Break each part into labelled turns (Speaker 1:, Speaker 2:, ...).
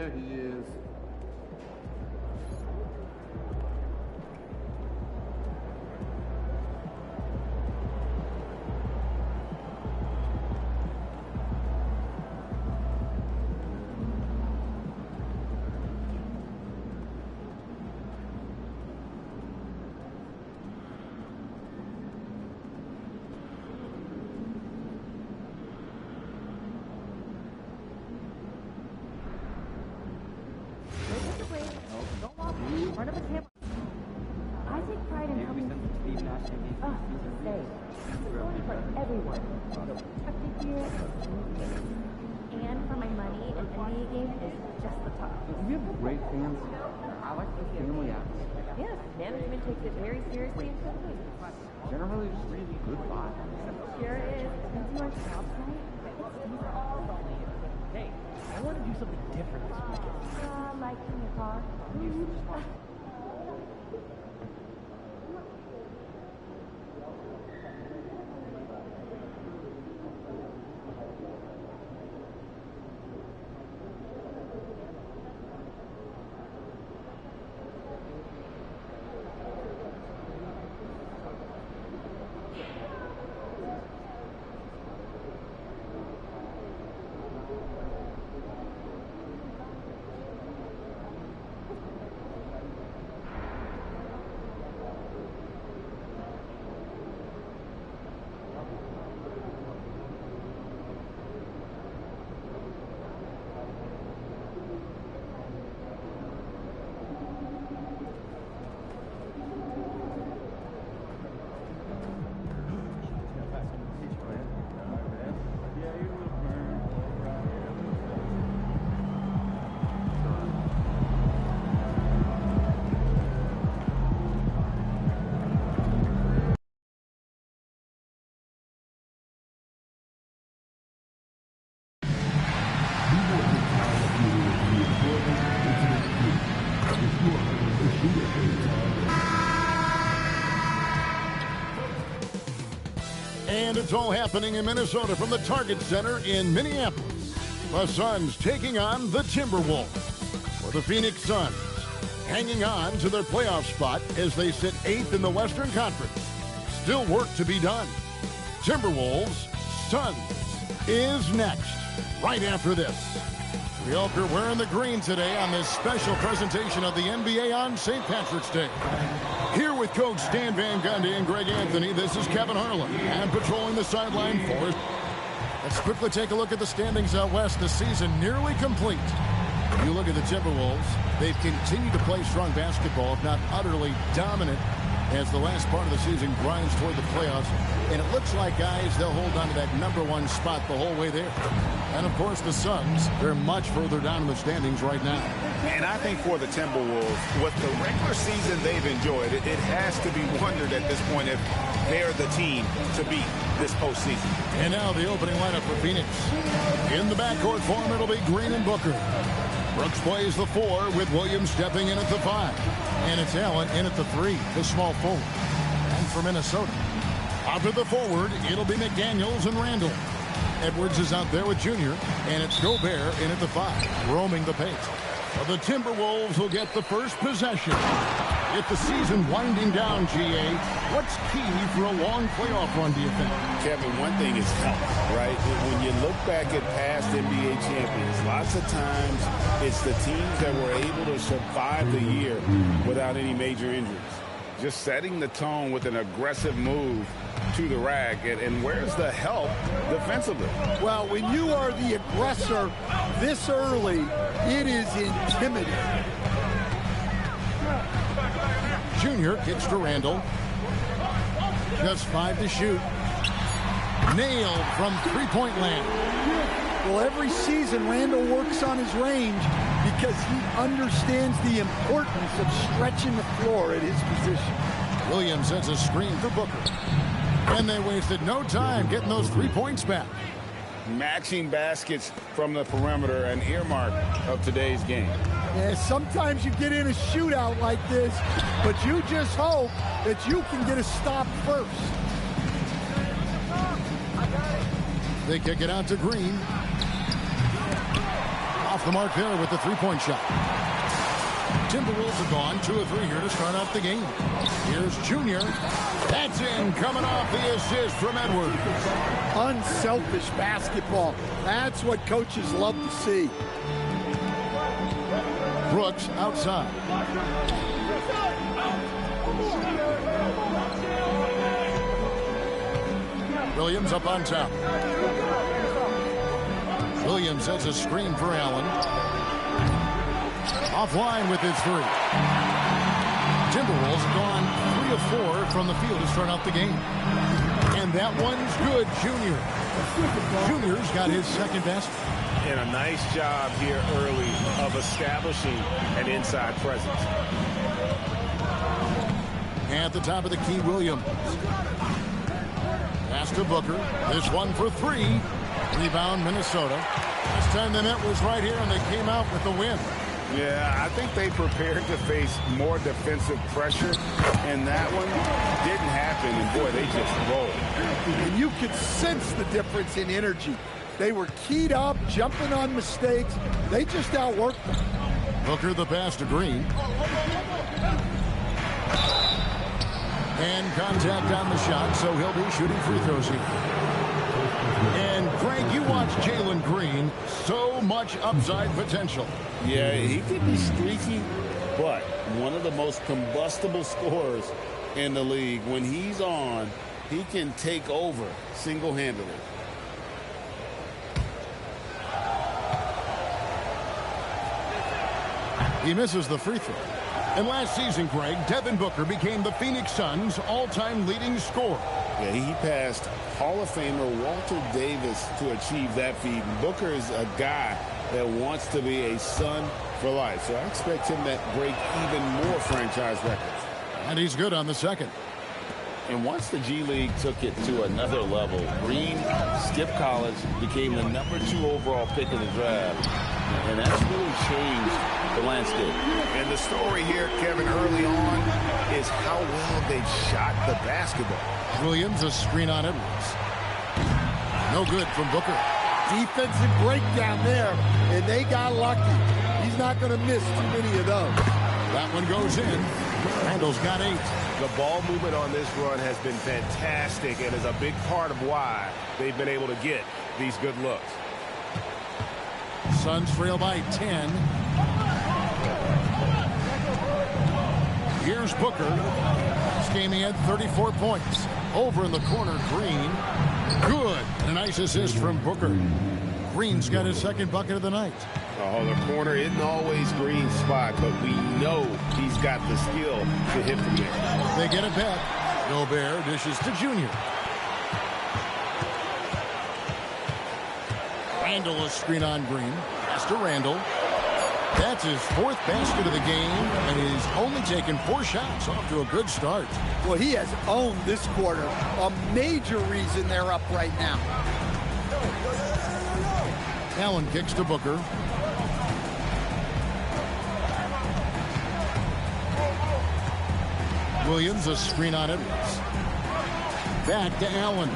Speaker 1: There he is.
Speaker 2: And for my money, an NBA game is just the top.
Speaker 1: We have great fans. I like the family atmosphere.
Speaker 2: Yes, management takes it very seriously and quickly.
Speaker 1: Generally, just really good vibe.
Speaker 2: Sure is. Since you went out tonight, it's all the way.
Speaker 3: Hey, I want to do something different this weekend.
Speaker 2: Like in your car.
Speaker 4: And it's all happening in Minnesota from the Target Center in Minneapolis. The Suns taking on the Timberwolves. For the Phoenix Suns, hanging on to their playoff spot as they sit 8th in the Western Conference. Still work to be done. Timberwolves, Suns is next, right after this. We hope you're wearing the green today on this special presentation of the NBA on St. Patrick's Day. Here with Coach Stan Van Gundy and Greg Anthony, this is Kevin Harlan. And patrolling the sideline for us. Let's quickly take a look at the standings out west. The season nearly complete. You look at the Timberwolves, they've continued to play strong basketball, if not utterly dominant, as the last part of the season grinds toward the playoffs. And it looks like, guys, they'll hold on to that #1 spot the whole way there. And, of course, the Suns, they're much further down in the standings right now.
Speaker 5: And I think for the Timberwolves, with the regular season they've enjoyed, it has to be wondered at this point if they're the team to beat this postseason.
Speaker 4: And now the opening lineup for Phoenix. In the backcourt form, it'll be Green and Booker. Brooks plays the 4 with Williams stepping in at the 5. And it's Allen in at the 3, the small forward. And for Minnesota, out to the forward, it'll be McDaniels and Randall. Edwards is out there with Junior, and it's Gobert in at the 5, roaming the paint. So the Timberwolves will get the first possession. With the season winding down, GA, what's key for a long playoff run, do you think?
Speaker 5: Kevin, one thing is health, right? When you look back at past NBA champions, lots of times it's the teams that were able to survive the year without any major injuries. Just setting the tone with an aggressive move to the rack. And where's the help defensively?
Speaker 6: Well, when you are the aggressor this early, it is intimidating.
Speaker 4: Junior kicks to Randall. Just 5 to shoot. Nailed from three-point land.
Speaker 6: Well, every season Randall works on his range because he understands the importance of stretching the floor at his position.
Speaker 4: Williams sends a screen for Booker. And they wasted no time getting those 3 points back.
Speaker 5: Matching baskets from the perimeter, an earmark of today's game.
Speaker 6: Yeah, sometimes you get in a shootout like this, but you just hope that you can get a stop first.
Speaker 4: They kick it out to Green. Off the mark there with the three-point shot. Timberwolves have gone 2 of 3 here to start off the game. Here's Junior. That's in, coming off the assist from Edwards.
Speaker 6: Unselfish basketball. That's what coaches love to see.
Speaker 4: Brooks outside. Williams up on top. Williams sets a screen for Allen. Offline with his 3. Timberwolves have gone 3 of 4 from the field to start out the game. And that one's good, Junior. Junior's got his second best.
Speaker 5: And a nice job here early of establishing an inside presence.
Speaker 4: At the top of the key, Williams. Pass to Booker. This one for 3. Rebound, Minnesota. This time the net was right here, and they came out with the win.
Speaker 5: Yeah, I think they prepared to face more defensive pressure, and that one didn't happen, and boy, they just rolled.
Speaker 6: And you could sense the difference in energy. They were keyed up, jumping on mistakes. They just outworked them.
Speaker 4: Booker the pass to Green. And contact on the shot, so he'll be shooting free throws here. And Craig, you watch Jalen Green, so much upside potential.
Speaker 5: Yeah, he could be streaky, but one of the most combustible scorers in the league. When he's on, he can take over single-handedly.
Speaker 4: He misses the free throw. And last season, Greg, Devin Booker became the Phoenix Suns' all-time leading scorer.
Speaker 5: Yeah, he passed Hall of Famer Walter Davis to achieve that feat. Booker is a guy that wants to be a Sun for life. So I expect him to break even more franchise records.
Speaker 4: And he's good on the second.
Speaker 7: And once the G League took it to another level, Green skipped college, became the #2 overall pick in the draft. And that's really changed the landscape.
Speaker 5: And the story here, Kevin, early on is how well they shot the basketball.
Speaker 4: Williams, a screen on Edwards. No good from Booker.
Speaker 6: Defensive breakdown there, and they got lucky. He's not going to miss too many of those.
Speaker 4: That one goes in. Randall's got 8.
Speaker 5: The ball movement on this run has been fantastic and is a big part of why they've been able to get these good looks.
Speaker 4: Suns trail by 10. Here's Booker. This game he had 34 points. Over in the corner, Green. Good. And a nice assist from Booker. Green's got his second bucket of the night.
Speaker 5: Oh, the corner isn't always Green's spot, but we know he's got the skill to hit from there.
Speaker 4: They get it back. Gobert dishes to Junior. Randall a screen on Green. Pass to Randall. That's his 4th basket of the game, and he's only taken 4 shots. Off to a good start.
Speaker 6: Well, he has owned this quarter. A major reason they're up right now.
Speaker 4: Allen kicks to Booker. Williams a screen on Edwards. Back to Allen.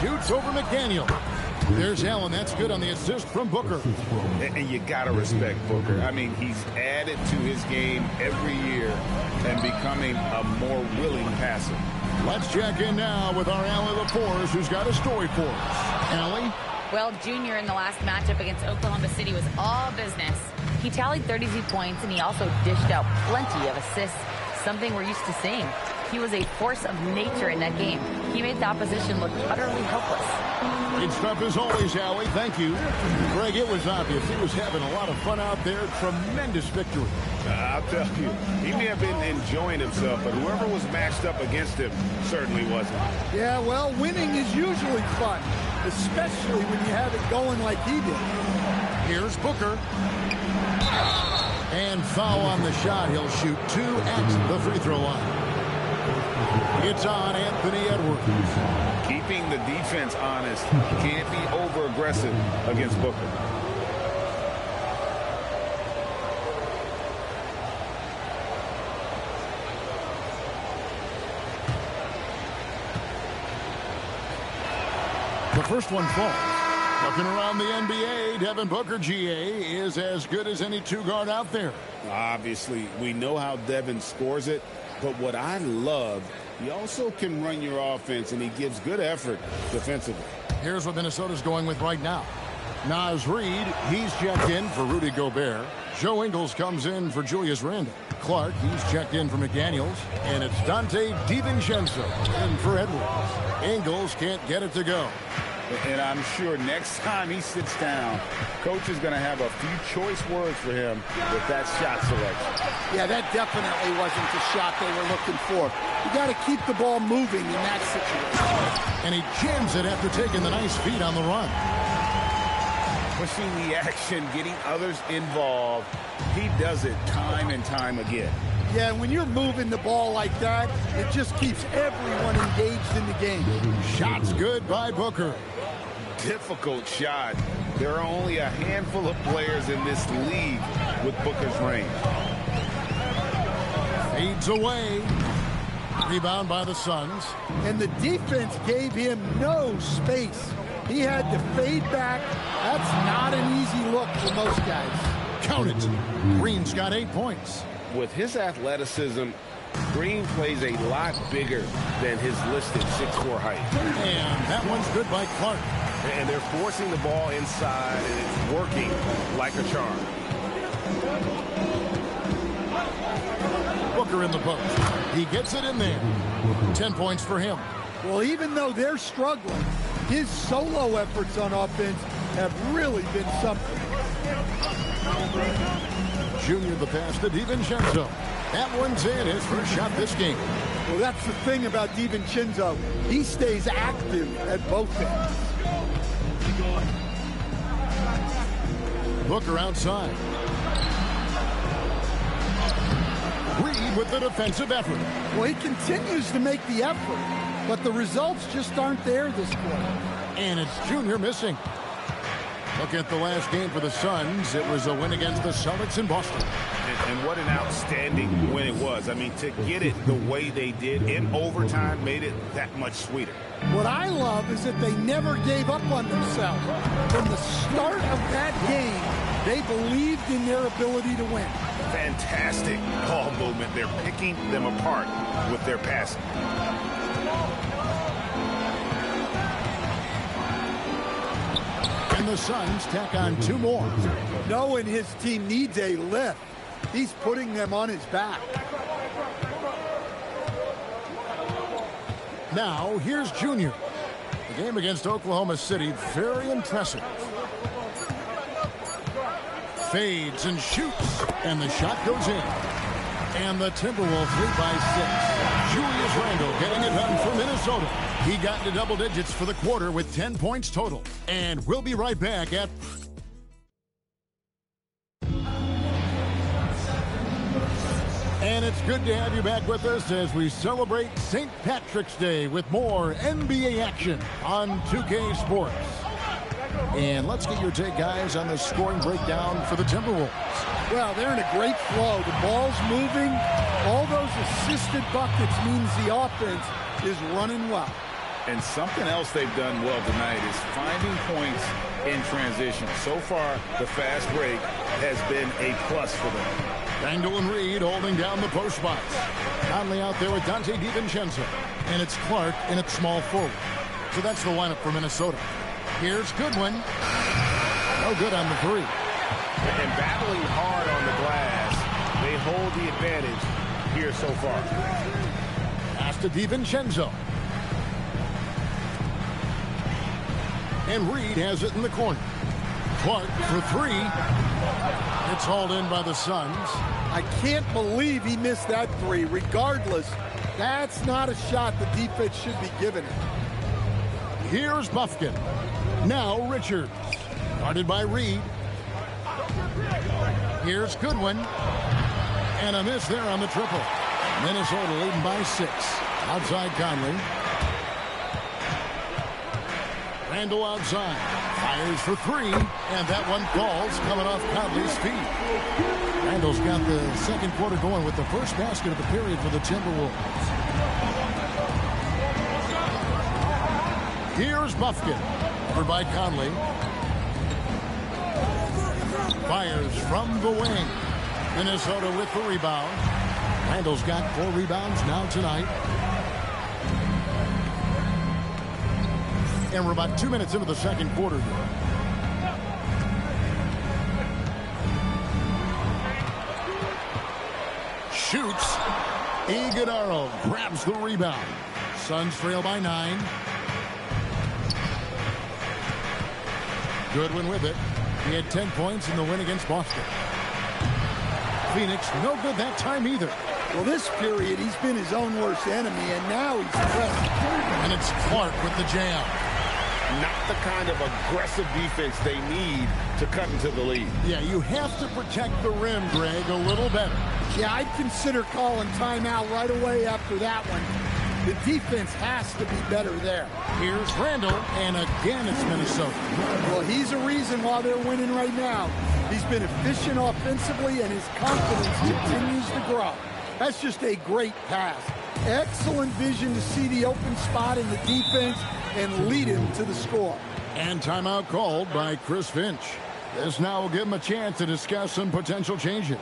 Speaker 4: Shoots over McDaniel. There's Allen. That's good on the assist from Booker.
Speaker 5: And you got to respect Booker. I mean, he's added to his game every year and becoming a more willing passer.
Speaker 4: Let's check in now with our Allie LaForce, who's got a story for us. Allie?
Speaker 2: Well, Junior in the last matchup against Oklahoma City was all business. He tallied 32 points, and he also dished out plenty of assists, something we're used to seeing. He was a force of nature in that game. He made the opposition look utterly helpless.
Speaker 4: Great stuff as always, Allie. Thank you. Greg, it was obvious. He was having a lot of fun out there. Tremendous victory.
Speaker 5: I'll tell you, he may have been enjoying himself, but whoever was matched up against him certainly wasn't.
Speaker 6: Yeah, well, winning is usually fun, especially when you have it going like he did.
Speaker 4: Here's Booker. And foul on the shot. He'll shoot 2 at the free throw line. It's on Anthony Edwards.
Speaker 5: Keeping the defense honest. Can't be over-aggressive against Booker.
Speaker 4: The first one falls. Looking around the NBA, Devin Booker, GA, is as good as any two-guard out there.
Speaker 5: Obviously, we know how Devin scores it, but what I love, he also can run your offense, and he gives good effort defensively.
Speaker 4: Here's what Minnesota's going with right now. Naz Reid, he's checked in for Rudy Gobert. Joe Ingles comes in for Julius Randle. Clark, he's checked in for McDaniels. And it's Dante DiVincenzo in for Edwards. Ingles can't get it to go.
Speaker 5: And I'm sure next time he sits down, coach is going to have a few choice words for him with that shot selection.
Speaker 6: Yeah, that definitely wasn't the shot they were looking for. You got to keep the ball moving in that situation.
Speaker 4: And he jams it after taking the nice feed on the run.
Speaker 5: Pushing the action, getting others involved. He does it time and time again.
Speaker 6: Yeah, when you're moving the ball like that, it just keeps everyone engaged in the game.
Speaker 4: Shot's good by Booker.
Speaker 5: Difficult shot. There are only a handful of players in this league with Booker's range.
Speaker 4: Fades away. Rebound by the Suns.
Speaker 6: And the defense gave him no space. He had to fade back. That's not an easy look for most guys.
Speaker 4: Count it. Green's got 8 points.
Speaker 5: With his athleticism, Green plays a lot bigger than his listed 6'4" height.
Speaker 4: And that one's good by Clark.
Speaker 5: And they're forcing the ball inside, and it's working like a charm.
Speaker 4: Booker in the post. He gets it in there. 10 points for him.
Speaker 6: Well, even though they're struggling, his solo efforts on offense have really been something.
Speaker 4: Junior the pass to DiVincenzo. That one's in, his first shot this game.
Speaker 6: Well, that's the thing about DiVincenzo. He stays active at both ends.
Speaker 4: Booker outside. Reid with the defensive effort.
Speaker 6: Well, he continues to make the effort, but the results just aren't there this quarter.
Speaker 4: And it's Junior missing. Look at the last game for the Suns. It was a win against the Celtics in Boston.
Speaker 5: And what an outstanding win it was. I mean, to get it the way they did in overtime made it that much sweeter.
Speaker 6: What I love is that they never gave up on themselves. From the start of that game, they believed in their ability to win.
Speaker 5: Fantastic ball movement. They're picking them apart with their passing.
Speaker 4: And the Suns tack on 2 more.
Speaker 6: Knowing his team needs a lift, he's putting them on his back.
Speaker 4: Now, here's Junior. The game against Oklahoma City, very impressive. Fades and shoots, and the shot goes in. And the Timberwolves lead by 6. Julius Randle getting it done for Minnesota. He got into double digits for the quarter with 10 points total. And we'll be right back at... And it's good to have you back with us as we celebrate St. Patrick's Day with more NBA action on 2K Sports. And let's get your take, guys, on the scoring breakdown for the Timberwolves.
Speaker 6: Well, they're in a great flow. The ball's moving. All those assisted buckets means the offense is running well.
Speaker 5: And something else they've done well tonight is finding points in transition. So far, the fast break has been a plus for them.
Speaker 4: Randle and Reid holding down the post spots. Conley out there with Dante DiVincenzo. And it's Clark in at small forward. So that's the lineup for Minnesota. Here's Goodwin. No good on the 3.
Speaker 5: And battling hard on the glass, they hold the advantage here so far.
Speaker 4: Pass to DiVincenzo. And Reid has it in the corner. Clark for 3. It's hauled in by the Suns.
Speaker 6: I can't believe he missed that 3. Regardless, that's not a shot the defense should be giving him.
Speaker 4: Here's Bufkin. Now Richards. Guarded by Reid. Here's Goodwin. And a miss there on the triple. Minnesota leading by 6. Outside Conley. Randle outside. Fires for 3. And that one falls coming off Conley's feet. Randle's got the second quarter going with the first basket of the period for the Timberwolves. Here's Bufkin. Over by Conley. Fires from the wing. Minnesota with the rebound. Randall's got 4 rebounds now tonight. And we're about 2 minutes into the second quarter here. Shoots. Iguodala grabs the rebound. Suns trail by 9. Goodwin with it. He had 10 points in the win against Boston. Phoenix no good that time either.
Speaker 6: Well, this period, he's been his own worst enemy, and now he's pressed.
Speaker 4: And it's Clark with the jam.
Speaker 7: Not the kind of aggressive defense they need to cut into the lead.
Speaker 4: Yeah, you have to protect the rim, Greg, a little better.
Speaker 6: Yeah, I'd consider calling timeout right away after that one. The defense has to be better there.
Speaker 4: Here's Randall, and again it's Minnesota.
Speaker 6: Well, he's a reason why they're winning right now. He's been efficient offensively, and his confidence continues to grow. That's just a great pass. Excellent vision to see the open spot in the defense and lead him to the score.
Speaker 4: And timeout called by Chris Finch. This now will give him a chance to discuss some potential changes.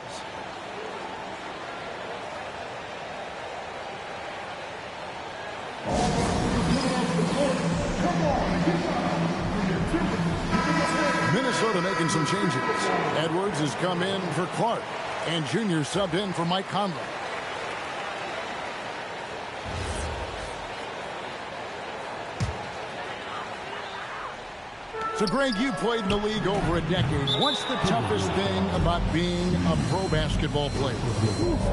Speaker 4: Minnesota making some changes. Edwards has come in for Clark, and Junior subbed in for Mike Conley. So, Greg, you played in the league over a decade. What's the toughest thing about being a pro basketball player?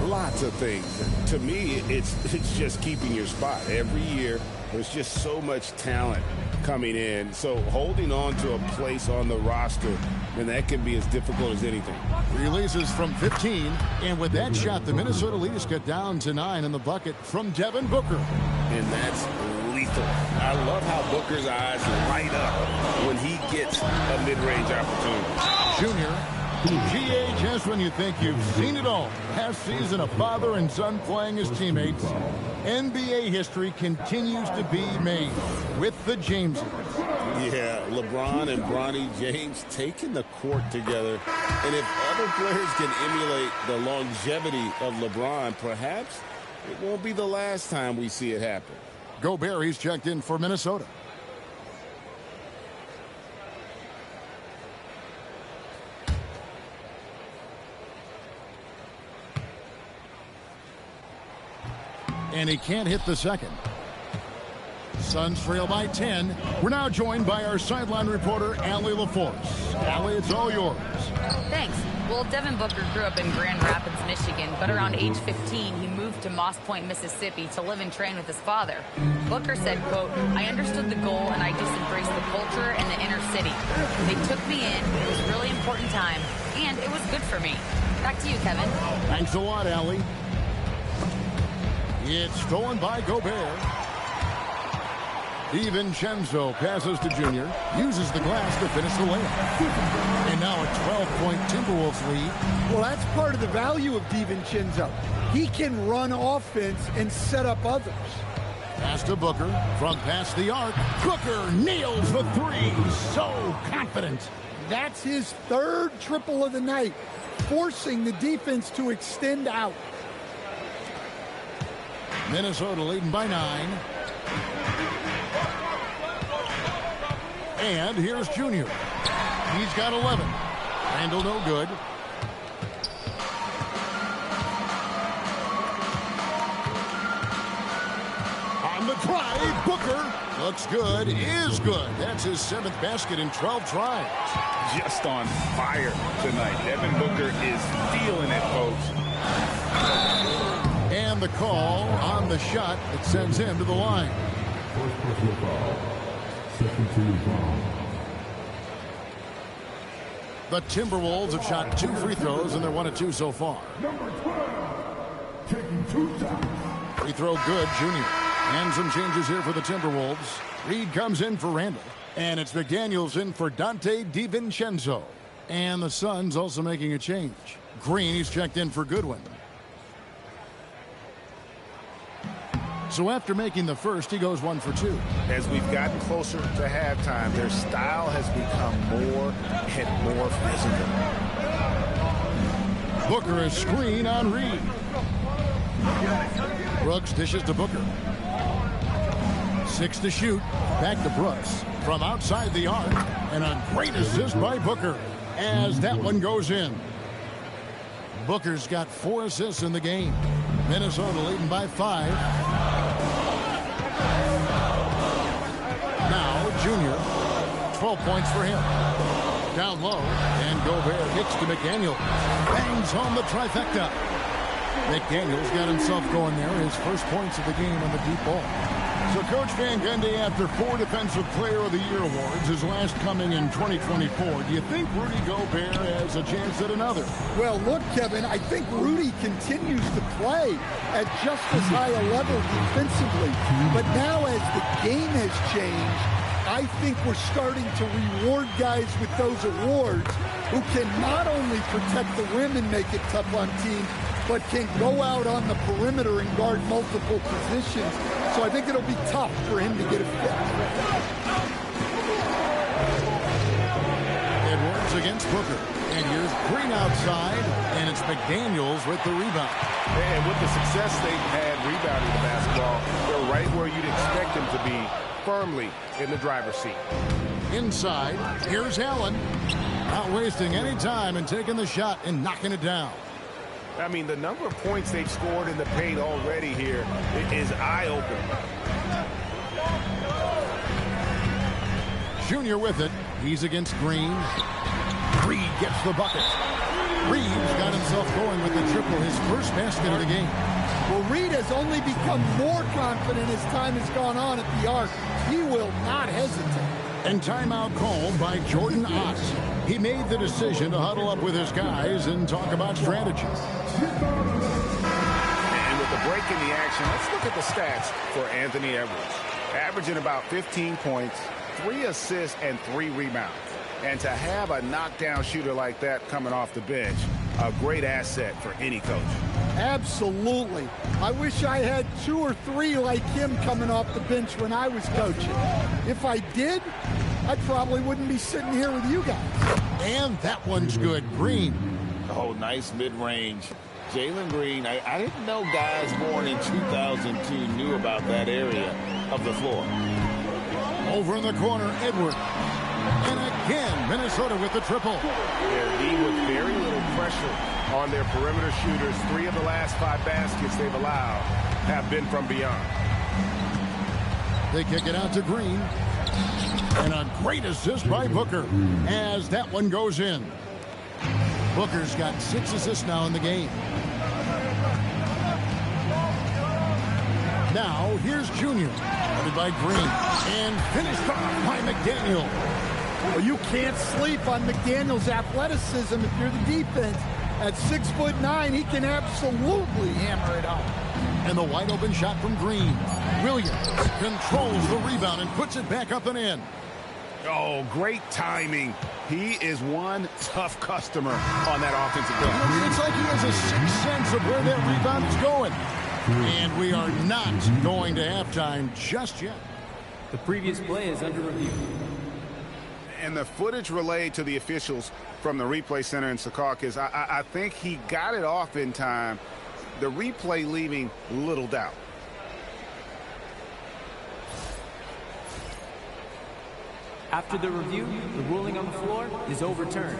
Speaker 5: Lots of things. To me, it's just keeping your spot. Every year, there's just so much talent coming in. So holding on to a place on the roster, and that can be as difficult as anything.
Speaker 4: Releases from 15, and with that shot, the Minnesota Leafs got down to 9 in the bucket from Devin Booker.
Speaker 5: And that's lethal. I love how Booker's eyes light up when he gets a mid-range opportunity.
Speaker 4: Junior, GH, just when you think you've seen it all. Last season, a father and son playing as teammates. NBA history continues to be made with the Jameses.
Speaker 5: Yeah, LeBron and Bronny James taking the court together. And if other players can emulate the longevity of LeBron, perhaps it won't be the last time we see it happen.
Speaker 4: Gobert, he's checked in for Minnesota. And he can't hit the second. Suns trail by 10. We're now joined by our sideline reporter, Allie LaForce. Allie, it's all yours.
Speaker 2: Thanks. Well, Devin Booker grew up in Grand Rapids, Michigan, but around age 15, he moved to Moss Point, Mississippi to live and train with his father. Booker said, quote, "I understood the goal and I just embraced the culture and the inner city. They took me in. It was a really important time, and it was good for me." Back to you, Kevin.
Speaker 4: Thanks a lot, Allie. It's stolen by Gobert. DiVincenzo passes to Junior, uses the glass to finish the layup. And now a 12-point Timberwolves lead.
Speaker 6: Well, that's part of the value of DiVincenzo. He can run offense and set up others.
Speaker 4: Pass to Booker from past the arc. Booker nails the three. So confident.
Speaker 6: That's his third triple of the night, forcing the defense to extend out.
Speaker 4: Minnesota leading by 9. And here's Junior. He's got 11. Randall no good. On the drive, Booker looks good, is good. That's his 7th basket in 12 tries.
Speaker 5: Just on fire tonight. Devin Booker is feeling it, folks.
Speaker 4: And the call on the shot that sends him to the line. The Timberwolves have shot 2 free throws, and they're 1 of 2 so far. Free throw good, Junior. And some changes here for the Timberwolves. Reed comes in for Randall. And it's McDaniels in for Dante DiVincenzo. And the Suns also making a change. Green, he's checked in for Goodwin. So after making the first, he goes 1 for 2.
Speaker 5: As we've gotten closer to halftime, their style has become more and more physical.
Speaker 4: Booker a screen on Reed. Brooks dishes to Booker. 6 to shoot. Back to Brooks from outside the arc. And a great assist by Booker as that one goes in. Booker's got 4 assists in the game. Minnesota leading by 5. Now Junior. 12 points for him. Down low, and Gobert hits to McDaniel. Bangs home the trifecta. McDaniel's got himself going there. His first points of the game on the deep ball. So Coach Van Gundy, after 4 Defensive Player of the Year awards, his last coming in 2024, do you think Rudy Gobert has a chance at another?
Speaker 6: Well, look, Kevin, I think Rudy continues to play at just as high a level defensively. But now as the game has changed, I think we're starting to reward guys with those awards who can not only protect the rim and make it tough on teams, but can go out on the perimeter and guard multiple positions. So I think it'll be tough for him to get a fit.
Speaker 4: Edwards against Booker. And here's Green outside, and it's McDaniels with the rebound.
Speaker 5: And with the success they've had rebounding the basketball, they're right where you'd expect them to be, firmly in the driver's seat.
Speaker 4: Inside, here's Allen. Not wasting any time and taking the shot and knocking it down.
Speaker 5: I mean, the number of points they've scored in the paint already here is eye-opening.
Speaker 4: Junior with it. He's against Green. Reed gets the bucket. Reed's got himself going with the triple, his first basket of the game.
Speaker 6: Well, Reed has only become more confident as time has gone on at the arc. He will not hesitate.
Speaker 4: And timeout called by Jordan Ott. He made the decision to huddle up with his guys and talk about strategy.
Speaker 5: And with the break in the action, let's look at the stats for Anthony Edwards. Averaging about 15 points, 3 assists, and 3 rebounds. And to have a knockdown shooter like that coming off the bench, a great asset for any coach.
Speaker 6: Absolutely. I wish I had 2 or 3 like him coming off the bench when I was coaching. If I did, I probably wouldn't be sitting here with you guys.
Speaker 4: And that one's good. Green.
Speaker 7: Oh, nice mid-range. Jalen Green, I didn't know guys born in 2002 knew about that area of the floor.
Speaker 4: Over in the corner, Edwards. And again, Minnesota with the triple.
Speaker 5: Their D with very little pressure on their perimeter shooters. 3 of the last 5 baskets they've allowed have been from beyond.
Speaker 4: They kick it out to Green. And a great assist by Booker as that one goes in. Booker's got 6 assists now in the game. Now, here's Junior. Guarded by Green. And finished off by McDaniel.
Speaker 6: Well, you can't sleep on McDaniel's athleticism if you're the defense. At 6'9", he can absolutely hammer it home.
Speaker 4: And the wide open shot from Green. Williams controls the rebound and puts it back up and in.
Speaker 5: Oh, great timing. He is one tough customer on that offensive glass.
Speaker 4: It's like he has a sixth sense of where that rebound is going. And we are not going to halftime just yet.
Speaker 3: The previous play is under review.
Speaker 5: And the footage relayed to the officials from the replay center in Secaucus, I think he got it off in time. The replay leaving little doubt.
Speaker 3: After the review, the ruling on the floor is overturned.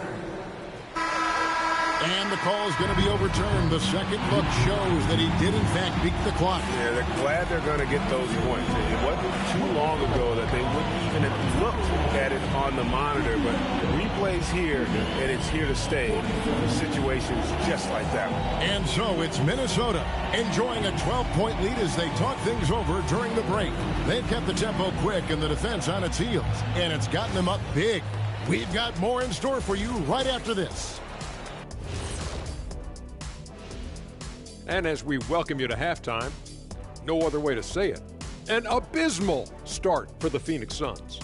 Speaker 4: And the call is going to be overturned. The second look shows that he did, in fact, beat the clock.
Speaker 5: Yeah, they're glad they're going to get those points. It wasn't too long ago that they wouldn't even have looked at it on the monitor, but the replay's here, and it's here to stay for situations just like that one.
Speaker 4: And so it's Minnesota enjoying a 12-point lead as they talk things over during the break. They've kept the tempo quick and the defense on its heels, and it's gotten them up big. We've got more in store for you right after this.
Speaker 8: And as we welcome you to halftime, no other way to say it, an abysmal start for the Phoenix Suns.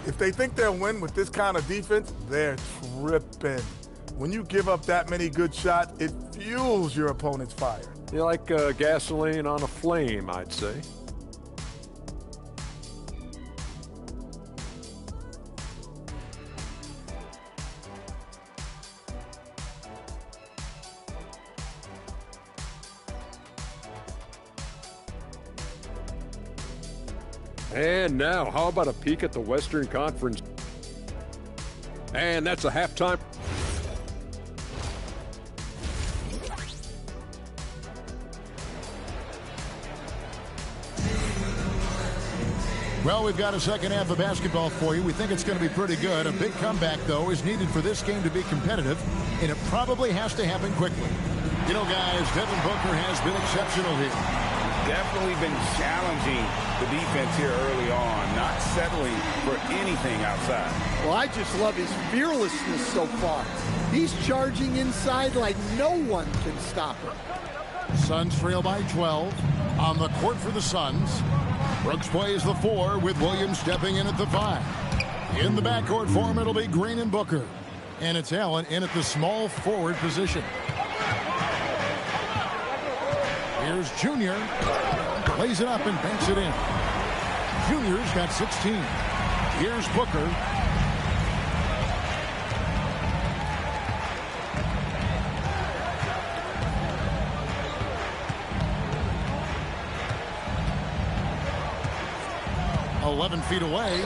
Speaker 9: If they think they'll win with this kind of defense, they're tripping. When you give up that many good shots, it fuels your opponent's fire.
Speaker 8: You're like gasoline on a flame, I'd say. And now, how about a peek at the Western Conference? And that's a halftime.
Speaker 4: Well, we've got a second half of basketball for you. We think it's going to be pretty good. A big comeback, though, is needed for this game to be competitive, and it probably has to happen quickly. You know, guys, Devin Booker has been exceptional here.
Speaker 5: Definitely been challenging the defense here early on, not settling for anything outside.
Speaker 6: Well, I just love his fearlessness so far. He's charging inside like no one can stop him.
Speaker 4: Suns trail by 12 on the court for the Suns. Brooks plays the 4 with Williams stepping in at the 5. In the backcourt for him, it'll be Green and Booker. And it's Allen in at the small forward position. Here's Junior. Plays it up and banks it in. Junior's got 16. Here's Booker. Feet away,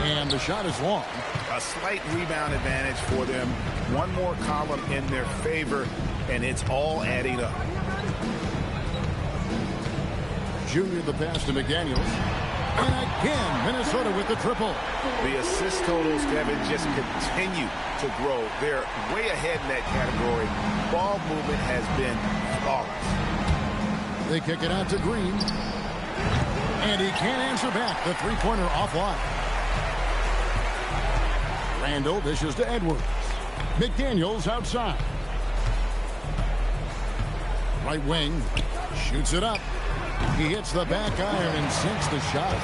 Speaker 4: and the shot is long.
Speaker 5: A slight rebound advantage for them. One more column in their favor, and it's all adding up.
Speaker 4: Junior the pass to McDaniels. And again, Minnesota with the triple.
Speaker 5: The assist totals, Kevin, just continue to grow. They're way ahead in that category. Ball movement has been flawless.
Speaker 4: They kick it out to Green. And he can't answer back. The three-pointer offline. Randall dishes to Edwards. McDaniels outside. Right wing. Shoots it up. He hits the back iron and sinks the shot.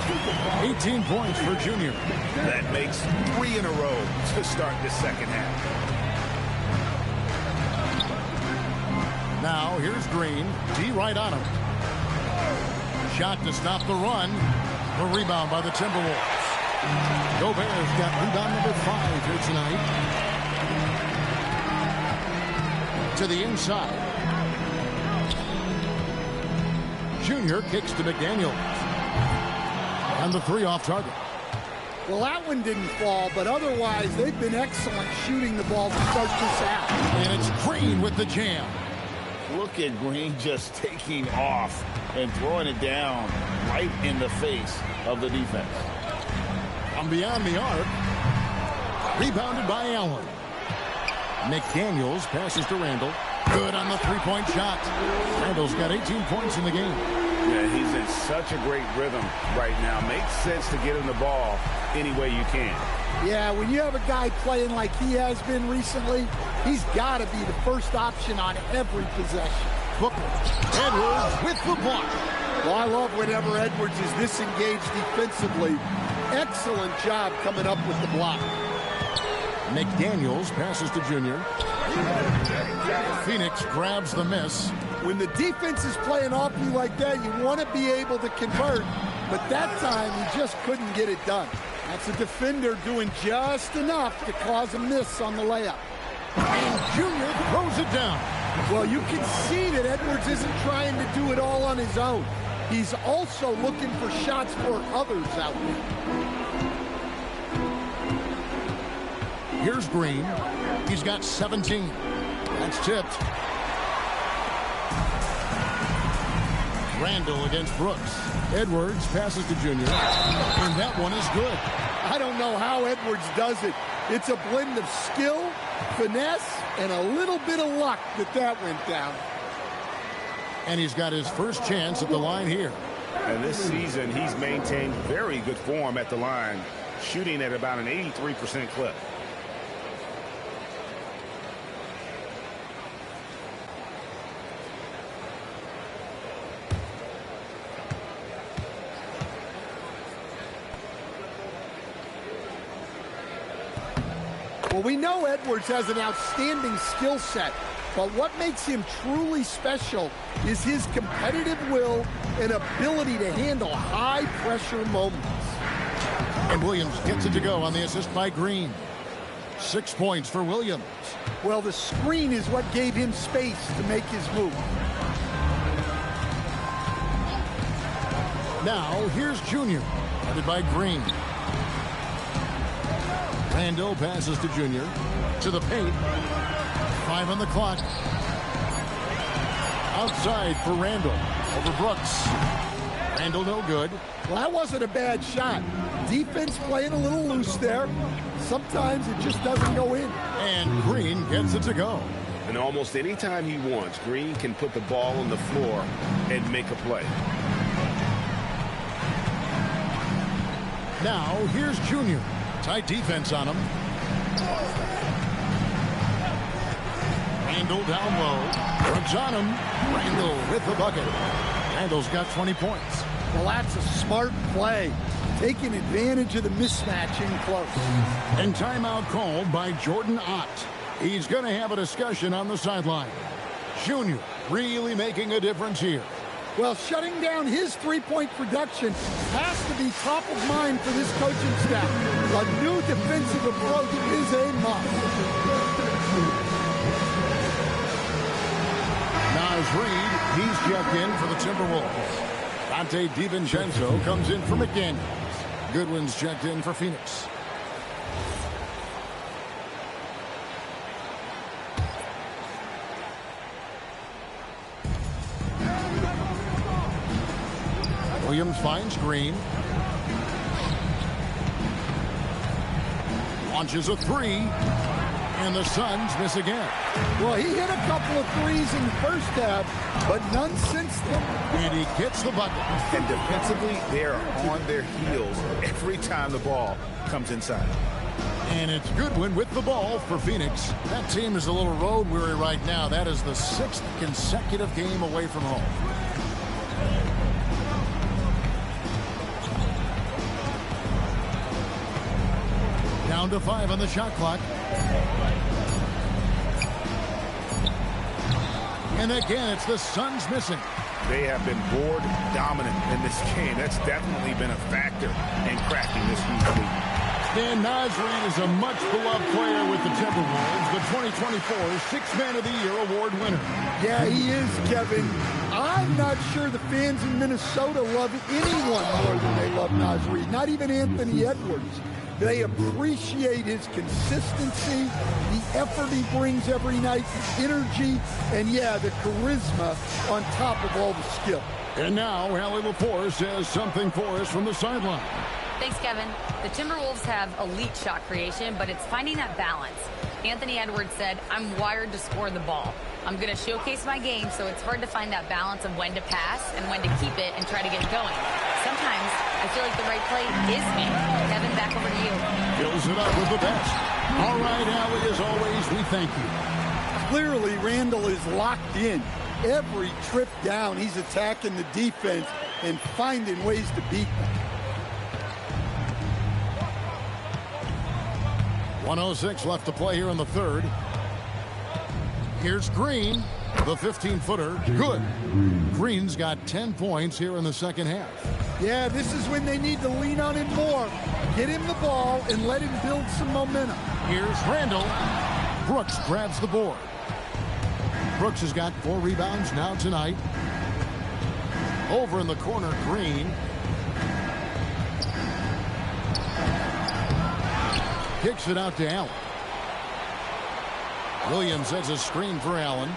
Speaker 4: 18 points for Junior.
Speaker 5: That makes 3 in a row to start the second half.
Speaker 4: Now here's Green. D right on him. Shot to stop the run. The rebound by the Timberwolves. Gobert's got rebound number 5 here tonight. To the inside. Junior kicks to McDaniels. And the 3 off target.
Speaker 6: Well, that one didn't fall, but otherwise they've been excellent shooting the ball to start this out.
Speaker 4: And it's Green with the jam.
Speaker 7: Look at Green just taking off and throwing it down right in the face of the defense.
Speaker 4: From beyond the arc. Rebounded by Allen. McDaniels passes to Randall. Good on the three-point shot. Randall's got 18 points in the game.
Speaker 5: Yeah, he's in such a great rhythm right now. Makes sense to get him the ball any way you can.
Speaker 6: Yeah, when you have a guy playing like he has been recently, he's got to be the first option on every possession.
Speaker 4: Booker. Edwards with the block.
Speaker 6: Well, I love whenever Edwards is this engaged defensively. Excellent job coming up with the block.
Speaker 4: McDaniels passes to Junior. Phoenix grabs the miss.
Speaker 6: When the defense is playing off you like that, you want to be able to convert. But that time, he just couldn't get it done. That's a defender doing just enough to cause a miss on the layup.
Speaker 4: And Junior throws it down.
Speaker 6: Well, you can see that Edwards isn't trying to do it all on his own. He's also looking for shots for others out there.
Speaker 4: Here's Green. He's got 17. That's tipped. Randall against Brooks. Edwards passes to Junior. And that one is good.
Speaker 6: I don't know how Edwards does it. It's a blend of skill, finesse, and a little bit of luck that went down.
Speaker 4: And he's got his first chance at the line here.
Speaker 5: And this season, he's maintained very good form at the line, shooting at about an 83% clip.
Speaker 6: Well, we know Edwards has an outstanding skill set, but what makes him truly special is his competitive will and ability to handle high-pressure moments.
Speaker 4: And Williams gets it to go on the assist by Green. 6 points for Williams.
Speaker 6: Well, the screen is what gave him space to make his move.
Speaker 4: Now, here's Junior, headed by Green. Randall passes to Junior. To the paint. 5 on the clock. Outside for Randall. Over Brooks. Randall no good.
Speaker 6: Well, that wasn't a bad shot. Defense playing a little loose there. Sometimes it just doesn't go in.
Speaker 4: And Green gets it to go.
Speaker 5: And almost any time he wants, Green can put the ball on the floor and make a play.
Speaker 4: Now, here's Junior. Tight defense on him. Randall down low. Brooks on him. Randall with the bucket. Randall's got 20 points.
Speaker 6: Well, that's a smart play. Taking advantage of the mismatch in close.
Speaker 4: And timeout called by Jordan Ott. He's going to have a discussion on the sideline. Junior really making a difference here.
Speaker 6: Well, shutting down his three-point production has to be top of mind for this coaching staff. A new defensive approach is a must.
Speaker 4: Naz Reid, he's checked in for the Timberwolves. Dante DiVincenzo comes in for McDaniels. Goodwin's checked in for Phoenix. Williams finds Green. Launches a three. And the Suns miss again.
Speaker 6: Well, he hit a couple of threes in the first half, but none since then.
Speaker 4: And he gets the bucket.
Speaker 5: And defensively, they're on their heels every time the ball comes inside.
Speaker 4: And it's Goodwin with the ball for Phoenix. That team is a little road weary right now. That is the 6th consecutive game away from home. Down to 5 on the shot clock. And again, it's the Suns missing.
Speaker 5: They have been board dominant in this game. That's definitely been a factor in cracking this huge lead.
Speaker 4: And Naz Reid is a much-beloved player with the Timberwolves, the 2024 Sixth Man of the Year award winner.
Speaker 6: Yeah, he is, Kevin. I'm not sure the fans in Minnesota love anyone more than they love Naz Reid, not even Anthony Edwards. They appreciate his consistency, the effort he brings every night, the energy, and, yeah, the charisma on top of all the skill.
Speaker 4: And now, Allie Lepore says something for us from the sideline.
Speaker 2: Thanks, Kevin. The Timberwolves have elite shot creation, but it's finding that balance. Anthony Edwards said, "I'm wired to score the ball. I'm going to showcase my game, so it's hard to find that balance of when to pass and when to keep it and try to get it going. Sometimes I feel like the right play is made." Kevin, back over to you.
Speaker 4: Fills it up with the best. All right, Allie, as always, we thank you.
Speaker 6: Clearly, Randall is locked in. Every trip down, he's attacking the defense and finding ways to beat them.
Speaker 4: 1:06 left to play here in the third. Here's Green, the 15-footer. Good. Green's got 10 points here in the second half.
Speaker 6: Yeah, this is when they need to lean on him more. Get him the ball and let him build some momentum.
Speaker 4: Here's Randall. Brooks grabs the board. Brooks has got 4 rebounds now tonight. Over in the corner, Green. Kicks it out to Allen. Williams has a screen for Allen.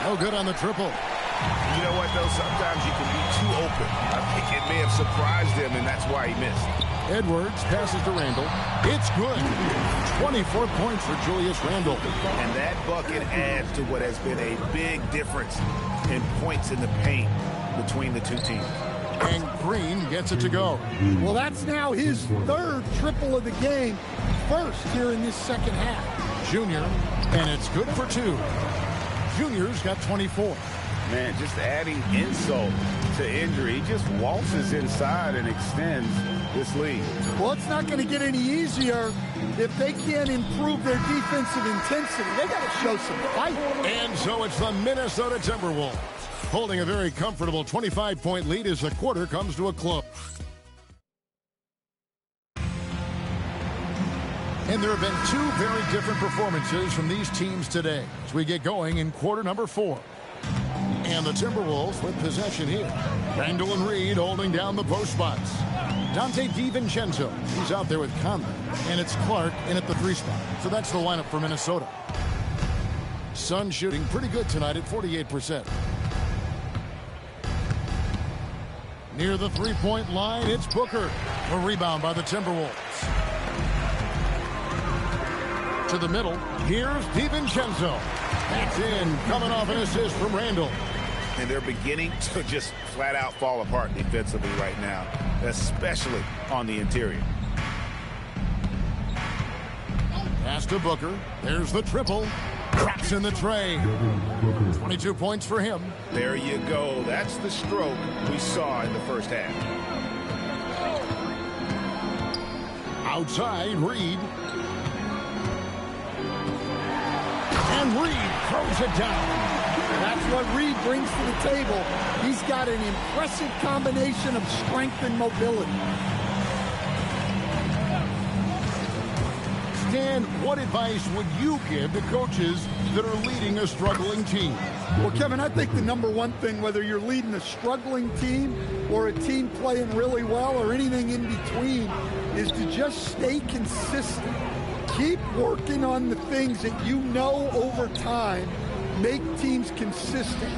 Speaker 4: No good on the triple.
Speaker 5: You know what, though? Sometimes you can be too open. I think it may have surprised him, and that's why he missed.
Speaker 4: Edwards passes to Randall. It's good. 24 points for Julius Randall.
Speaker 5: And that bucket adds to what has been a big difference in points in the paint between the two teams.
Speaker 4: And Green gets it to go.
Speaker 6: Well, that's now his 3rd triple of the game. First here in this second half.
Speaker 4: Junior, and it's good for 2. Junior's got 24.
Speaker 5: Man, just adding insult to injury. He just waltzes inside and extends this lead.
Speaker 6: Well, it's not going to get any easier if they can't improve their defensive intensity. They got to show some fight.
Speaker 4: And so it's the Minnesota Timberwolves holding a very comfortable 25-point lead as the quarter comes to a close. And there have been 2 very different performances from these teams today as we get going in quarter number 4. And the Timberwolves with possession here. Randall and Reed holding down the post spots. Dante DiVincenzo, he's out there with Conley. And it's Clark in at the 3 spot. So that's the lineup for Minnesota. Suns shooting pretty good tonight at 48%. Near the 3-point line, it's Booker. A rebound by the Timberwolves. To the middle, here's DiVincenzo. That's in, coming off an assist from Randall.
Speaker 5: And they're beginning to just flat out fall apart defensively right now, especially on the interior.
Speaker 4: Pass to Booker. There's the triple. Drops in the tray. 22 points for him.
Speaker 5: There you go. That's the stroke we saw in the first half.
Speaker 4: Outside, Reed. And Reed throws it down.
Speaker 6: That's what Reed brings to the table. He's got an impressive combination of strength and mobility.
Speaker 4: Stan, what advice would you give to coaches that are leading a struggling team?
Speaker 6: Well, Kevin, I think the number one thing, whether you're leading a struggling team or a team playing really well or anything in between, is to just stay consistent. Keep working on the things that you know over time make teams consistent.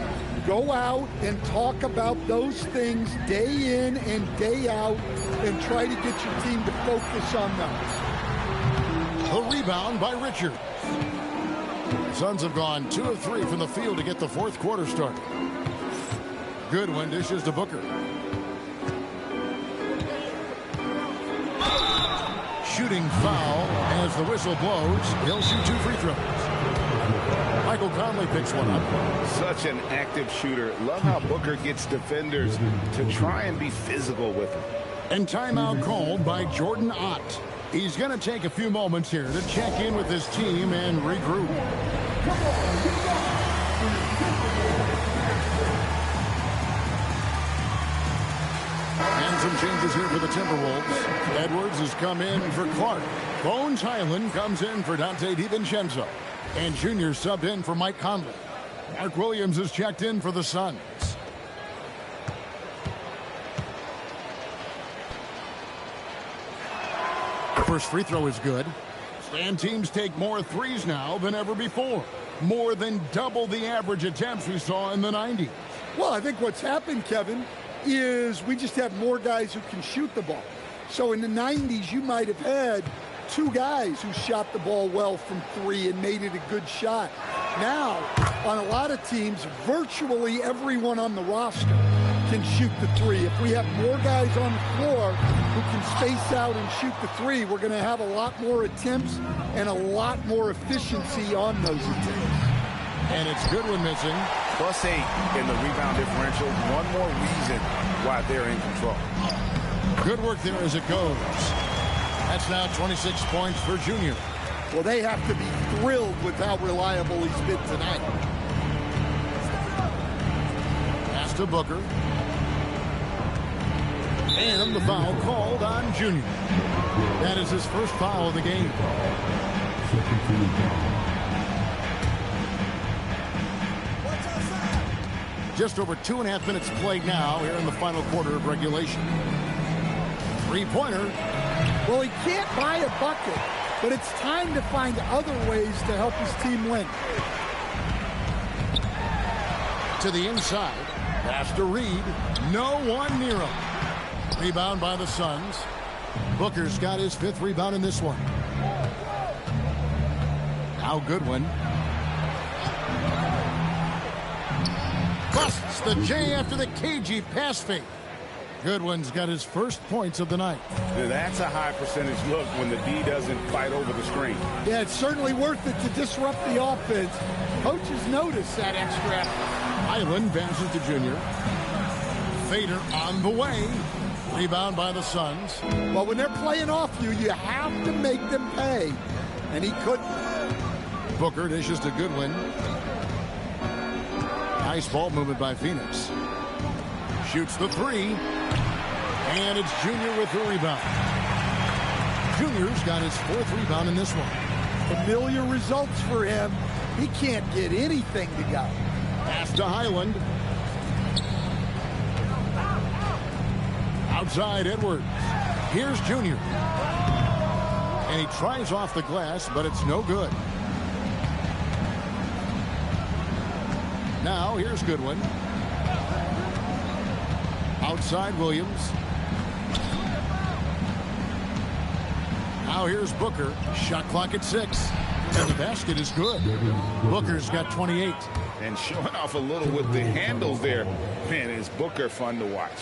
Speaker 6: Go out and talk about those things day in and day out and try to get your team to focus on those.
Speaker 4: The rebound by Richards. Suns have gone 2 of 3 from the field to get the fourth quarter started. Goodwin dishes to Booker. Shooting foul as the whistle blows. He'll shoot 2 free throws. Michael Conley picks one up.
Speaker 5: Such an active shooter. Love how Booker gets defenders to try and be physical with him.
Speaker 4: And timeout called by Jordan Ott. He's going to take a few moments here to check in with his team and regroup. And some changes here for the Timberwolves. Edwards has come in for Clark. Bones Highland comes in for Dante DiVincenzo. And Junior subbed in for Mike Conley. Mark Williams has checked in for the Suns. First free throw is good. And teams take more threes now than ever before. More than double the average attempts we saw in the 90s.
Speaker 6: Well, I think what's happened, Kevin, is we just have more guys who can shoot the ball. So in the 90s, you might have had 2 guys who shot the ball well from 3 and made it a good shot. Now, on a lot of teams, virtually everyone on the roster can shoot the 3. If we have more guys on the floor who can space out and shoot the 3, we're going to have a lot more attempts and a lot more efficiency on those attempts.
Speaker 4: And it's Goodwin missing.
Speaker 5: +8 in the rebound differential. One more reason why they're in control.
Speaker 4: Good work there as it goes. That's now 26 points for Junior.
Speaker 6: Well, they have to be thrilled with how reliable he's been tonight.
Speaker 4: Pass to Booker. And the foul called on Junior. That is his first foul of the game. Just over 2.5 minutes played now here in the final quarter of regulation. Three-pointer.
Speaker 6: Well, he can't buy a bucket, but it's time to find other ways to help his team win.
Speaker 4: To the inside. Pass to Reed. No one near him. Rebound by the Suns. Booker's got his 5th rebound in this one. Now Goodwin. Busts the J after the cagey pass fake. Goodwin's got his first points of the night.
Speaker 5: That's a high percentage look when the D doesn't fight over the screen.
Speaker 6: Yeah, it's certainly worth it to disrupt the offense. Coaches notice that extra effort.
Speaker 4: Highland passes to Junior. Fader on the way. Rebound by the Suns.
Speaker 6: Well, when they're playing off you, you have to make them pay. And he couldn't.
Speaker 4: Booker dishes to Goodwin. Nice ball movement by Phoenix. Shoots the 3. And it's Junior with the rebound. Junior's got his 4th rebound in this one.
Speaker 6: Familiar results for him. He can't get anything to go.
Speaker 4: Pass to Highland. Outside Edwards. Here's Junior. And he tries off the glass, but it's no good. Now here's Goodwin. Outside Williams. Now here's Booker. Shot clock at 6. And the basket is good. Booker's got 28.
Speaker 7: And showing off a little with the handles there. Man, is Booker fun to watch.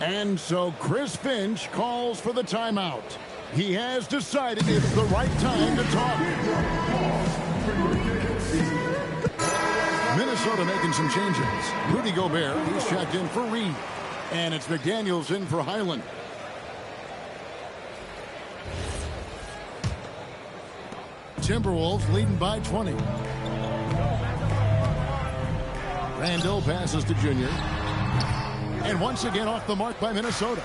Speaker 4: And so Chris Finch calls for the timeout. He has decided it's the right time to talk. Minnesota making some changes. Rudy Gobert, he's checked in for Reed. And it's McDaniels in for Highland. Timberwolves leading by 20. Randall passes to Junior. And once again off the mark by Minnesota.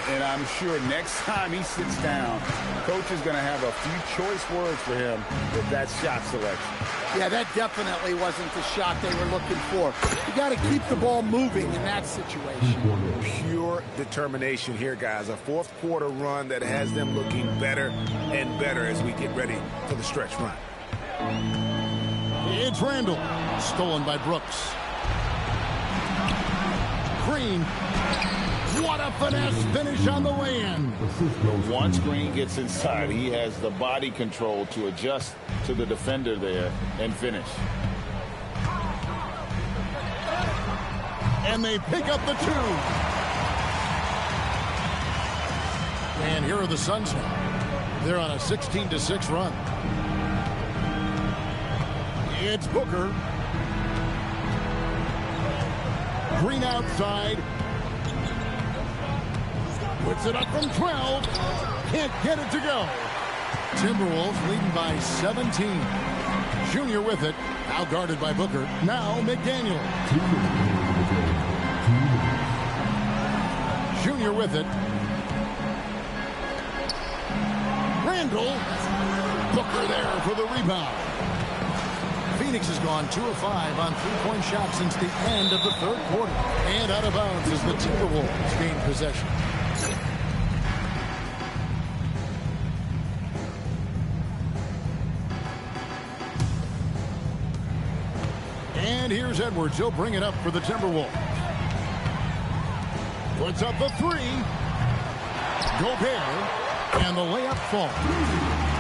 Speaker 7: And I'm sure next time he sits down, coach is going to have a few choice words for him with that shot selection.
Speaker 6: Yeah, that definitely wasn't the shot they were looking for. You got to keep the ball moving in that situation.
Speaker 5: Pure determination here, guys. A fourth quarter run that has them looking better and better as we get ready for the stretch run.
Speaker 4: It's Randall. Stolen by Brooks. Green. What a finesse finish on the way-in.
Speaker 7: Once Green gets inside, he has the body control to adjust to the defender there and finish.
Speaker 4: And they pick up the 2. And here are the Suns now. They're on a 16-6 run. It's Booker. Green outside. Puts it up from 12. Can't get it to go. Timberwolves leading by 17. Junior with it. Now guarded by Booker. Now McDaniel. Junior with it. Randall. Booker there for the rebound. Phoenix has gone 2 of 5 on three-point shots since the end of the third quarter. And out of bounds as the Timberwolves gain possession. And here's Edwards. He'll bring it up for the Timberwolves. Puts up the 3. Gobert. And the layup falls.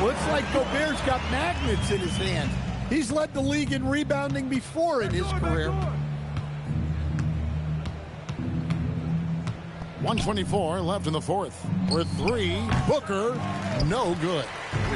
Speaker 6: Looks like Gobert's got magnets in his hand. He's led the league in rebounding before in his career.
Speaker 4: 124 left in the fourth. For 3, Booker, no good.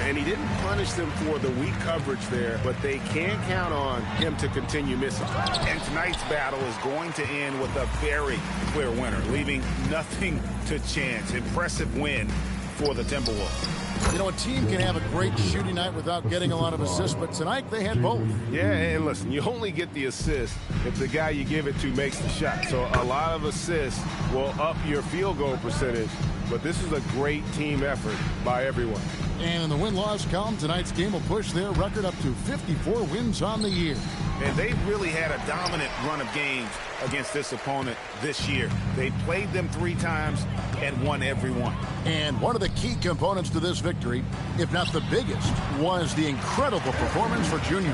Speaker 5: And he didn't punish them for the weak coverage there, but they can count on him to continue missing. And tonight's battle is going to end with a very clear winner, leaving nothing to chance. Impressive win for the Timberwolves.
Speaker 4: You know, a team can have a great shooting night without getting a lot of assists, but tonight they had both.
Speaker 5: Yeah, and listen, you only get the assist if the guy you give it to makes the shot. So a lot of assists will up your field goal percentage, but this is a great team effort by everyone.
Speaker 4: And in the win-loss column, tonight's game will push their record up to 54 wins on the year.
Speaker 5: And they really had a dominant run of games against this opponent this year. They played them 3 times and won every one.
Speaker 4: And one of the key components to this victory, if not the biggest, was the incredible performance for Junior.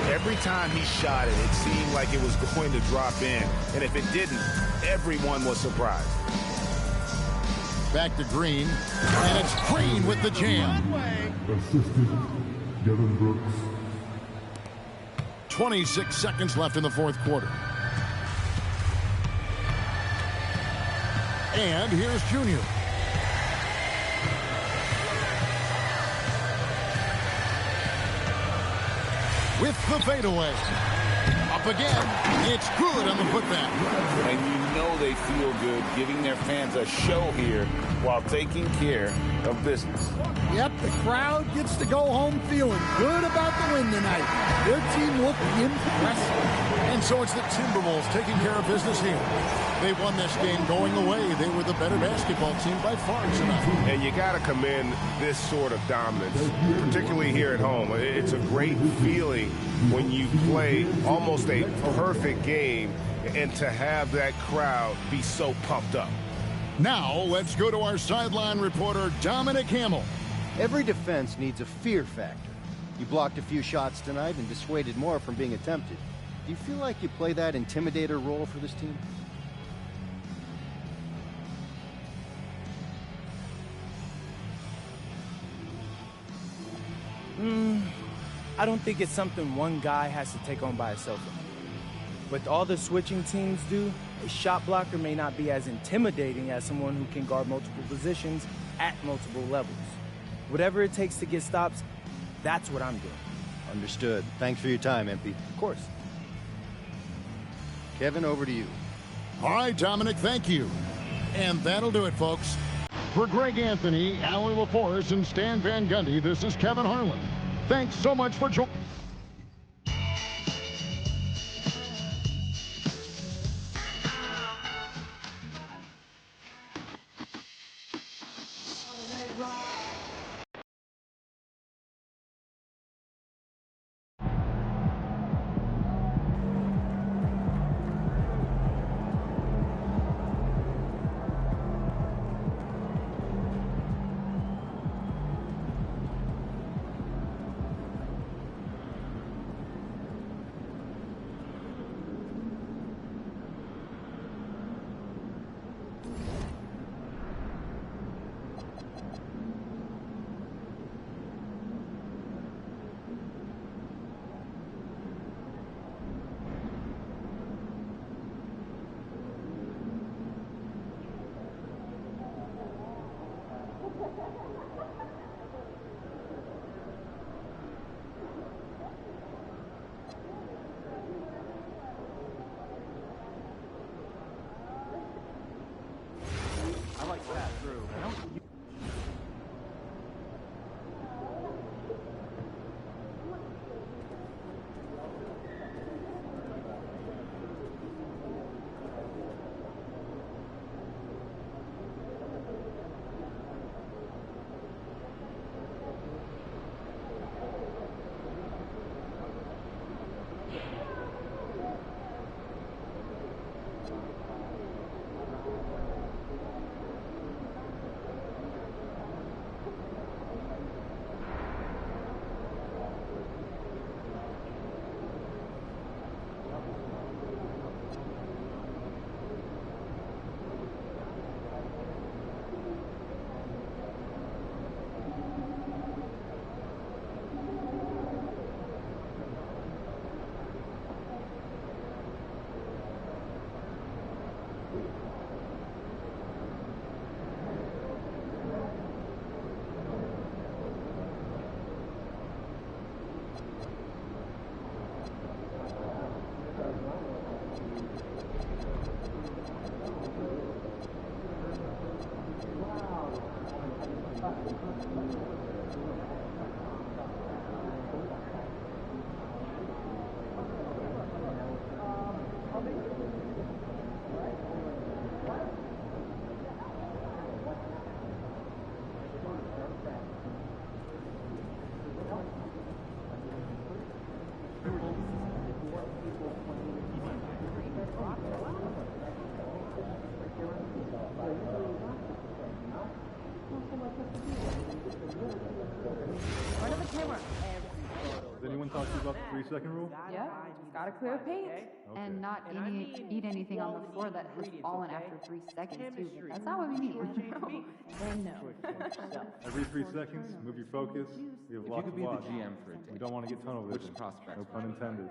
Speaker 5: Every time he shot it, it seemed like it was going to drop in. And if it didn't, everyone was surprised.
Speaker 4: Back to Green, and it's Green with the jam.
Speaker 10: Assisted Devin Brooks.
Speaker 4: 26 seconds left in the fourth quarter. And here's Junior. With the fadeaway. Up again. It's good on the putback.
Speaker 7: And you know they feel good giving their fans a show here while taking care of business.
Speaker 6: Yep, the crowd gets to go home feeling good about the win tonight. Their team looked impressive.
Speaker 4: And so it's the Timberwolves taking care of business here. They won this game going away. They were the better basketball team by far tonight.
Speaker 11: And you got to commend this sort of dominance, particularly here at home. It's a great feeling when you play almost a perfect game and to have that crowd be so pumped up.
Speaker 4: Now let's go to our sideline reporter, Dominic Hamill.
Speaker 12: Every defense needs a fear factor. You blocked a few shots tonight and dissuaded more from being attempted. Do you feel like you play that intimidator role for this team?
Speaker 13: I don't think it's something one guy has to take on by himself. With all the switching teams do, a shot blocker may not be as intimidating as someone who can guard multiple positions at multiple levels. Whatever it takes to get stops, that's what I'm doing.
Speaker 12: Understood. Thanks for your time, MP.
Speaker 13: Of course.
Speaker 12: Kevin, over to you.
Speaker 4: All right, Dominic, thank you. And that'll do it, folks. For Greg Anthony, Alan LaForce, and Stan Van Gundy, this is Kevin Harlan. Thanks so much for joining.
Speaker 1: I like that through.
Speaker 2: Front of the camera.
Speaker 10: Has anyone talked to you about the 3-second rule?
Speaker 14: Yeah, gotta clear paint. And not eat anything on the floor that has fallen after 3 seconds, too. That's not what we need. Then no.
Speaker 10: Every 3 seconds, move your focus. We have
Speaker 1: If you
Speaker 10: lots
Speaker 1: could
Speaker 10: to
Speaker 1: be the
Speaker 10: watch.
Speaker 1: GM for a
Speaker 10: We don't want to get tunnel vision.
Speaker 1: Which prospect?
Speaker 10: No pun intended.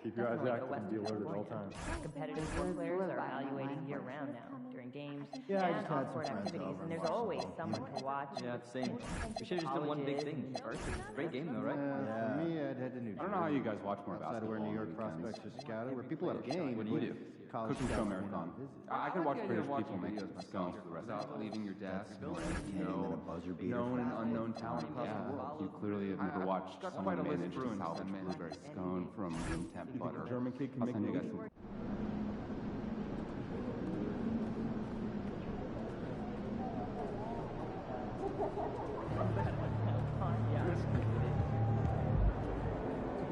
Speaker 10: Keep your eyes active and be alert at all times.
Speaker 15: Competitive sport players are evaluating year-round now, during games
Speaker 10: Yeah, I
Speaker 15: and
Speaker 10: just had some
Speaker 15: off-court
Speaker 10: friends
Speaker 15: activities,
Speaker 10: over
Speaker 15: and there's
Speaker 10: and watched
Speaker 15: always
Speaker 10: some
Speaker 15: someone to watch.
Speaker 1: Yeah, same. We should have just done one big thing first. Great game, though, right?
Speaker 12: For me, I'd head to New Jersey.
Speaker 1: I don't know how you guys watch more
Speaker 12: outside of where
Speaker 1: basketball
Speaker 12: New York
Speaker 1: on the weekends.
Speaker 12: prospects are scattered, where people have games.
Speaker 1: What do you do?
Speaker 12: college
Speaker 1: Cookie show
Speaker 12: scouts
Speaker 1: marathon. I could watch British people make scones for the rest of leaving your desk. Known and unknown talent across the world. You clearly have never watched someone manage to salvage blueberry scone from room temp butter.
Speaker 10: German kid can
Speaker 1: I'll
Speaker 10: make
Speaker 1: send you guys
Speaker 10: movies.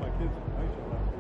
Speaker 10: My kids are nice about it.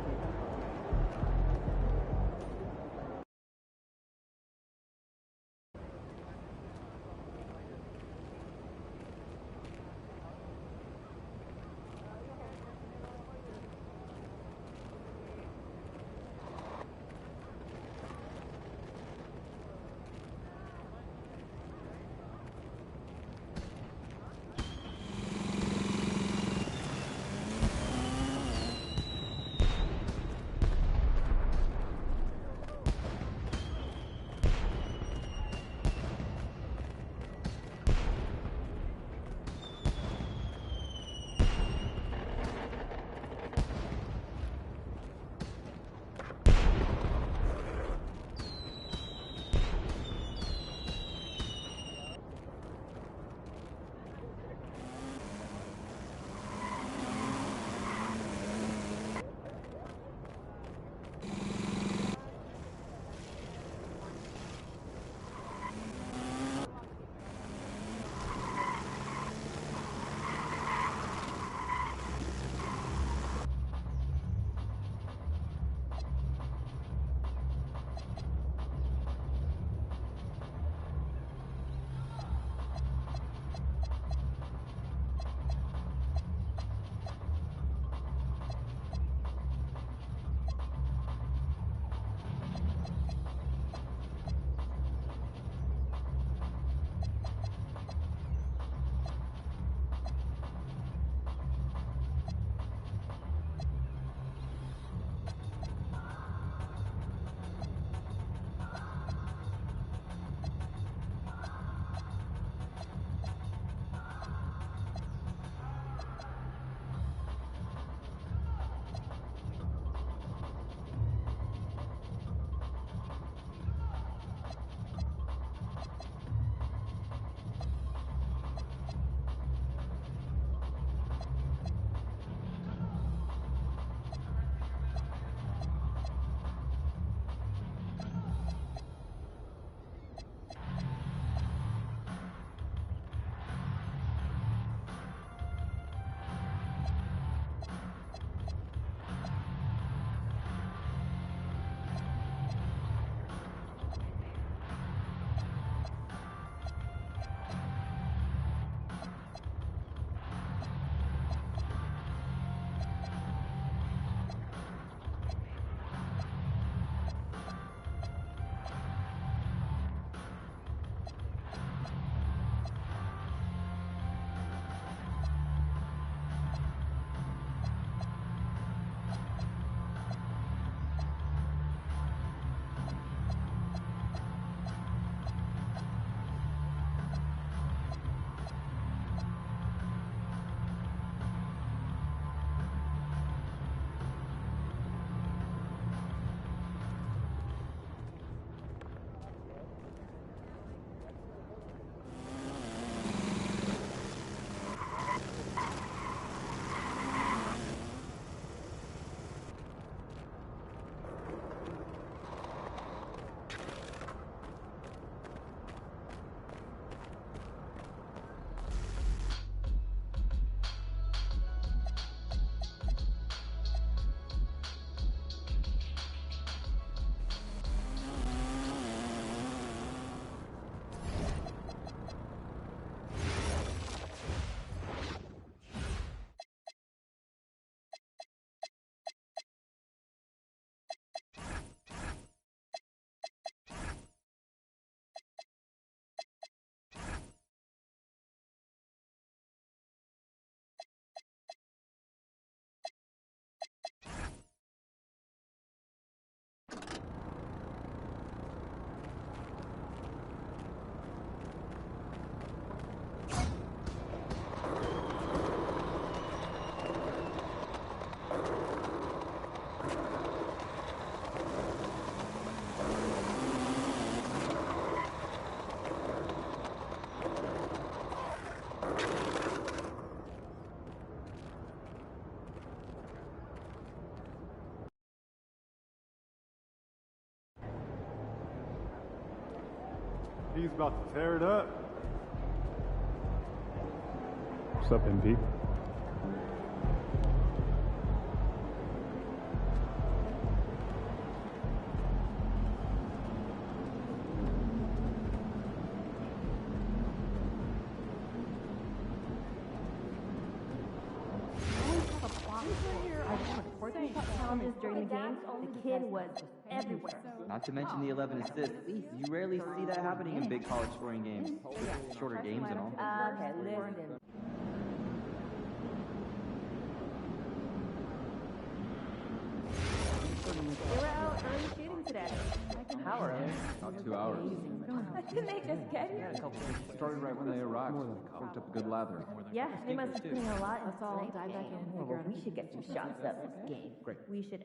Speaker 10: He's about to tear it up.
Speaker 16: What's up, MP?
Speaker 15: Challenges during the game, the kid was everywhere.
Speaker 17: Not to mention the 11 assists. You rarely see that happening in big college scoring games. Shorter games and all.
Speaker 15: Okay, listen. They were out early shooting today.
Speaker 1: How early? About 2 hours.
Speaker 15: Didn't they just get here?
Speaker 1: Started right when they arrived. Cooked up a good lather.
Speaker 15: Yeah, they must have put in a lot. Let's all dive back in. Well, we should get some shots up this game.
Speaker 1: Great.
Speaker 15: We should.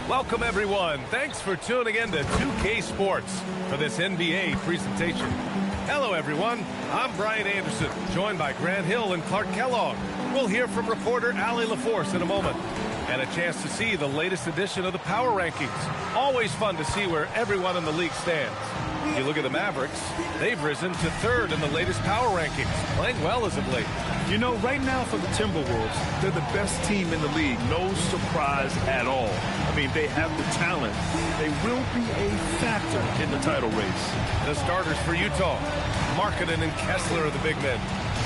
Speaker 18: Welcome, everyone. Thanks for tuning in to 2K Sports for this NBA presentation. Hello, everyone. I'm Brian Anderson, joined by Grant Hill and Clark Kellogg. We'll hear from reporter Allie LaForce in a moment, and a chance to see the latest edition of the Power Rankings. Always fun to see where everyone in the league stands. You look at the Mavericks, they've risen to third in the latest Power Rankings, playing well as of late.
Speaker 19: You know, right now for the Timberwolves, they're the best team in the league. No surprise at all. I mean, they have the talent. They will be a factor in the title race.
Speaker 18: The starters for Utah, Markkanen and Kessler are the big men.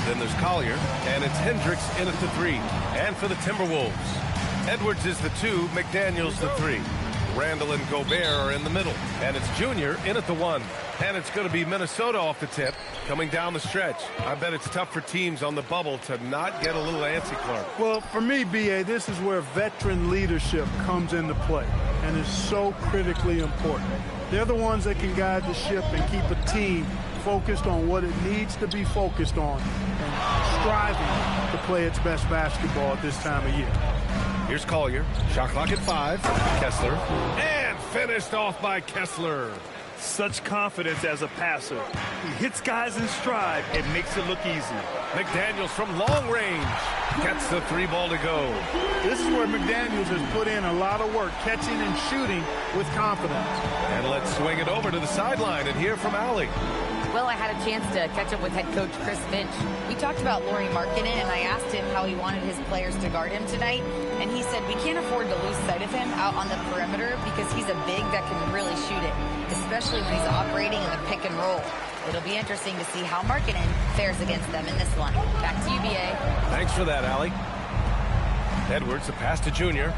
Speaker 18: Then there's Collier, and it's Hendricks in at the 3. And for the Timberwolves, Edwards is the 2, McDaniels the 3. Randall and Gobert are in the middle, and it's Junior in at the 1. And it's going to be Minnesota off the tip, coming down the stretch. I bet it's tough for teams on the bubble to not get a little antsy, Clark.
Speaker 20: Well, for me, B.A., this is where veteran leadership comes into play, and is so critically important. They're the ones that can guide the ship and keep a team focused on what it needs to be focused on and striving to play its best basketball at this time of year.
Speaker 18: Here's Collier. Shot clock at 5. Kessler. And finished off by Kessler.
Speaker 19: Such confidence as a passer. He hits guys in stride and makes it look easy.
Speaker 18: McDaniels from long range gets the 3 ball to go.
Speaker 20: This is where McDaniels has put in a lot of work, catching and shooting with confidence.
Speaker 18: And let's swing it over to the sideline and hear from Allie.
Speaker 2: Well, I had a chance to catch up with head coach Chris Finch. We talked about Lauri Markkanen, and I asked him how he wanted his players to guard him tonight. And he said, we can't afford to lose sight of him out on the perimeter because he's a big that can really shoot it, especially when he's operating in the pick and roll. It'll be interesting to see how Markkanen fares against them in this one. Back to you, B.A.
Speaker 18: Thanks for that, Allie. Edwards, the pass to Junior.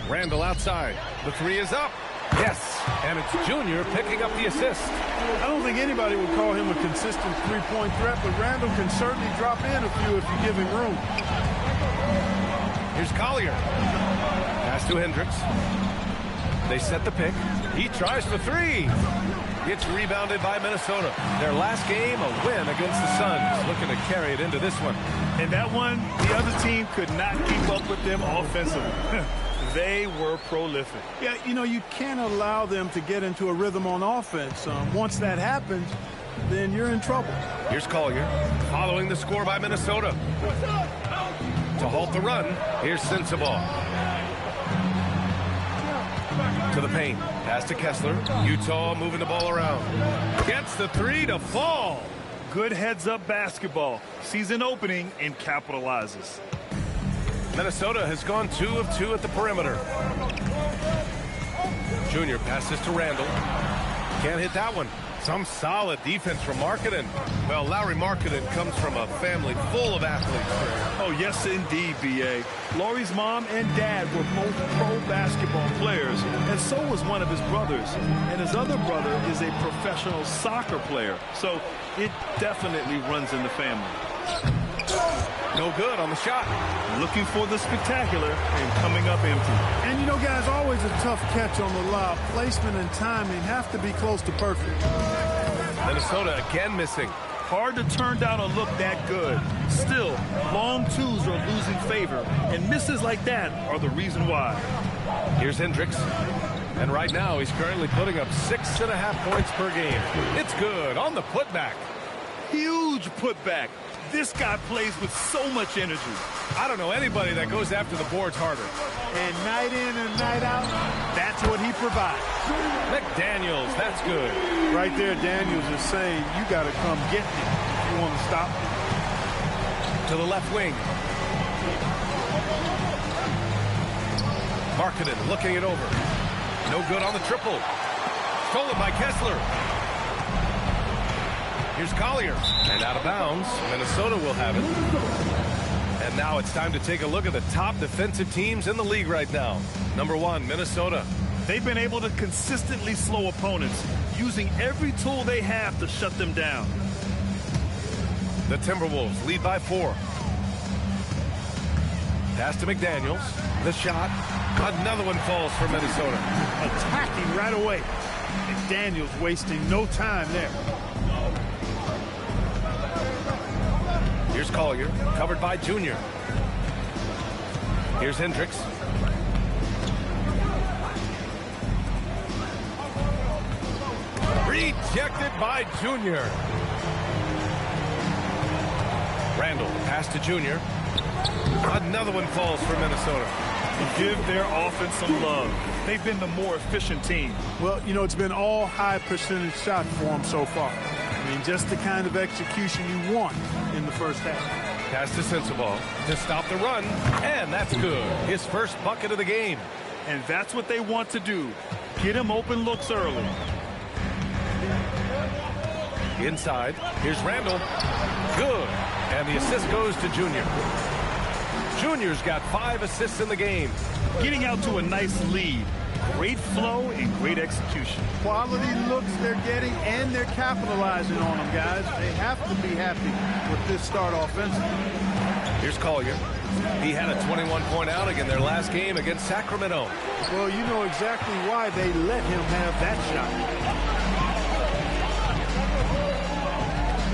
Speaker 18: Randall outside. The 3 is up. Yes, and it's Junior picking up the assist.
Speaker 20: I don't think anybody would call him a consistent three-point threat, but Randall can certainly drop in a few if you give him room.
Speaker 18: Here's Collier. Pass to Hendricks. They set the pick. He tries for 3. It's rebounded by Minnesota. Their last game, a win against the Suns. Looking to carry it into this one.
Speaker 19: And that one, the other team could not keep up with them offensively. They were prolific.
Speaker 20: Yeah, you know, you can't allow them to get into a rhythm on offense. Once that happens, then you're in trouble.
Speaker 18: Here's Collier, following the score by Minnesota. To halt the run, here's Sensabaugh. To the paint, pass to Kessler. Utah moving the ball around. Gets the 3 to fall.
Speaker 19: Good heads-up basketball. Sees an opening and capitalizes.
Speaker 18: Minnesota has gone 2 of 2 at the perimeter. Junior passes to Randall. Can't hit that one. Some solid defense from Markkanen. Well, Lauri Markkanen comes from a family full of athletes.
Speaker 19: Oh, yes, indeed, B.A. Lauri's mom and dad were both pro basketball players, and so was one of his brothers. And his other brother is a professional soccer player, so it definitely runs in the family.
Speaker 18: No good on the shot.
Speaker 19: Looking for the spectacular and coming up empty.
Speaker 20: And you know, guys, always a tough catch on the lob. Placement and timing have to be close to perfect.
Speaker 18: Minnesota again missing.
Speaker 19: Hard to turn down a look that good. Still, long twos are losing favor, and misses like that are the reason why.
Speaker 18: Here's Hendricks. And right now, he's currently putting up 6.5 points per game. It's good on the putback.
Speaker 19: Huge putback. This guy plays with so much energy.
Speaker 18: I don't know anybody that goes after the boards harder.
Speaker 20: And night in and night out, that's what he provides.
Speaker 18: McDaniels, that's good.
Speaker 20: Right there, Daniels is saying, you got to come get me if you want to stop me.
Speaker 18: To the left wing. Markkanen looking it over. No good on the triple. Stolen by Kessler. Here's Collier. And out of bounds. Minnesota will have it. And now it's time to take a look at the top defensive teams in the league right now. Number 1, Minnesota.
Speaker 19: They've been able to consistently slow opponents, using every tool they have to shut them down.
Speaker 18: The Timberwolves lead by 4. Pass to McDaniels. The shot. Another one falls for Minnesota.
Speaker 20: Attacking right away. McDaniels wasting no time there.
Speaker 18: Here's Collier, covered by Junior. Here's Hendricks. Rejected by Junior. Randall, pass to Junior. Another one falls for Minnesota.
Speaker 19: Give their offense some love. They've been the more efficient team.
Speaker 20: Well, you know, it's been all high percentage shot for them so far. I mean, just the kind of execution you want in the first half.
Speaker 18: Pass to Sensabaugh to stop the run, and that's good. His first bucket of the game.
Speaker 19: And that's what they want to do. Get him open looks early.
Speaker 18: Inside, here's Randall. Good. And the assist goes to Junior. Junior's got 5 assists in the game.
Speaker 19: Getting out to a nice lead. Great flow and great execution.
Speaker 20: Quality looks they're getting, and they're capitalizing on them, guys. They have to be happy with this start offensively.
Speaker 18: Here's Collier. He had a 21-point outing in their last game against Sacramento.
Speaker 20: Well, you know exactly why they let him have that shot.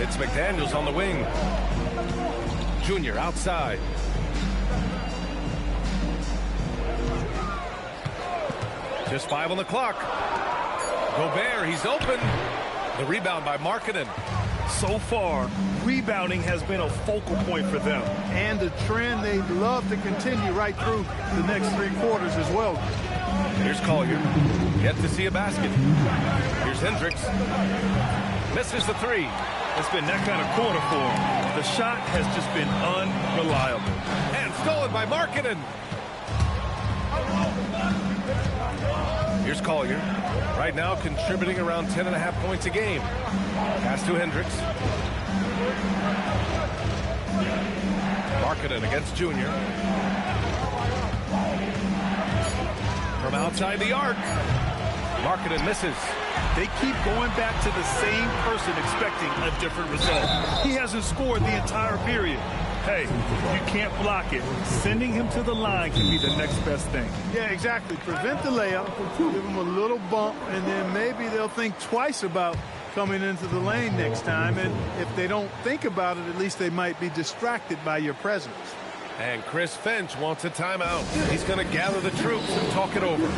Speaker 18: It's McDaniels on the wing. Junior outside. Just 5 on the clock. Gobert, he's open. The rebound by Markkanen.
Speaker 19: So far, rebounding has been a focal point for them.
Speaker 20: And the trend they'd love to continue right through the next 3 quarters as well.
Speaker 18: Here's Collier. Yet to see a basket. Here's Hendricks. Misses the 3.
Speaker 19: It's been that kind of quarter for him. The shot has just been unreliable.
Speaker 18: And stolen by Markkanen. Here's Collier. Right now contributing around 10.5 points a game. Pass to Hendricks. Markkanen against Junior. From outside the arc. Markkanen misses.
Speaker 19: They keep going back to the same person expecting a different result. He hasn't scored the entire period. Hey, you can't block it. Sending him to the line can be the next best thing.
Speaker 20: Yeah, exactly. Prevent the layup, give him a little bump, and then maybe they'll think twice about coming into the lane next time. And if they don't think about it, at least they might be distracted by your presence.
Speaker 18: And Chris Finch wants a timeout. He's going to gather the troops and talk it over.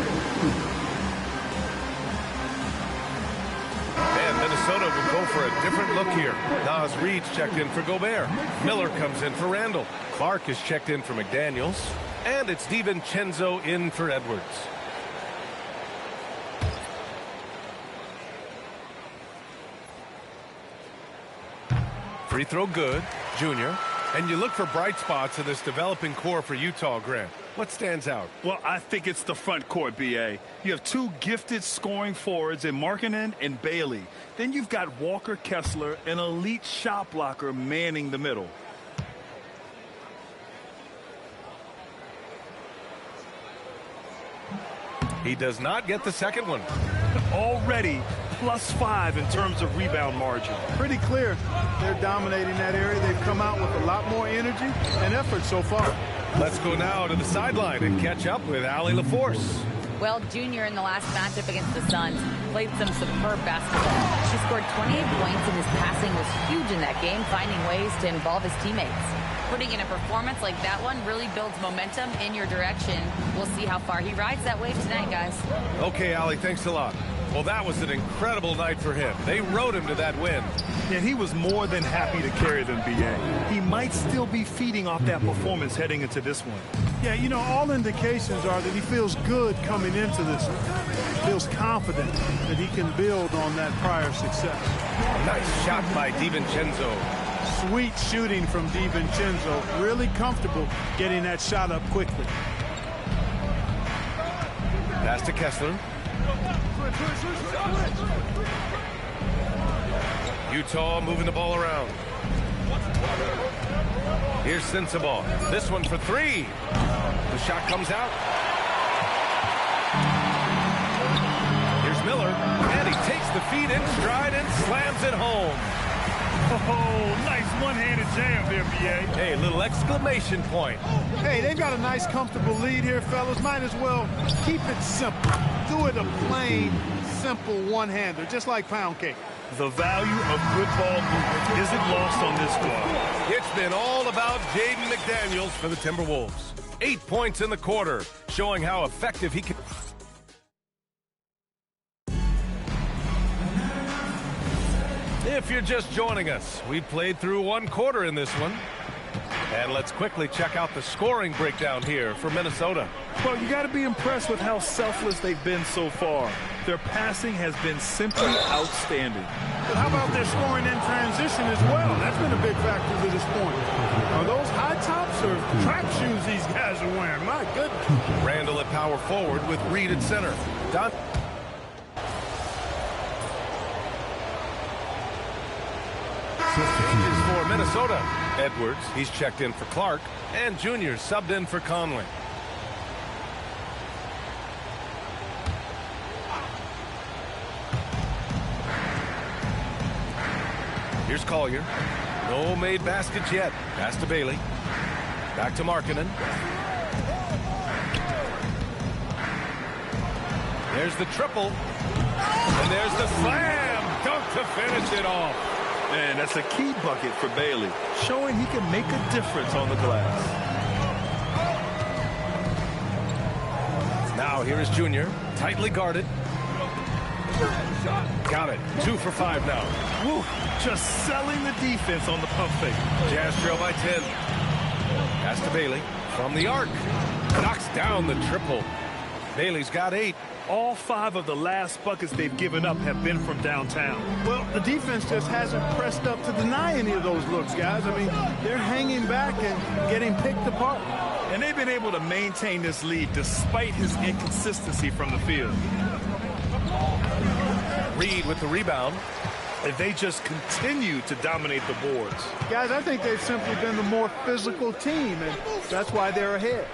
Speaker 18: Minnesota will go for a different look here. Naz Reid's checked in for Gobert. Miller comes in for Randall. Clark is checked in for McDaniels. And it's DiVincenzo in for Edwards. Free throw good. Junior. And you look for bright spots in this developing core for Utah, Grant. What stands out?
Speaker 19: Well, I think it's the front court, B.A. You have two gifted scoring forwards in Markkanen and Bailey. Then you've got Walker Kessler, an elite shot blocker, manning the middle.
Speaker 18: He does not get the second one.
Speaker 19: Already +5 in terms of rebound margin.
Speaker 20: Pretty clear. They're dominating that area. They've come out with a lot more energy and effort so far.
Speaker 18: Let's go now to the sideline and catch up with Allie LaForce.
Speaker 2: Well, Junior in the last matchup against the Suns played some superb basketball. She scored 28 points and his passing was huge in that game, finding ways to involve his teammates. Putting in a performance like that one really builds momentum in your direction. We'll see how far he rides that wave tonight, guys.
Speaker 18: Okay, Allie, thanks a lot. Well, that was an incredible night for him. They rode him to that win.
Speaker 19: And he was more than happy to carry them, B.A. He might still be feeding off that performance heading into this one.
Speaker 20: Yeah, you know, all indications are that he feels good coming into this one. He feels confident that he can build on that prior success.
Speaker 18: Nice shot by DiVincenzo.
Speaker 20: Sweet shooting from DiVincenzo. Really comfortable getting that shot up quickly.
Speaker 18: Pass to Kessler. Utah moving the ball around. Here's Sensabaugh. This one for three. The shot comes out. Here's Miller. And he takes the feed in stride and slams it home.
Speaker 19: Oh, nice one-handed jam there, B.A.
Speaker 18: Hey, little exclamation point.
Speaker 20: Hey, they've got a nice, comfortable lead here, fellas. Might as well keep it simple. Do it a plain, simple one-hander, just like pound cake.
Speaker 19: The value of good ball movement isn't lost on this squad.
Speaker 18: It's been all about Jaden McDaniels for the Timberwolves. 8 points in the quarter, showing how effective he can. If you're just joining us, we played through one quarter in this one. And let's quickly check out the scoring breakdown here for Minnesota.
Speaker 19: Well, you got to be impressed with how selfless they've been so far. Their passing has been simply outstanding.
Speaker 20: But how about their scoring in transition as well? That's been a big factor to this point. Are those high tops or track shoes these guys are wearing? My goodness.
Speaker 18: Randall at power forward with Reed at center. Don. Changes for Minnesota. Edwards, he's checked in for Clark, and Junior subbed in for Conley. Here's Collier. No made baskets yet. Pass to Bailey. Back to Markkanen. There's the triple. And there's the slam. Dunk to finish it off.
Speaker 19: And that's a key bucket for Bailey, showing he can make a difference on the glass.
Speaker 18: Now here is Junior, tightly guarded. Got it. 2 for 5 now.
Speaker 19: Woo, just selling the defense on the pump fake.
Speaker 18: Jazz trail by 10. Pass to Bailey from the arc. Knocks down the triple. Bailey's got 8.
Speaker 19: All 5 of the last buckets they've given up have been from downtown.
Speaker 20: Well, the defense just hasn't pressed up to deny any of those looks, guys. I mean, they're hanging back and getting picked apart.
Speaker 19: And they've been able to maintain this lead despite his inconsistency from the field.
Speaker 18: Reed with the rebound.
Speaker 19: And they just continue to dominate the boards.
Speaker 20: Guys, I think they've simply been the more physical team, and that's why they're ahead.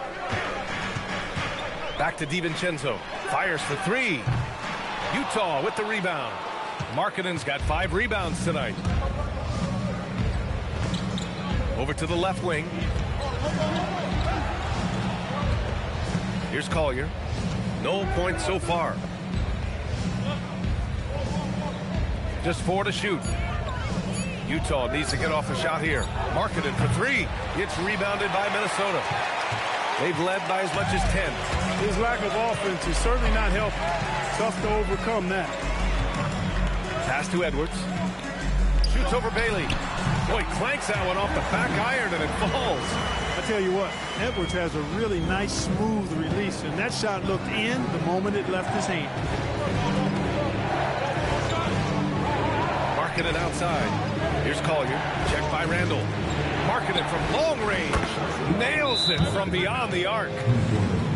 Speaker 18: Back to DiVincenzo. Fires for 3. Utah with the rebound. Markkanen's got 5 rebounds tonight. Over to the left wing. Here's Collier. No points so far. Just 4 to shoot. Utah needs to get off a shot here. Markkanen for 3. It's rebounded by Minnesota. They've led by as much as 10.
Speaker 20: His lack of offense is certainly not helping. Tough to overcome that.
Speaker 18: Pass to Edwards. Shoots over Bailey. Boy, clanks that one off the back iron and it falls.
Speaker 20: I tell you what, Edwards has a really nice, smooth release, and that shot looked in the moment it left his hand.
Speaker 18: Markkanen outside. Here's Collier. Checked by Randall. Markkanen from long range. Nails it from beyond the arc.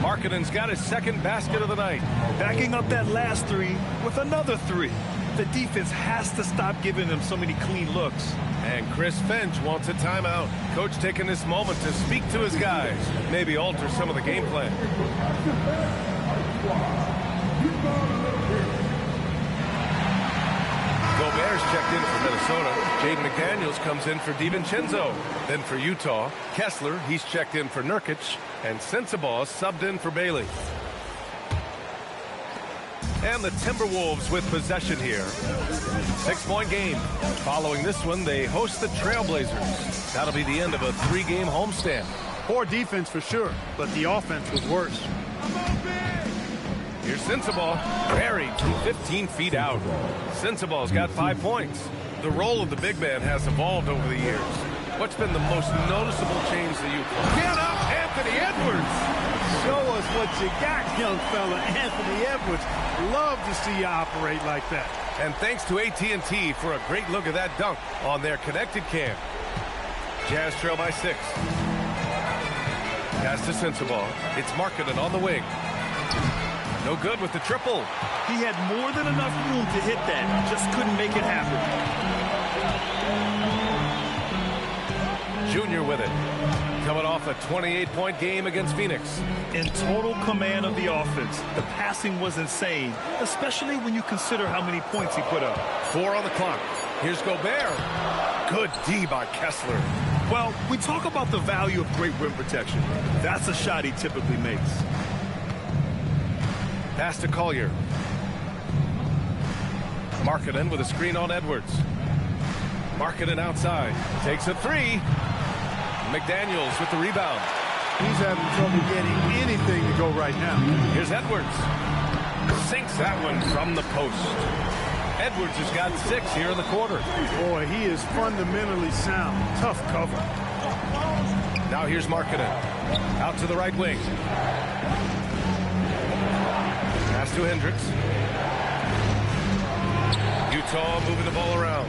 Speaker 18: Markkanen's got his second basket of the night.
Speaker 19: Backing up that last three with another three. The defense has to stop giving them so many clean looks.
Speaker 18: And Chris Finch wants a timeout. Coach taking this moment to speak to his guys. Maybe alter some of the game plan. Gobert's checked in for Minnesota. Jaden McDaniels comes in for DiVincenzo. Then for Utah, Kessler, he's checked in for Nurkic. And Sensabaugh subbed in for Bailey. And the Timberwolves with possession here. 6-point game. Following this one, they host the Trailblazers. That'll be the end of a 3-game homestand.
Speaker 20: Poor defense for sure, but the offense was worse.
Speaker 18: Here's Sensabaugh, buried from 15 feet out. Sensabaugh's got 5 points. The role of the big man has evolved over the years. What's been the most noticeable change that you get up, Anthony Edwards?
Speaker 20: Show us what you got, young fella. Anthony Edwards. Love to see you operate like that.
Speaker 18: And thanks to AT&T for a great look at that dunk on their connected cam. Jazz trail by 6. Pass to Sensabaugh. It's Markkanen on the wing. No good with the triple.
Speaker 19: He had more than enough room to hit that. Just couldn't make it happen.
Speaker 18: Junior with it. Coming off a 28-point game against Phoenix.
Speaker 19: In total command of the offense. The passing was insane, especially when you consider how many points he put up.
Speaker 18: 4 on the clock. Here's Gobert. Good D by Kessler.
Speaker 19: Well, we talk about the value of great rim protection. That's a shot he typically makes.
Speaker 18: Pass to Collier. Markkanen with a screen on Edwards. Markkanen outside. Takes a 3. McDaniels with the rebound.
Speaker 20: He's having trouble getting anything to go right now.
Speaker 18: Here's Edwards. Sinks that one from the post. Edwards has got 6 here in the quarter.
Speaker 20: Boy, he is fundamentally sound. Tough cover.
Speaker 18: Now here's Markkanen. Out to the right wing. Pass to Hendricks. Utah moving the ball around.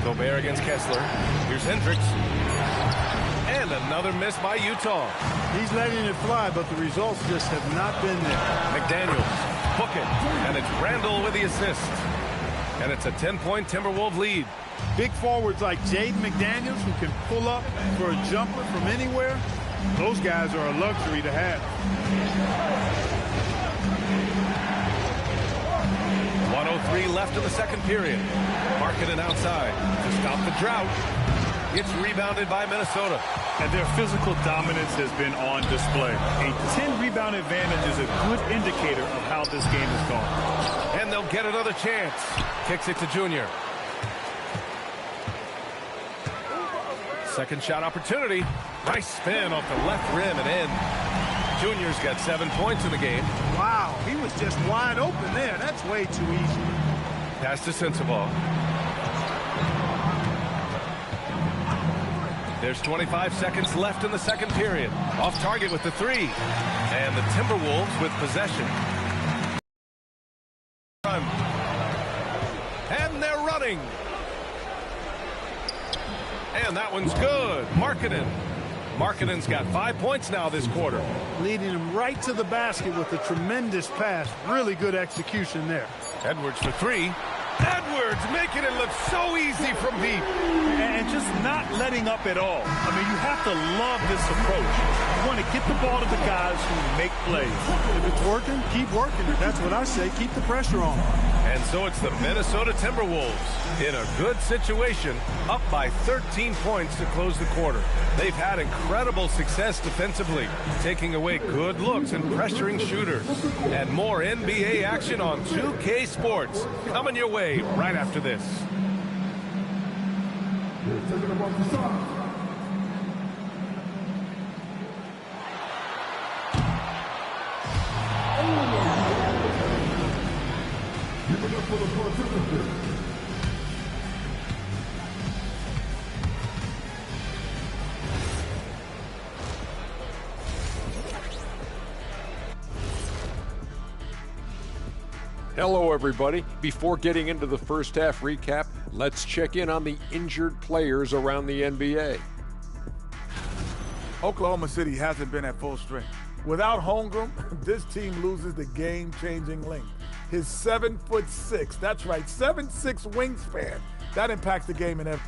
Speaker 18: Gobert against Kessler. Here's Hendricks. And another miss by Utah.
Speaker 20: He's letting it fly, but the results just have not been there.
Speaker 18: McDaniels, book it, and it's Randall with the assist. And it's a 10-point Timberwolves lead.
Speaker 20: Big forwards like Jaden McDaniels who can pull up for a jumper from anywhere, those guys are a luxury to have.
Speaker 18: 1:03 left in the second period. Markkanen outside to stop the drought. It's rebounded by Minnesota.
Speaker 19: And their physical dominance has been on display. A 10-rebound advantage is a good indicator of how this game has gone.
Speaker 18: And they'll get another chance. Kicks it to Junior. Second shot opportunity. Nice spin off the left rim and in. Junior's got 7 points in the game.
Speaker 20: Wow, he was just wide open there. That's way too easy.
Speaker 18: Pass to Sensabaugh. There's 25 seconds left in the second period. Off target with the 3. And the Timberwolves with possession. And they're running. And that one's good. Markkanen. Markkanen's got 5 points now this quarter.
Speaker 20: Leading him right to the basket with a tremendous pass. Really good execution there.
Speaker 18: Edwards for 3. Edwards making it look so easy from deep.
Speaker 19: And just not letting up at all. I mean, you have to love this approach. You want to get the ball to the guys who make plays.
Speaker 20: If it's working, keep working it. That's what I say. Keep the pressure on.
Speaker 18: And so it's the Minnesota Timberwolves in a good situation, up by 13 points to close the quarter. They've had incredible success defensively, taking away good looks and pressuring shooters. And more NBA action on 2K Sports coming your way right after this.
Speaker 8: Hello, everybody. Before getting into the first half recap, Let's check in on the injured players around the NBA.
Speaker 9: Oklahoma City hasn't been at full strength. Without Holmgren, this team loses the game-changing length. His 7'6", that's right, 7'6" wingspan. That impacts the game in every.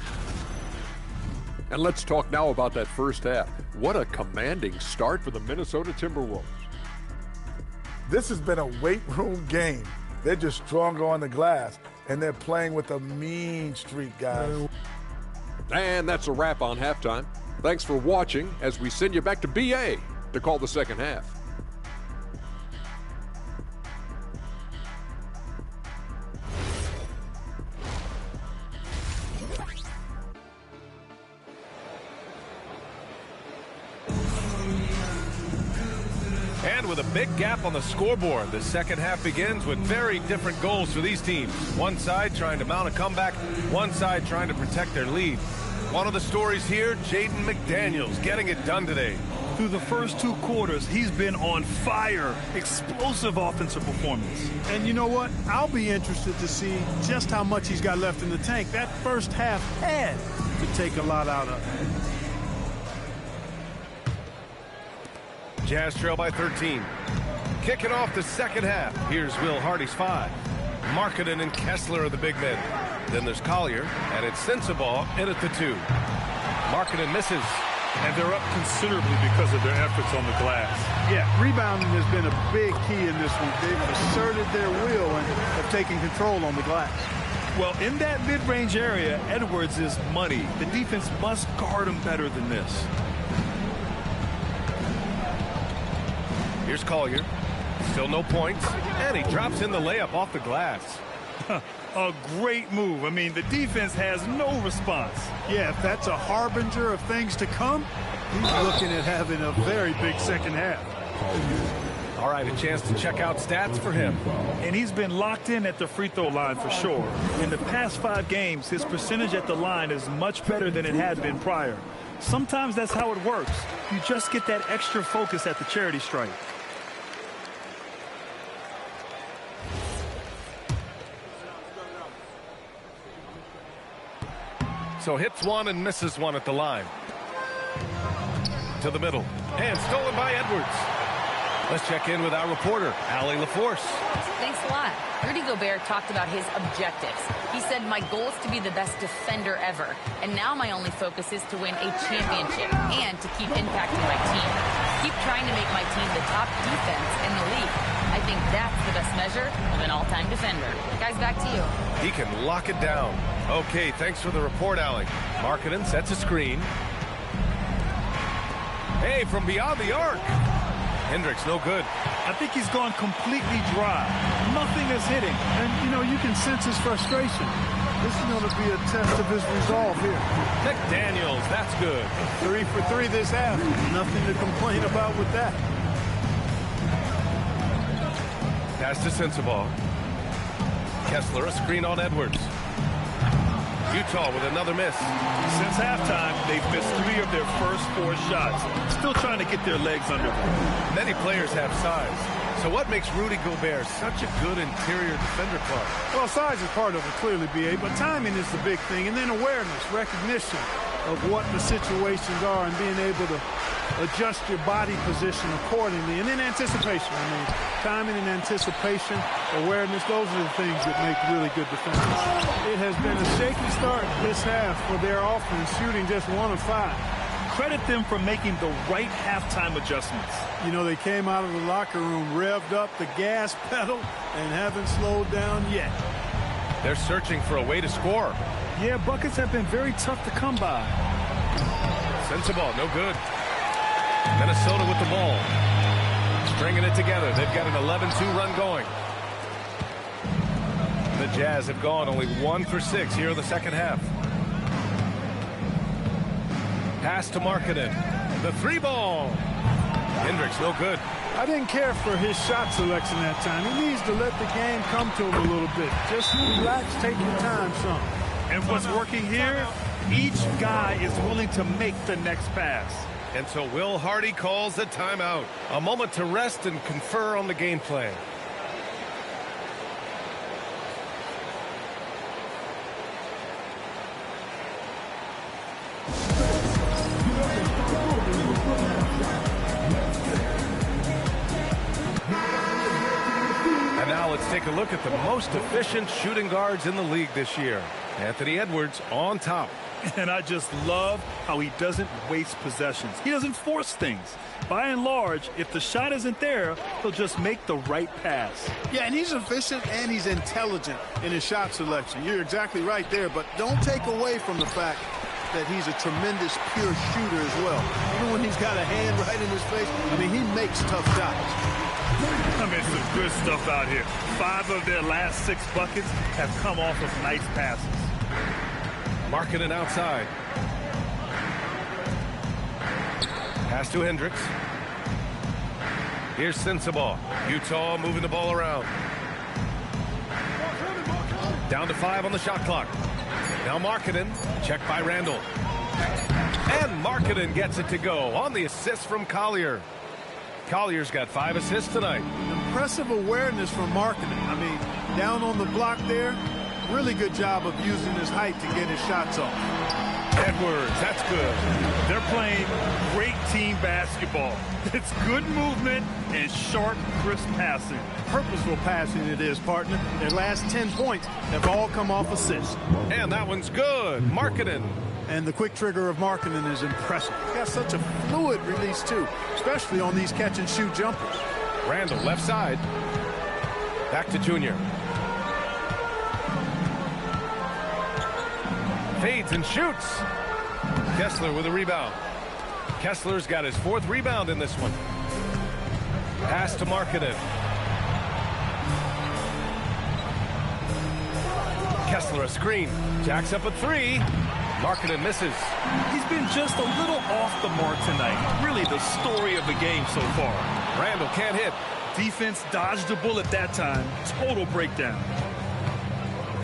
Speaker 8: And let's talk now about that first half. What a commanding start for the Minnesota Timberwolves.
Speaker 9: This has been a weight room game. They're just stronger on the glass, and they're playing with a mean streak, guys.
Speaker 8: And that's a wrap on halftime. Thanks for watching as we send you back to BA to call the second half.
Speaker 18: And with a big gap on the scoreboard, the second half begins with very different goals for these teams. One side trying to mount a comeback, one side trying to protect their lead. One of the stories here, Jaden McDaniels getting it done today.
Speaker 19: Through the first 2 quarters, he's been on fire. Explosive offensive performance.
Speaker 20: And you know what? I'll be interested to see just how much he's got left in the tank. That first half had to take a lot out of it.
Speaker 18: Jazz trail by 13. Kicking off the second half. Here's Will Hardy's 5. Markkanen and Kessler are the big men. Then there's Collier, and it's Sensabaugh in at the 2. Markkanen misses.
Speaker 19: And they're up considerably because of their efforts on the glass.
Speaker 20: Yeah, rebounding has been a big key in this one. They've asserted their will and have taken control on the glass.
Speaker 19: Well, in that mid-range area, Edwards is money. The defense must guard him better than this.
Speaker 18: Here's Collier. Still no points. And he drops in the layup off the glass.
Speaker 19: A great move. I mean, the defense has no response.
Speaker 20: Yeah, if that's a harbinger of things to come, he's looking at having a very big second half.
Speaker 18: All right, a chance to check out stats for him.
Speaker 19: And he's been locked in at the free throw line for sure. In the past 5 games, his percentage at the line is much better than it had been prior. Sometimes that's how it works. You just get that extra focus at the charity stripe.
Speaker 18: So hits one and misses one at the line. To the middle. And stolen by Edwards. Let's check in with our reporter, Allie LaForce.
Speaker 2: Thanks a lot. Rudy Gobert talked about his objectives. He said, my goal is to be the best defender ever. And now my only focus is to win a championship and to keep impacting my team. Keep trying to make my team the top defense in the league. I think that's the best measure of an all-time defender. Guys, back to you.
Speaker 18: He can lock it down. Okay, thanks for the report, Allie. Markkanen sets a screen. Hey, from beyond the arc. Hendricks, no good.
Speaker 19: I think he's gone completely dry. Nothing is hitting.
Speaker 20: And, you know, you can sense his frustration. This is going to be a test of his resolve here.
Speaker 18: McDaniels, that's good.
Speaker 20: 3 for 3 this half. Nothing to complain about with that.
Speaker 18: Pass to Sensabaugh. Kessler, a screen on Edwards. Utah with another miss.
Speaker 19: Since halftime, they've missed 3 of their first 4 shots. Still trying to get their legs under them.
Speaker 18: Many players have size. So what makes Rudy Gobert such a good interior defender, Clark?
Speaker 20: Well, size is part of it, clearly, B.A., but timing is the big thing. And then awareness, recognition of what the situations are and being able to adjust your body position accordingly. And then anticipation. I mean, timing and anticipation, awareness, those are the things that make really good defenders. It has been a shaky start this half for their offense, shooting just 1 of 5.
Speaker 19: Credit them for making the right halftime adjustments.
Speaker 20: You know, they came out of the locker room, revved up the gas pedal, and haven't slowed down yet.
Speaker 18: They're searching for a way to score.
Speaker 19: Yeah, buckets have been very tough to come by.
Speaker 18: Sensabaugh, no good. Minnesota with the ball. Stringing it together. They've got an 11-2 run going. The Jazz have gone only 1 for 6 here in the second half. Pass to Markkanen. The 3-ball. Hendricks, no good.
Speaker 20: I didn't care for his shot selection that time. He needs to let the game come to him a little bit. Just relax, take your time some.
Speaker 19: And what's working here, each guy is willing to make the next pass.
Speaker 18: And so Will Hardy calls the timeout. A moment to rest and confer on the game plan. take a look at the most efficient shooting guards in the league this year. Anthony Edwards on top.
Speaker 19: And I just love how he doesn't waste possessions. He doesn't force things. By and large, if the shot isn't there, he'll just make the right pass.
Speaker 20: Yeah, and he's efficient and he's intelligent in his shot selection. You're exactly right there, but don't take away from the fact that he's a tremendous pure shooter as well. Even when he's got a hand right in his face, I mean, he makes tough shots.
Speaker 19: I mean, some good stuff out here. 5 of their last 6 buckets have come off of nice passes.
Speaker 18: Markkanen outside. Pass to Hendricks. Here's Sensabaugh. Utah moving the ball around. Down to 5 on the shot clock. Now Markkanen, checked by Randall. And Markkanen gets it to go on the assist from Collier. Collier's got 5 assists tonight.
Speaker 20: Impressive awareness from Markkanen. I mean, down on the block there, really good job of using his height to get his shots off.
Speaker 18: Edwards, that's good.
Speaker 19: They're playing great team basketball. It's good movement and sharp, crisp passing.
Speaker 20: Purposeful passing it is, partner. Their last 10 points have all come off assists.
Speaker 18: And that one's good. Markkanen.
Speaker 20: And the quick trigger of Markkanen is impressive. He's got such a fluid release, too, especially on these catch-and-shoot jumpers.
Speaker 18: Randall, left side. Back to Junior. Fades and shoots. Kessler with a rebound. Kessler's got his 4th rebound in this one. Pass to Markkanen. Kessler a screen. Jacks up a 3. Markkanen misses.
Speaker 19: He's been just a little off the mark tonight. Really the story of the game so far.
Speaker 18: Randall can't hit.
Speaker 19: Defense dodged a bullet that time. Total breakdown.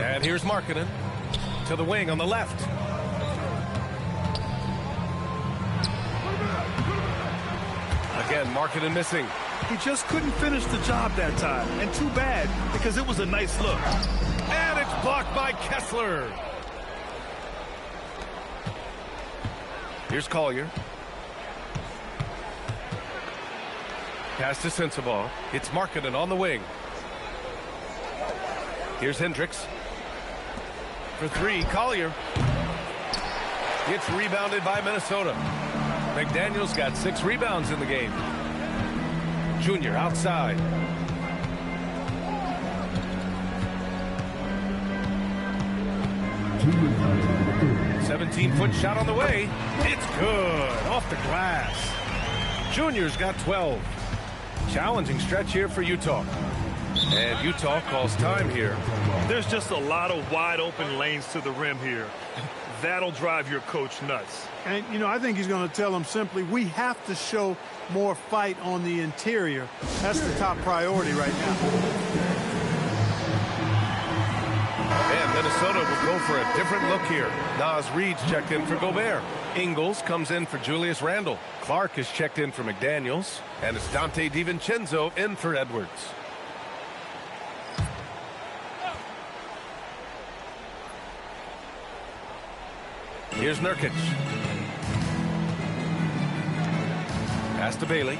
Speaker 18: And here's Markkanen to the wing on the left. Again, Markkanen missing.
Speaker 19: He just couldn't finish the job that time. And too bad, because it was a nice look.
Speaker 18: And it's blocked by Kessler. Here's Collier. Pass to Sensabaugh. It's Markkanen on the wing. Here's Hendricks. For 3, Collier. It's rebounded by Minnesota. McDaniels got 6 rebounds in the game. Junior outside.
Speaker 4: Junior.
Speaker 18: 17-foot shot on the way. It's good. Off the glass. Junior's got 12. Challenging stretch here for Utah. And Utah calls time here.
Speaker 19: There's just a lot of wide open lanes to the rim here. That'll drive your coach nuts.
Speaker 20: And, you know, I think he's going to tell them simply, we have to show more fight on the interior. That's the top priority right now.
Speaker 18: And Minnesota will go for a different look here. Naz Reid's checked in for Gobert. Ingles comes in for Julius Randle. Clark is checked in for McDaniels. And it's Dante DiVincenzo in for Edwards. Here's Nurkic. Pass to Bailey.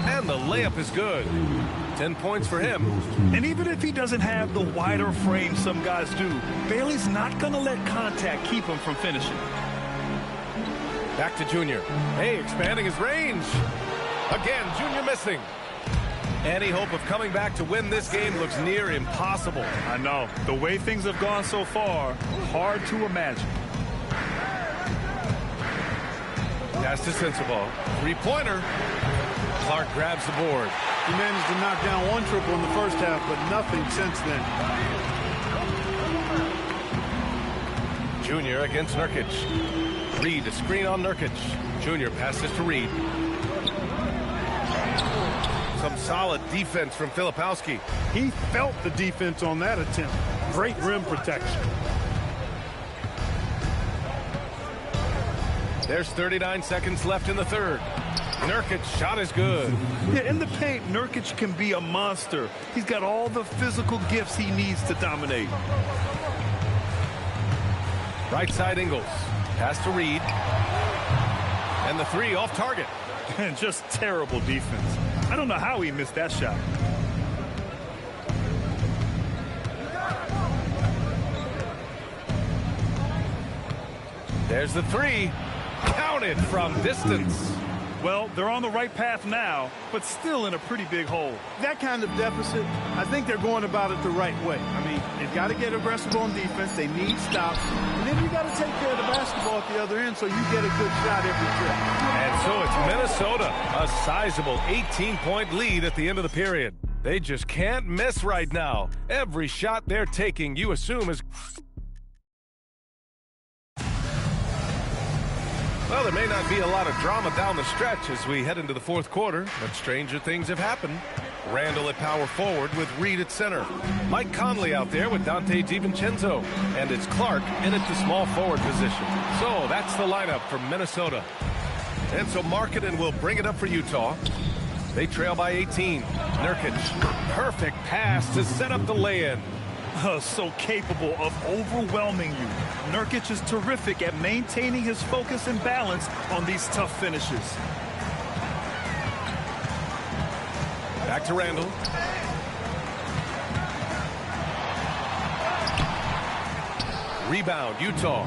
Speaker 18: And the layup is good. 10 points for him.
Speaker 19: And even if he doesn't have the wider frame some guys do, Bailey's not going to let contact keep him from finishing.
Speaker 18: Back to Junior. Hey, expanding his range. Again, Junior missing. Any hope of coming back to win this game looks near impossible.
Speaker 19: I know. The way things have gone so far, hard to imagine.
Speaker 18: Pass to Sensabaugh. 3-pointer. Clark grabs the board.
Speaker 20: He managed to knock down 1 triple in the first half, but nothing since then.
Speaker 18: Junior against Nurkic. Reid, a screen on Nurkic. Junior passes to Reid. Some solid defense from Filipowski.
Speaker 20: He felt the defense on that attempt. Great rim protection.
Speaker 18: There's 39 seconds left in the third. Nurkic shot is good.
Speaker 19: Yeah, in the paint, Nurkic can be a monster. He's got all the physical gifts he needs to dominate.
Speaker 18: Right side Ingles. Pass to Reid. And the 3 off target.
Speaker 19: And just terrible defense. I don't know how he missed that shot.
Speaker 18: There's the three. Counted from distance.
Speaker 19: Well, they're on the right path now, but still in a pretty big hole.
Speaker 20: That kind of deficit, I think they're going about it the right way. I mean, they've got to get aggressive on defense. They need stops. And then you got to take care of the basketball at the other end so you get a good shot every trip.
Speaker 18: And so it's Minnesota, a sizable 18-point lead at the end of the period. They just can't miss right now. Every shot they're taking, you assume is... Well, there may not be a lot of drama down the stretch as we head into the fourth quarter, but stranger things have happened. Randall at power forward with Reed at center. Mike Conley out there with Dante DiVincenzo. And it's Clark in at the small forward position. So that's the lineup for Minnesota. And so Markkanen will bring it up for Utah. They trail by 18. Nurkic, perfect pass to set up the lay-in.
Speaker 19: So capable of overwhelming you. Nurkic is terrific at maintaining his focus and balance on these tough finishes.
Speaker 18: Back to Randall. Rebound, Utah.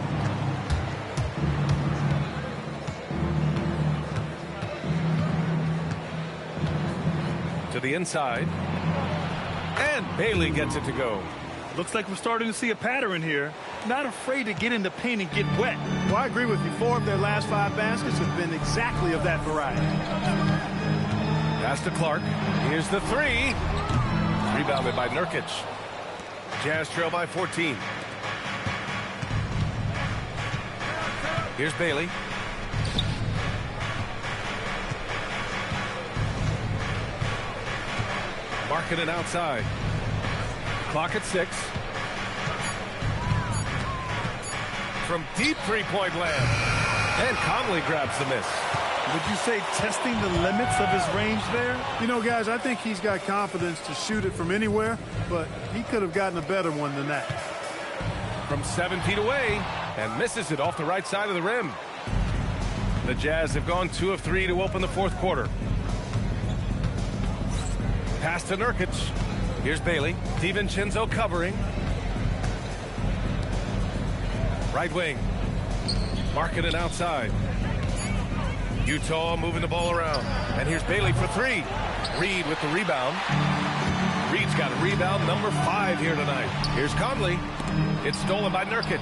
Speaker 18: To the inside. And Bailey gets it to go.
Speaker 19: Looks like we're starting to see a pattern here. Not afraid to get in the paint and get wet.
Speaker 20: Well, I agree with you. 4 of their last 5 baskets have been exactly of that variety.
Speaker 18: Pass to Clark. Here's the three. Rebounded by Nurkic. Jazz trail by 14. Here's Bailey. Markkanen outside. Clock at 6. From deep three-point land. And Conley grabs the miss.
Speaker 19: Would you say testing the limits of his range there?
Speaker 20: You know, guys, I think he's got confidence to shoot it from anywhere, but he could have gotten a better one than that.
Speaker 18: From 7 feet away, and misses it off the right side of the rim. The Jazz have gone 2 of 3 to open the fourth quarter. Pass to Nurkic. Here's Bailey. DiVincenzo covering. Right wing. Markkanen outside. Utah moving the ball around. And here's Bailey for 3. Reed with the rebound. Reed's got rebound number 5 here tonight. Here's Conley. It's stolen by Nurkic.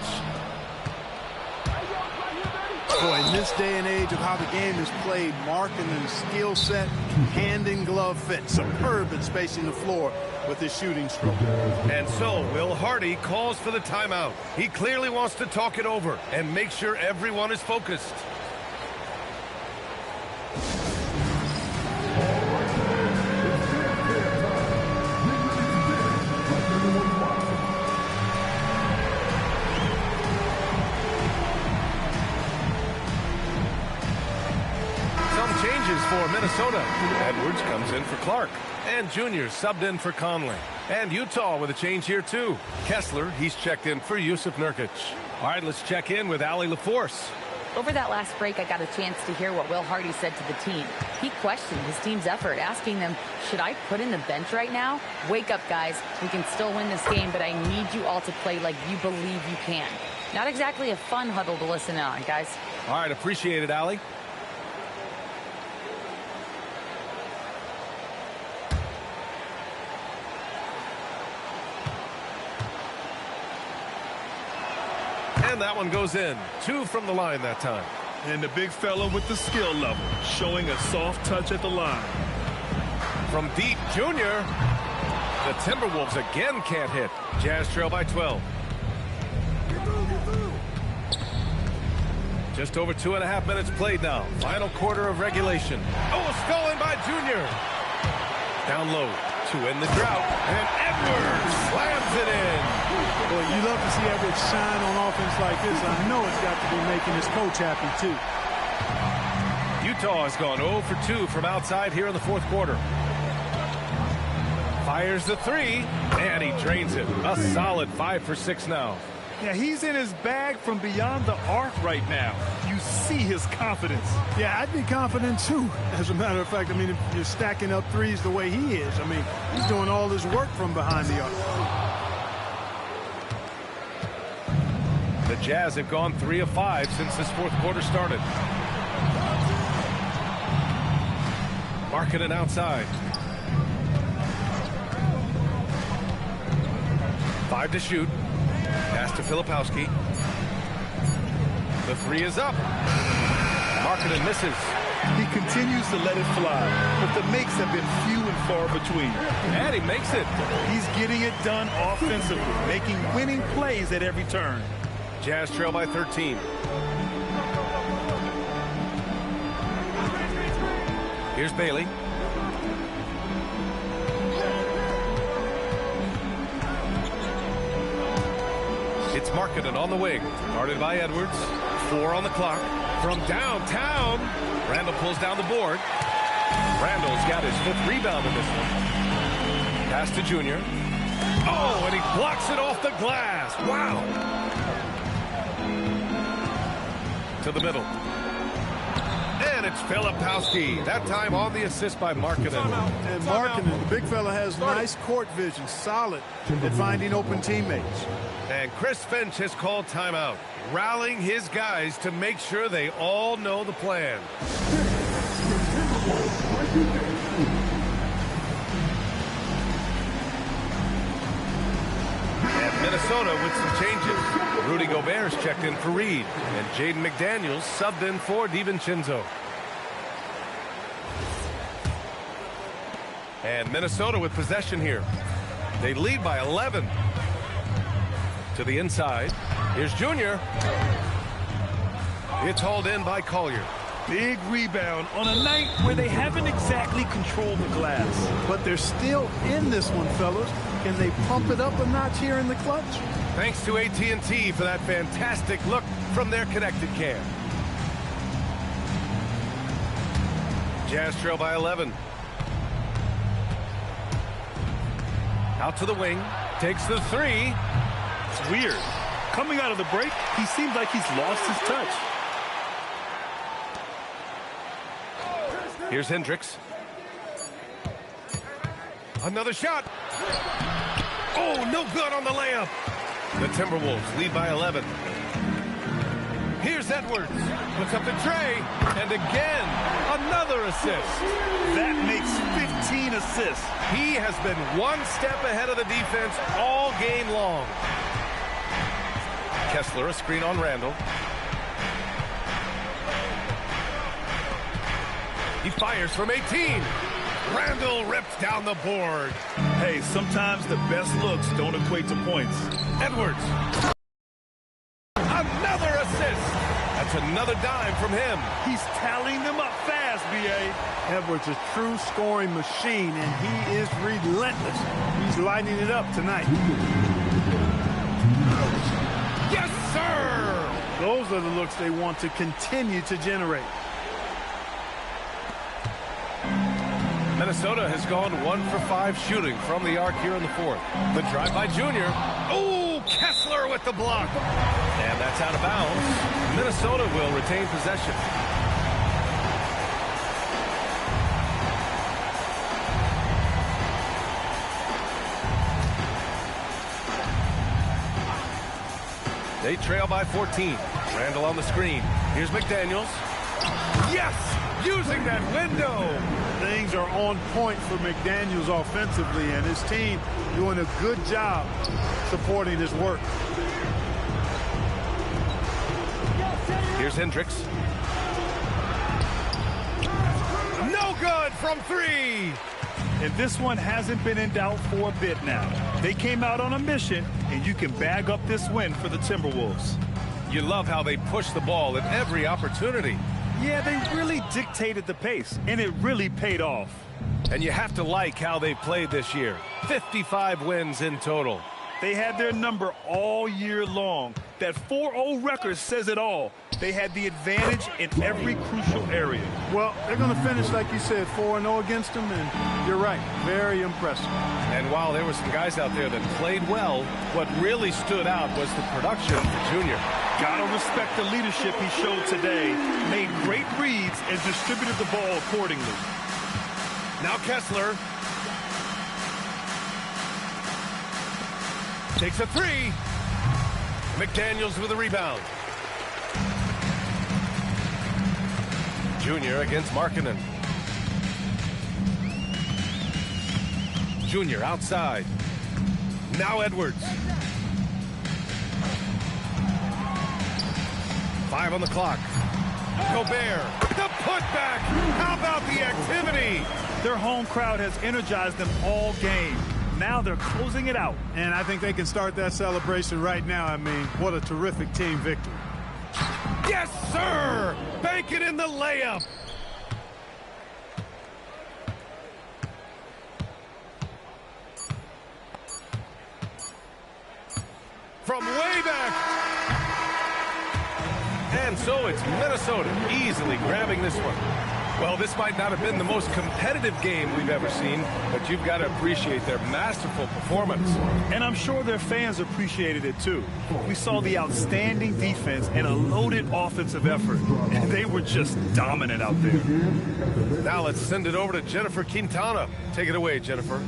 Speaker 20: Boy, in this day and age of how the game is played, Markkanen's skill set, hand in glove fit, superb at spacing the floor with his shooting stroke.
Speaker 18: And so Will Hardy calls for the timeout. He clearly wants to talk it over and make sure everyone is focused. For Minnesota. Edwards comes in for Clark. And Junior subbed in for Conley. And Utah with a change here too. Kessler, he's checked in for Jusuf Nurkic. All right, let's check in with Allie LaForce.
Speaker 2: Over that last break, I got a chance to hear what Will Hardy said to the team. He questioned his team's effort, asking them, should I put in the bench right now? Wake up, guys. We can still win this game, but I need you all to play like you believe you can. Not exactly a fun huddle to listen on, guys.
Speaker 18: All right, appreciate it, Allie. And that one goes in. 2 from the line that time.
Speaker 19: And the big fella with the skill level, showing a soft touch at the line.
Speaker 18: From deep, Junior. The Timberwolves again can't hit. Jazz trail by 12. Just over 2.5 minutes played now. Final quarter of regulation. Oh, stolen by Junior. Down low. 2 in the drought. And Edwards slams it in.
Speaker 20: Boy, you love to see Edwards shine on offense like this. I know it's got to be making his coach happy, too.
Speaker 18: Utah has gone 0 for 2 from outside here in the fourth quarter. Fires the 3, and he drains it. A solid 5 for 6 now.
Speaker 19: Yeah, he's in his bag from beyond the arc right now. You you see his confidence.
Speaker 20: Yeah, I'd be confident too. As a matter of fact, I mean, if you're stacking up threes the way he is, I mean, he's doing all his work from behind the arc.
Speaker 18: The Jazz have gone 3 of 5 since this fourth quarter started. Markkanen outside. 5 to shoot. Pass to Filipowski. The 3 is up. Markkanen misses.
Speaker 19: He continues to let it fly, but the makes have been few and far between.
Speaker 18: And he makes it.
Speaker 19: He's getting it done offensively, making winning plays at every turn.
Speaker 18: Jazz trail by 13. Here's Bailey. It's Markkanen on the wing. Guarded by Edwards. 4 on the clock. From downtown. Randall pulls down the board. Randall's got his 5th rebound in this one. Pass to Junior. Oh, and he blocks it off the glass. Wow. To the middle. And it's Filipowski. That time on the assist by Markkanen.
Speaker 20: And Markkanen, the big fella, has nice court vision, solid at finding open teammates.
Speaker 18: And Chris Finch has called timeout, rallying his guys to make sure they all know the plan. And Minnesota with some changes. Rudy Gobert's checked in for Reed, and Jaden McDaniels subbed in for DiVincenzo. And Minnesota with possession here. They lead by 11. To the inside. Here's Junior. It's hauled in by Collier.
Speaker 19: Big rebound on a night where they haven't exactly controlled the glass.
Speaker 20: But they're still in this one, fellas. Can they pump it up a notch here in the clutch?
Speaker 18: Thanks to AT&T for that fantastic look from their connected cam. Jazz trail by 11. Out to the wing. Takes the 3.
Speaker 19: It's weird. Coming out of the break, he seems like he's lost his touch.
Speaker 18: Here's Hendricks. Another shot. Oh, no good on the layup. The Timberwolves lead by 11. Here's Edwards. Puts up the tray. And again, another assist.
Speaker 19: That makes 15 assists.
Speaker 18: He has been one step ahead of the defense all game long. Kessler, a screen on Randall. He fires from 18. Randall rips down the board.
Speaker 19: Hey, sometimes the best looks don't equate to points.
Speaker 18: Edwards. Another assist. That's another dime from him.
Speaker 19: He's tallying them up fast, B.A.
Speaker 20: Edwards is a true scoring machine, and he is relentless. He's lighting it up tonight.
Speaker 18: Yes, sir!
Speaker 20: Those are the looks they want to continue to generate.
Speaker 18: Minnesota has gone 1 for 5 shooting from the arc here in the fourth. The drive by Junior. Oh, Kessler with the block. And that's out of bounds. Minnesota will retain possession. They trail by 14. Randall on the screen. Here's McDaniels. Yes! Using that window.
Speaker 20: Things are on point for McDaniels offensively, and his team doing a good job supporting his work.
Speaker 18: Here's Hendricks. No good from 3.
Speaker 19: And this one hasn't been in doubt for a bit now. They came out on a mission, and you can bag up this win for the Timberwolves.
Speaker 18: You love how they push the ball at every opportunity.
Speaker 19: Yeah, they really dictated the pace, and it really paid off.
Speaker 18: And you have to like how they played this year. 55 wins in total.
Speaker 19: They had their number all year long, That 4-0 record says it all. They had the advantage in every crucial area.
Speaker 20: Well, they're going to finish, like you said, 4-0 against them, and you're right, very impressive.
Speaker 18: And while there were some guys out there that played well, what really stood out was the production for Junior.
Speaker 19: Gotta respect the leadership he showed today. Made great reads and distributed the ball accordingly.
Speaker 18: Now Kessler takes a three. McDaniels with a rebound. Junior against Markkanen. Junior outside. Now Edwards. 5 on the clock. Gobert. The putback. How about the activity?
Speaker 19: Their home crowd has energized them all game. Now they're closing it out.
Speaker 20: And I think they can start that celebration right now. I mean, what a terrific team victory.
Speaker 18: Yes, sir! Bank it in the layup. From way back. And so it's Minnesota easily grabbing this one. Well, this might not have been the most competitive game we've ever seen, but you've got to appreciate their masterful performance.
Speaker 19: And I'm sure their fans appreciated it too. We saw the outstanding defense and a loaded offensive effort. And they were just dominant out there.
Speaker 18: Now let's send it over to Jennifer Quintana. Take it away, Jennifer.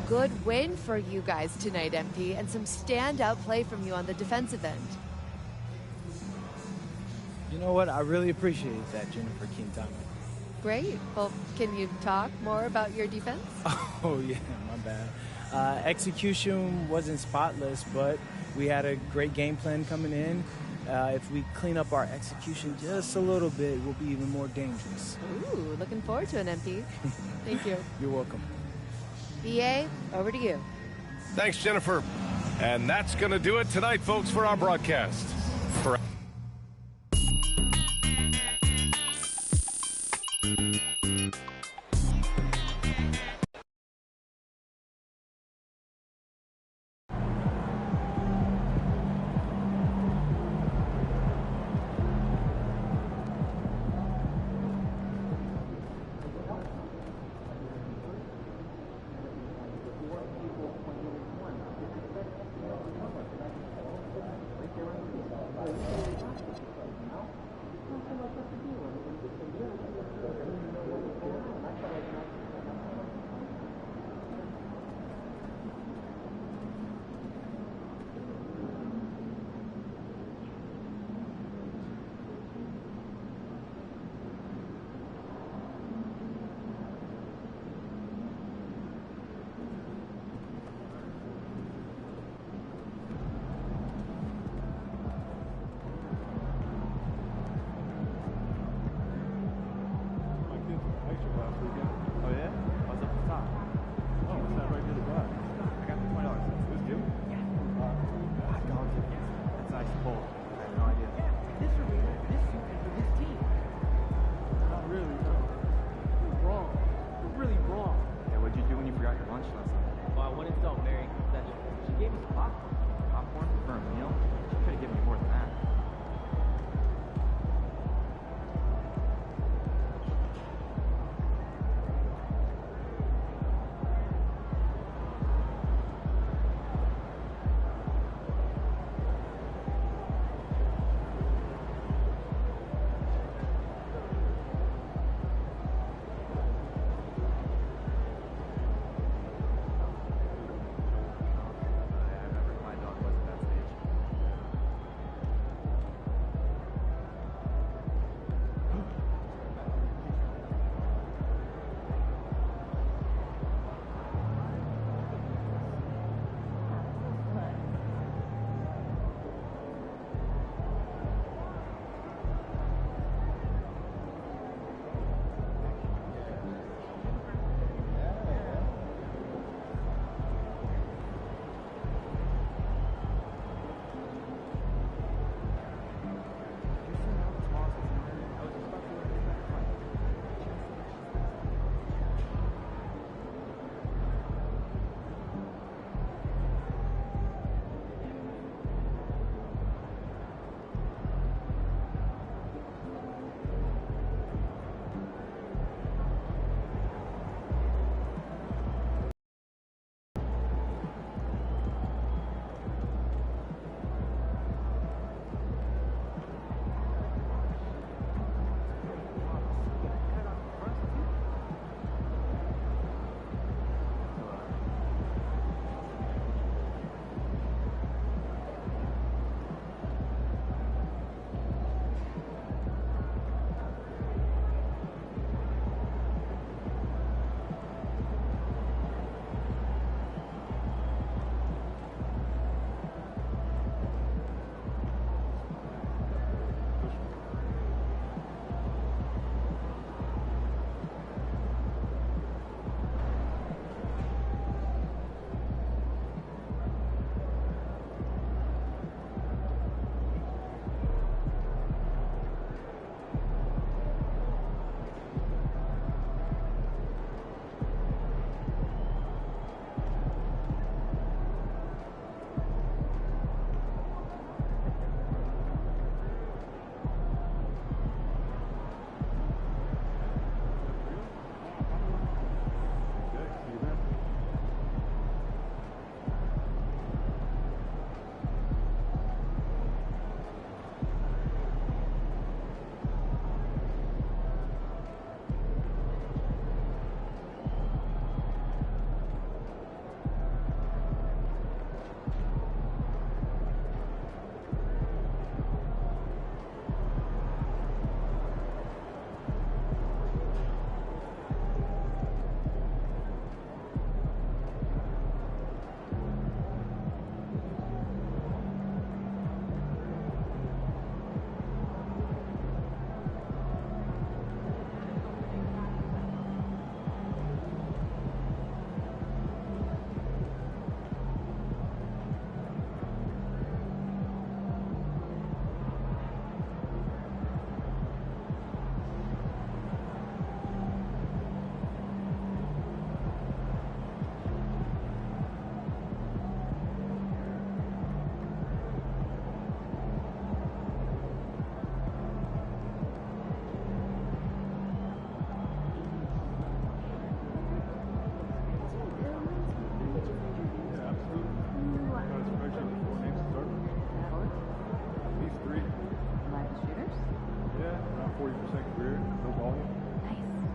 Speaker 21: Good win for you guys tonight, MP, and some standout play from you on the defensive end.
Speaker 13: You know what? I really appreciate that, Jennifer Quintana.
Speaker 21: Great. Well, can you talk more about your defense?
Speaker 13: Oh, yeah, my bad. Execution wasn't spotless, but we had a great game plan coming in. If we clean up our execution just a little bit, we'll be even more dangerous.
Speaker 21: Ooh, looking forward to an MP. Thank you.
Speaker 13: You're welcome.
Speaker 21: BA, over to you.
Speaker 18: Thanks, Jennifer. And that's going to do it tonight, folks, for our broadcast. For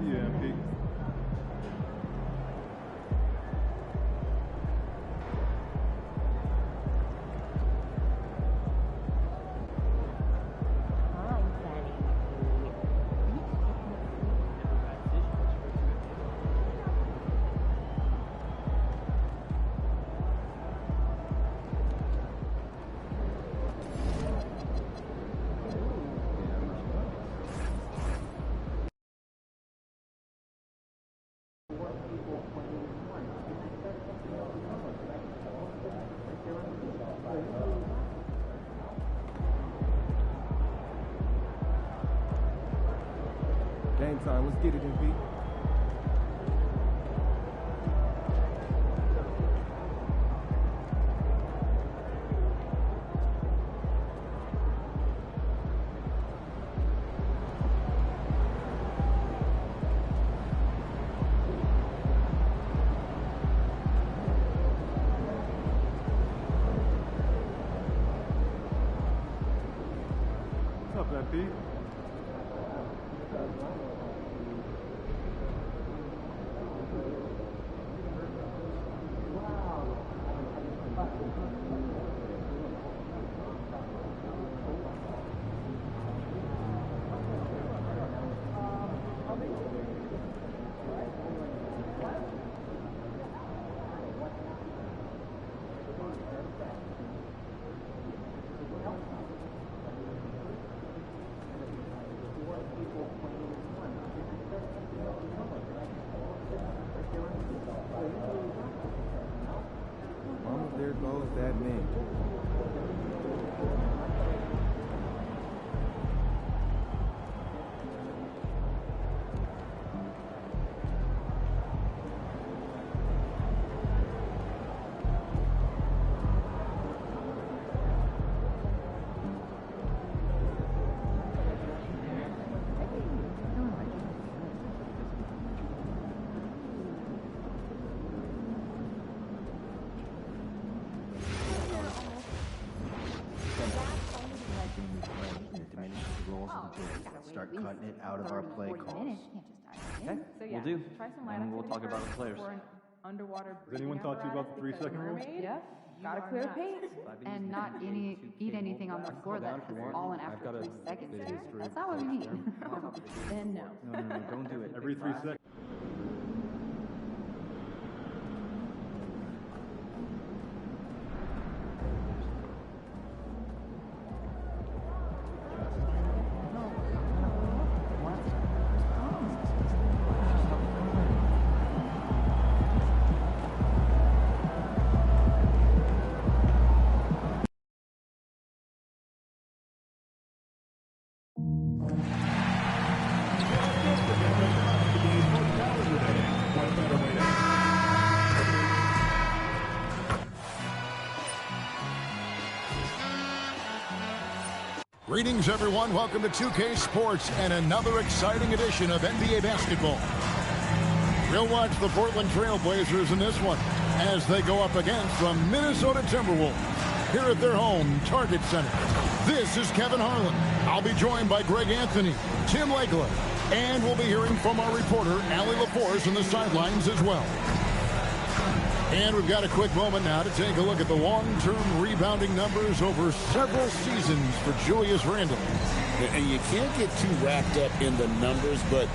Speaker 16: Yeah, MP.
Speaker 10: Game time. Let's get it, MP. What's up, MP? There goes that man.
Speaker 17: Start cutting it out of our play calls. Okay,
Speaker 14: So
Speaker 17: we'll do.
Speaker 14: Try some light
Speaker 17: And we'll talk about the players.
Speaker 14: Underwater.
Speaker 16: Has anyone talked to you about the 3-second rule?
Speaker 14: Yeah. Gotta clear the paint. And not eat anything on the floor that has fallen after 3 seconds. That's not what we mean. Then no.
Speaker 17: No, don't do it.
Speaker 16: Every 3 seconds.
Speaker 4: Greetings, everyone. Welcome to 2K Sports and another exciting edition of NBA basketball. We'll watch the Portland Trail Blazers in this one as they go up against the Minnesota Timberwolves here at their home Target Center. This is Kevin Harlan. I'll be joined by Greg Anthony, Tim Legler, and we'll be hearing from our reporter, Allie LaForce, on the sidelines as well. And we've got a quick moment now to take a look at the long-term rebounding numbers over several seasons for Julius Randle.
Speaker 5: And you can't get too wrapped up in the numbers, but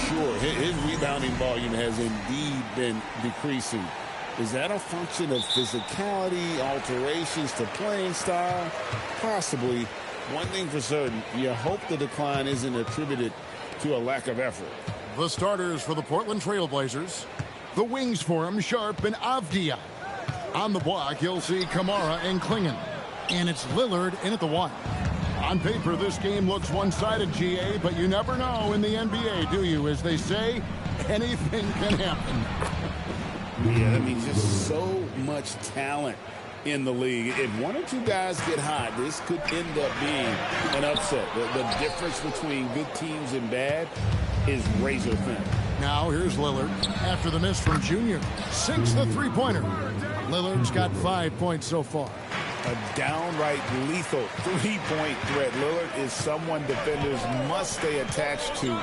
Speaker 5: sure, his rebounding volume has indeed been decreasing. Is that a function of physicality, alterations to playing style? Possibly. One thing for certain, you hope the decline isn't attributed to a lack of effort.
Speaker 4: The starters for the Portland Trail Blazers. The wings for him, Sharp and Avdia. On the block, you'll see Kamara and Klingon. And it's Lillard in at the 1. On paper, this game looks one-sided, GA, but you never know in the NBA, do you? As they say, anything can happen.
Speaker 5: Yeah, I mean, just so much talent in the league. If one or two guys get hot, this could end up being an upset. The difference between good teams and bad is razor thin.
Speaker 4: Now here's Lillard. After the miss from Junior, sinks the three-pointer. Lillard's got 5 points so far.
Speaker 5: A downright lethal three-point threat. Lillard is someone defenders must stay attached to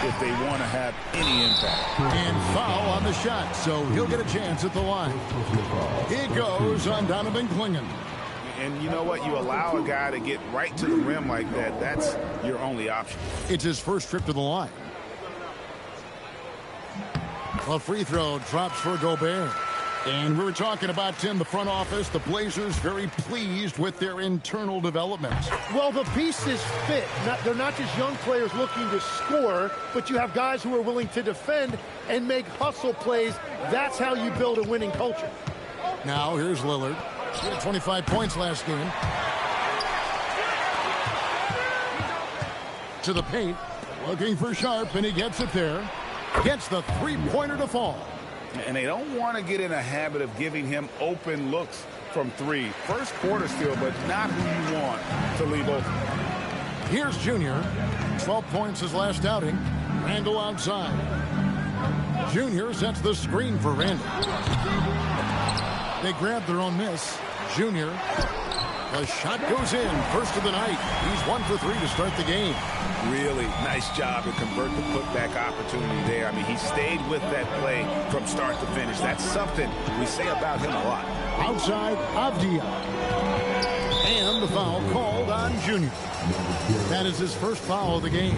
Speaker 5: if they want to have any impact.
Speaker 4: And foul on the shot, so he'll get a chance at the line. It goes on Donovan Clingan.
Speaker 5: And you know what? You allow a guy to get right to the rim like that, that's your only option.
Speaker 4: It's his first trip to the line. A free throw drops for Gobert. And we were talking about, Tim, the front office, the Blazers very pleased with their internal development.
Speaker 3: Well, the pieces fit. They're not just young players looking to score, but you have guys who are willing to defend and make hustle plays. That's how you build a winning culture.
Speaker 4: Now, here's Lillard. He had 25 points last game. To the paint. Looking for Sharp, and he gets it there. Gets the three-pointer to fall.
Speaker 5: And they don't want to get in a habit of giving him open looks from three. First quarter still, but not who you want to leave open.
Speaker 4: Here's Junior. 12 points his last outing. Randall outside. Junior sets the screen for Randall. They grab their own miss. Junior. The shot goes in. First of the night. He's 1 for 3 to start the game.
Speaker 5: Really nice job to convert the putback opportunity there. I mean, he stayed with that play from start to finish. That's something we say about him a lot.
Speaker 4: Outside, Avdia. And the foul called on Junior. That is his first foul of the game.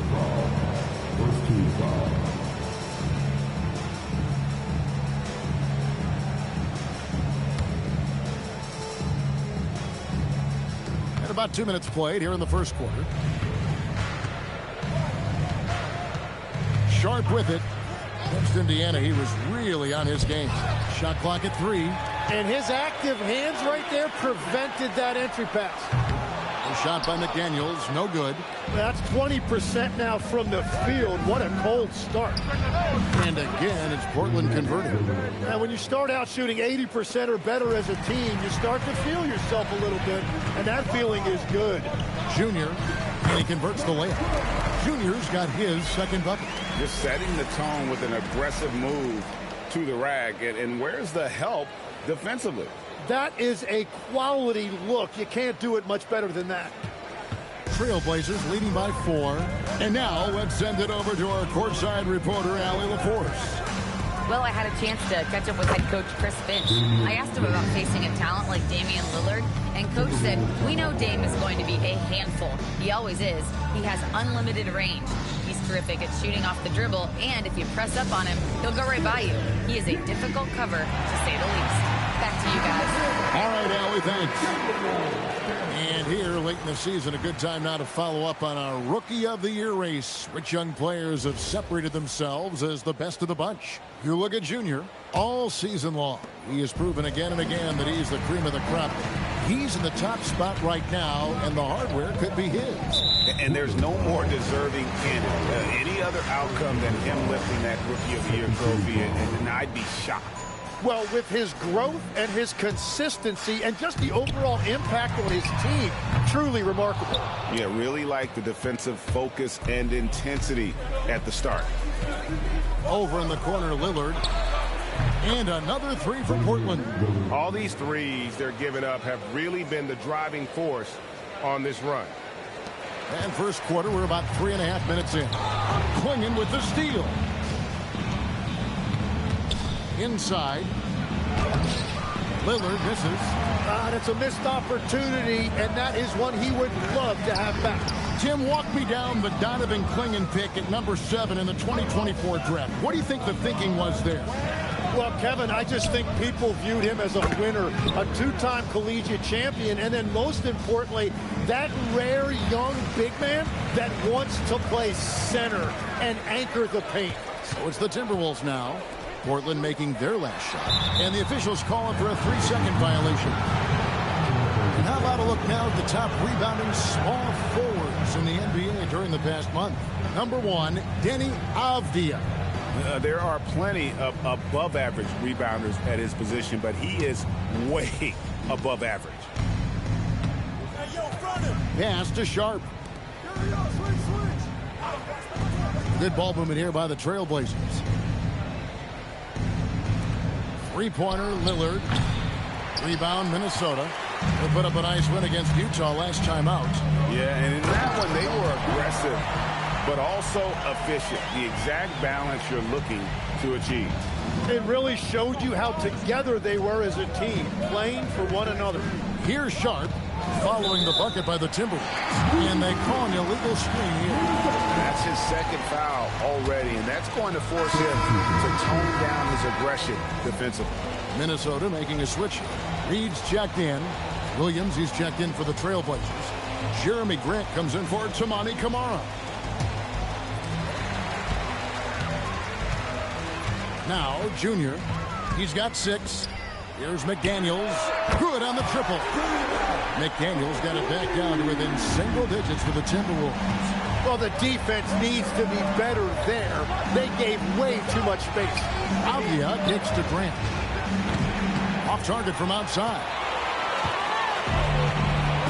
Speaker 4: And about 2 minutes played here in the first quarter. Sharp with it. Against Indiana, he was really on his game. Shot clock at 3.
Speaker 3: And his active hands right there prevented that entry pass.
Speaker 4: A shot by McDaniels, no good.
Speaker 3: That's 20% now from the field. What a cold start.
Speaker 4: And again, it's Portland converting.
Speaker 3: Now, when you start out shooting 80% or better as a team, you start to feel yourself a little bit, and that feeling is good.
Speaker 4: Junior, and he converts the layup. Junior's got his second bucket.
Speaker 5: Just setting the tone with an aggressive move to the rack. And where's the help defensively?
Speaker 3: That is a quality look. You can't do it much better than that.
Speaker 4: Trailblazers leading by 4. And now let's send it over to our courtside reporter, Allie LaForce.
Speaker 2: Well, I had a chance to catch up with head coach Chris Finch. I asked him about facing a talent like Damian Lillard, and coach said, we know Dame is going to be a handful. He always is. He has unlimited range. He's terrific at shooting off the dribble, and if you press up on him, he'll go right by you. He is a difficult cover, to say the least. Back to you guys.
Speaker 4: All right, Allie, thanks. And here, late in the season, a good time now to follow up on our Rookie of the Year race. Which young players have separated themselves as the best of the bunch? You look at Junior all season long. He has proven again and again that he's the cream of the crop. He's in the top spot right now, and the hardware could be his.
Speaker 5: And there's no more deserving candidate. Any other outcome than him lifting that Rookie of the Year trophy, and I'd be shocked.
Speaker 3: Well, with his growth and his consistency and just the overall impact on his team, truly remarkable.
Speaker 5: Yeah, really like the defensive focus and intensity at the start.
Speaker 4: Over in the corner, Lillard. And another 3 for Portland.
Speaker 11: All these threes they're giving up have really been the driving force on this run.
Speaker 4: And first quarter, we're about 3.5 minutes in. Clingan with the steal. Inside. Lillard misses.
Speaker 3: It's a missed opportunity, and that is one he would love to have back.
Speaker 4: Tim, walk me down the Donovan Clingan pick at number 7 in the 2024 draft. What do you think the thinking was there?
Speaker 3: Well, Kevin, I just think people viewed him as a winner, a 2-time collegiate champion, and then most importantly, that rare young big man that wants to play center and anchor the paint.
Speaker 4: So it's the Timberwolves now. Portland making their last shot. And the officials calling for a 3-second violation. And how about a look now at the top rebounding small forwards in the NBA during the past month? Number 1, Deni Avdia.
Speaker 5: There are plenty of above-average rebounders at his position, but he is way above average.
Speaker 4: Pass to Sharp. Good ball movement here by the Trailblazers. 3-pointer, Lillard. Rebound, Minnesota. They put up a nice win against Utah last time out.
Speaker 5: Yeah, and in that one, they were aggressive but also efficient. The exact balance you're looking to achieve.
Speaker 3: It really showed you how together they were as a team, playing for one another.
Speaker 4: Here's Sharp following the bucket by the Timberwolves, and they call an illegal screen here.
Speaker 5: That's his second foul already, and that's going to force him to tone down his aggression defensively.
Speaker 4: Minnesota making a switch. Reed's checked in. Williams, he's checked in for the Trailblazers. Jeremy Grant comes in for Toumani Camara. Now, Junior. He's got 6. Here's McDaniels. Good on the triple. McDaniels got it back down to within single digits for the Timberwolves.
Speaker 3: Well, the defense needs to be better there. They gave way too much space.
Speaker 4: Avdia kicks to Grant. Off target from outside.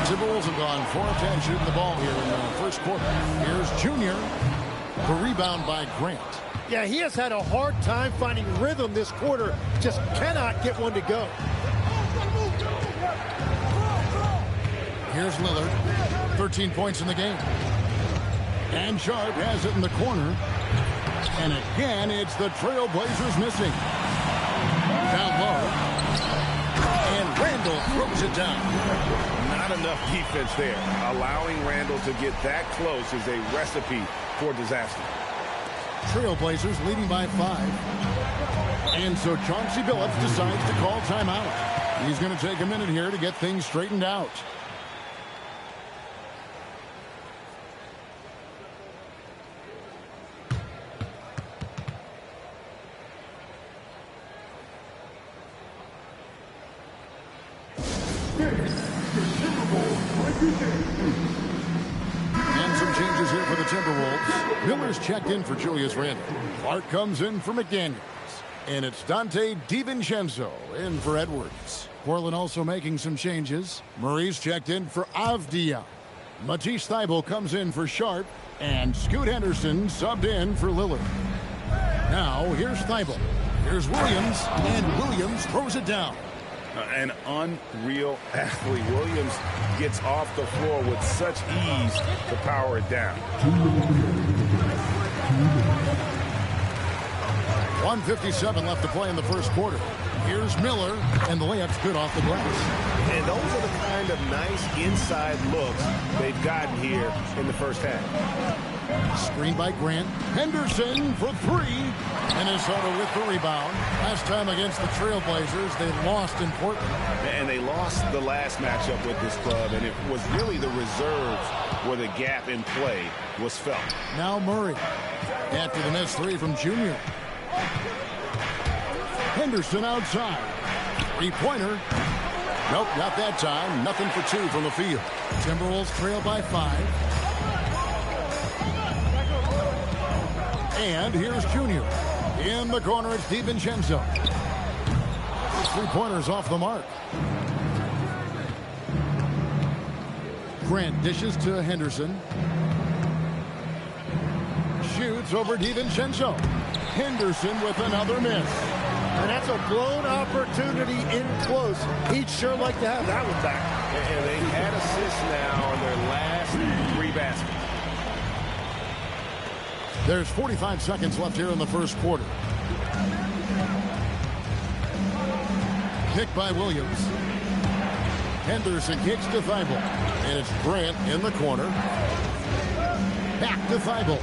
Speaker 4: Timberwolves have gone 4 of 10 shooting the ball here in the first quarter. Here's Junior. The rebound by Grant.
Speaker 3: Yeah, he has had a hard time finding rhythm this quarter. Just cannot get one to go.
Speaker 4: Here's Lillard. 13 points in the game. And Sharp has it in the corner. And again, it's the Trailblazers missing. Down low. And Randall throws it down.
Speaker 5: Not enough defense there. Allowing Randall to get that close is a recipe for disaster.
Speaker 4: Trailblazers leading by 5. And so Chauncey Billups decides to call timeout. He's going to take a minute here to get things straightened out. And some changes here for the Timberwolves. Miller's checked in for Julius Randle. Clark comes in for McDaniels. And it's Dante DiVincenzo in for Edwards. Portland also making some changes. Murray's checked in for Avdia. Matisse Thybulle comes in for Sharp. And Scoot Henderson subbed in for Lillard. Now here's Thybulle. Here's Williams. And Williams throws it down.
Speaker 5: An unreal athlete. Williams gets off the floor with such ease to power it down.
Speaker 4: 1:57 left to play in the first quarter. Here's Miller, and the layup's good off the glass.
Speaker 5: And those are the kind of nice inside looks they've gotten here in the first half.
Speaker 4: Screen by Grant. Henderson for 3. Minnesota with the rebound. Last time against the Trailblazers, they lost in Portland.
Speaker 5: And they lost the last matchup with this club, and it was really the reserves where the gap in play was felt.
Speaker 4: Now Murray. After the missed 3 from Junior. Henderson outside. 3-pointer. Nope, not that time. Nothing for 2 from the field. Timberwolves trail by 5. And here's Junior. In the corner, it's DiVincenzo. 3-pointers off the mark. Grant dishes to Henderson. Shoots over DiVincenzo. Henderson with another miss.
Speaker 3: And that's a blown opportunity in close. He'd sure like to have that one back.
Speaker 5: And they had assists now on their last 3 baskets.
Speaker 4: There's 45 seconds left here in the first quarter. Kick by Williams. Henderson kicks to Thybulle. And it's Grant in the corner. Back to Thybulle.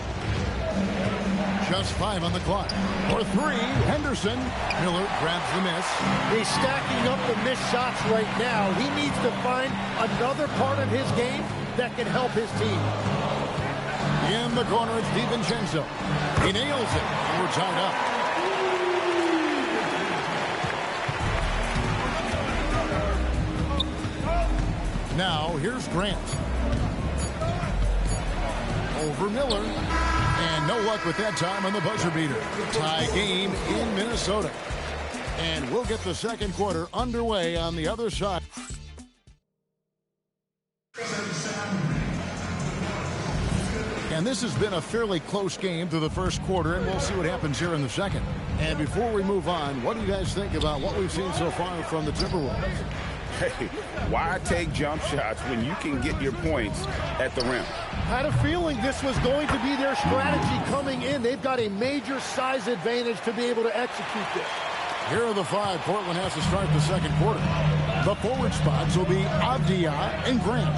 Speaker 4: Just 5 on the clock. For 3, Henderson. Miller grabs the miss.
Speaker 3: He's stacking up the missed shots right now. He needs to find another part of his game that can help his team.
Speaker 4: In the corner, it's DiVincenzo. He nails it. And we're tied up. Now, here's Grant. Over Miller. And no luck with that time on the buzzer beater. Tie game in Minnesota. And we'll get the second quarter underway on the other side. And this has been a fairly close game through the first quarter, and we'll see what happens here in the second. And before we move on, what do you guys think about what we've seen so far from the Timberwolves?
Speaker 5: Hey, why take jump shots when you can get your points at the rim?
Speaker 3: Had a feeling this was going to be their strategy coming in. They've got a major size advantage to be able to execute this.
Speaker 4: Here are the five Portland has to start the second quarter. The forward spots will be Avdia and Grant.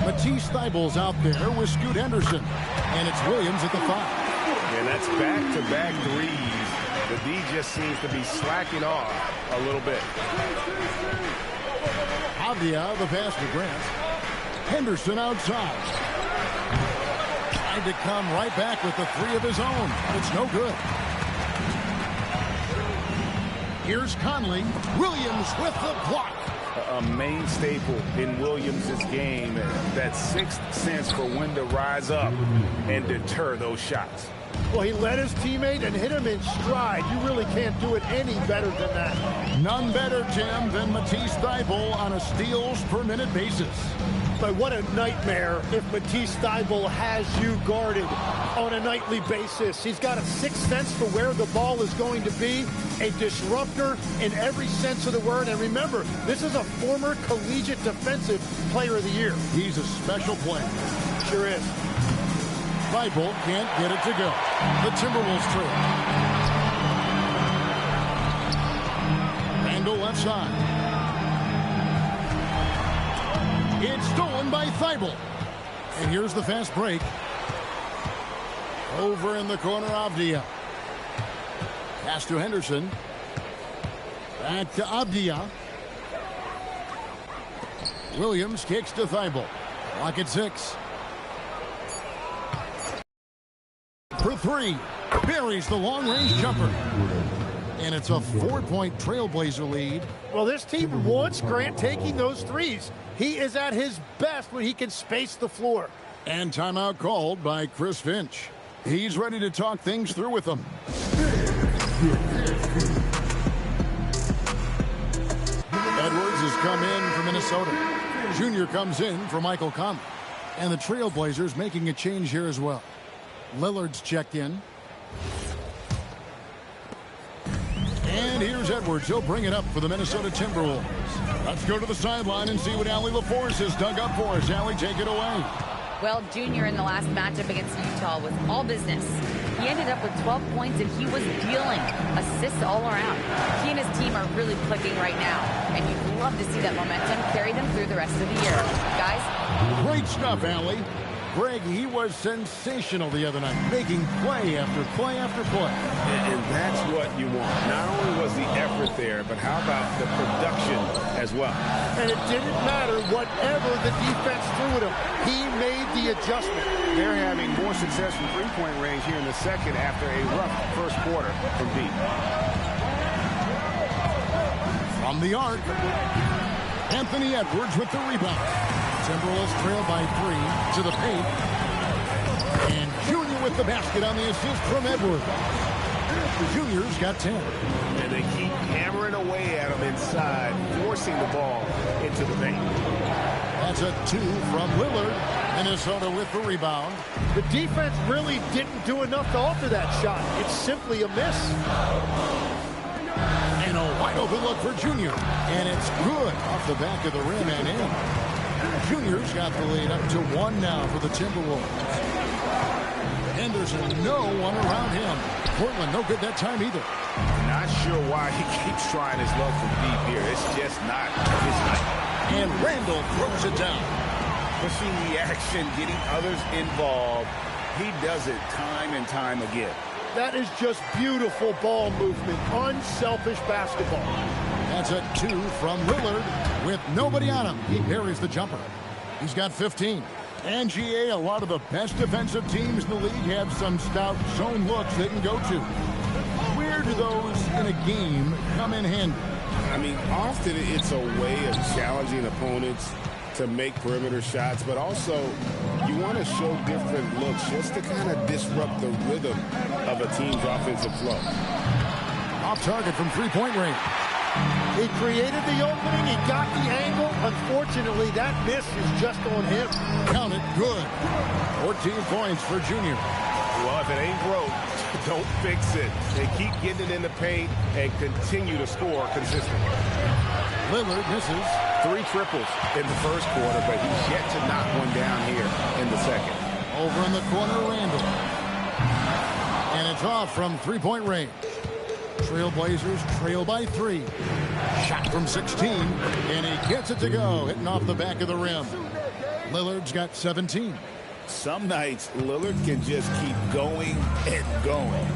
Speaker 4: Matisse Thybulle's out there with Scoot Henderson. And it's Williams at the 5.
Speaker 11: And that's back-to-back threes. The D just seems to be slacking off a little bit.
Speaker 4: Avdia, the pass to Grant. Henderson outside. Tried to come right back with the 3 of his own. It's no good. Here's Conley. Williams with the block.
Speaker 5: A main staple in Williams' game, that sixth sense for when to rise up and deter those shots.
Speaker 3: Well, he led his teammate and hit him in stride. You really can't do it any better than that.
Speaker 4: None better, Tim, than Matisse Thybulle on a steals per minute basis.
Speaker 3: But what a nightmare if Matisse Thybulle has you guarded on a nightly basis. He's got a sixth sense for where the ball is going to be, a disruptor in every sense of the word. And remember, this is a former collegiate defensive player of the year.
Speaker 4: He's a special player.
Speaker 3: Sure is.
Speaker 4: Thybulle can't get it to go. The Timberwolves trail. Randle left side. It's stolen by Thybulle. And here's the fast break. Over in the corner, Avdia. Pass to Henderson. Back to Avdia. Williams kicks to Thybulle. Clock at 6. For 3. Buries the long-range jumper. And it's a 4-point Trailblazer lead.
Speaker 3: Well, this team wants Grant taking those threes. He is at his best when he can space the floor.
Speaker 4: And timeout called by Chris Finch. He's ready to talk things through with them. Edwards has come in for Minnesota. Junior comes in for Michael Conley. And the Trailblazers making a change here as well. Lillard's checked in. And here's Edwards. He'll bring it up for the Minnesota Timberwolves. Let's go to the sideline and see what Allie LaForce has dug up for us. Allie, take it away.
Speaker 2: Well, Junior in the last matchup against Utah was all business. He ended up with 12 points, and he was dealing assists all around. He and his team are really clicking right now, and you'd love to see that momentum carry them through the rest of the year. Guys?
Speaker 4: Great stuff, Allie. Greg, he was sensational the other night, making play after play after play.
Speaker 5: And that's what you want. Not only was the effort there, but how about the production as well?
Speaker 3: And it didn't matter whatever the defense threw at him. He made the adjustment.
Speaker 11: They're having more success from three-point range here in the second after a rough first quarter from deep.
Speaker 4: From the arc, Anthony Edwards with the rebound. Timberwolves trail by 3 to the paint. And Junior with the basket on the assist from Edwards. The Junior's got 10.
Speaker 11: And they keep hammering away at him inside, forcing the ball into the paint.
Speaker 4: That's a 2 from Lillard. Minnesota with the rebound.
Speaker 3: The defense really didn't do enough to alter that shot. It's simply a miss.
Speaker 4: And a wide open look for Junior. And it's good off the back of the rim and in. Junior's got the lead up to 1 now for the Timberwolves. Henderson, no one around him. Portland, no good that time either.
Speaker 5: Not sure why he keeps trying his luck from deep here. It's just not his night.
Speaker 4: And Randle throws it down.
Speaker 5: Pushing the action, getting others involved. He does it time and time again.
Speaker 3: That is just beautiful ball movement. Unselfish basketball.
Speaker 4: That's a 2 from Lillard with nobody on him. He buries the jumper. He's got 15. And GA, a lot of the best defensive teams in the league have some stout zone looks they can go to. Where do those in a game come in handy?
Speaker 5: I mean, often it's a way of challenging opponents to make perimeter shots, but also you want to show different looks just to kind of disrupt the rhythm of a team's offensive flow.
Speaker 4: Off target from three-point range.
Speaker 3: He created the opening. He got the angle. Unfortunately, that miss is just on him.
Speaker 4: Count it. Good. 14 points for Junior.
Speaker 11: Well, if it ain't broke, don't fix it. They keep getting it in the paint and continue to score consistently.
Speaker 4: Lillard misses.
Speaker 11: 3 triples in the first quarter, but he's yet to knock one down here in the second.
Speaker 4: Over in the corner, Randall. And it's off from three-point range. Trailblazers trail by 3. Shot from 16, and he gets it to go, hitting off the back of the rim. Lillard's got 17.
Speaker 5: Some nights, Lillard can just keep going and going.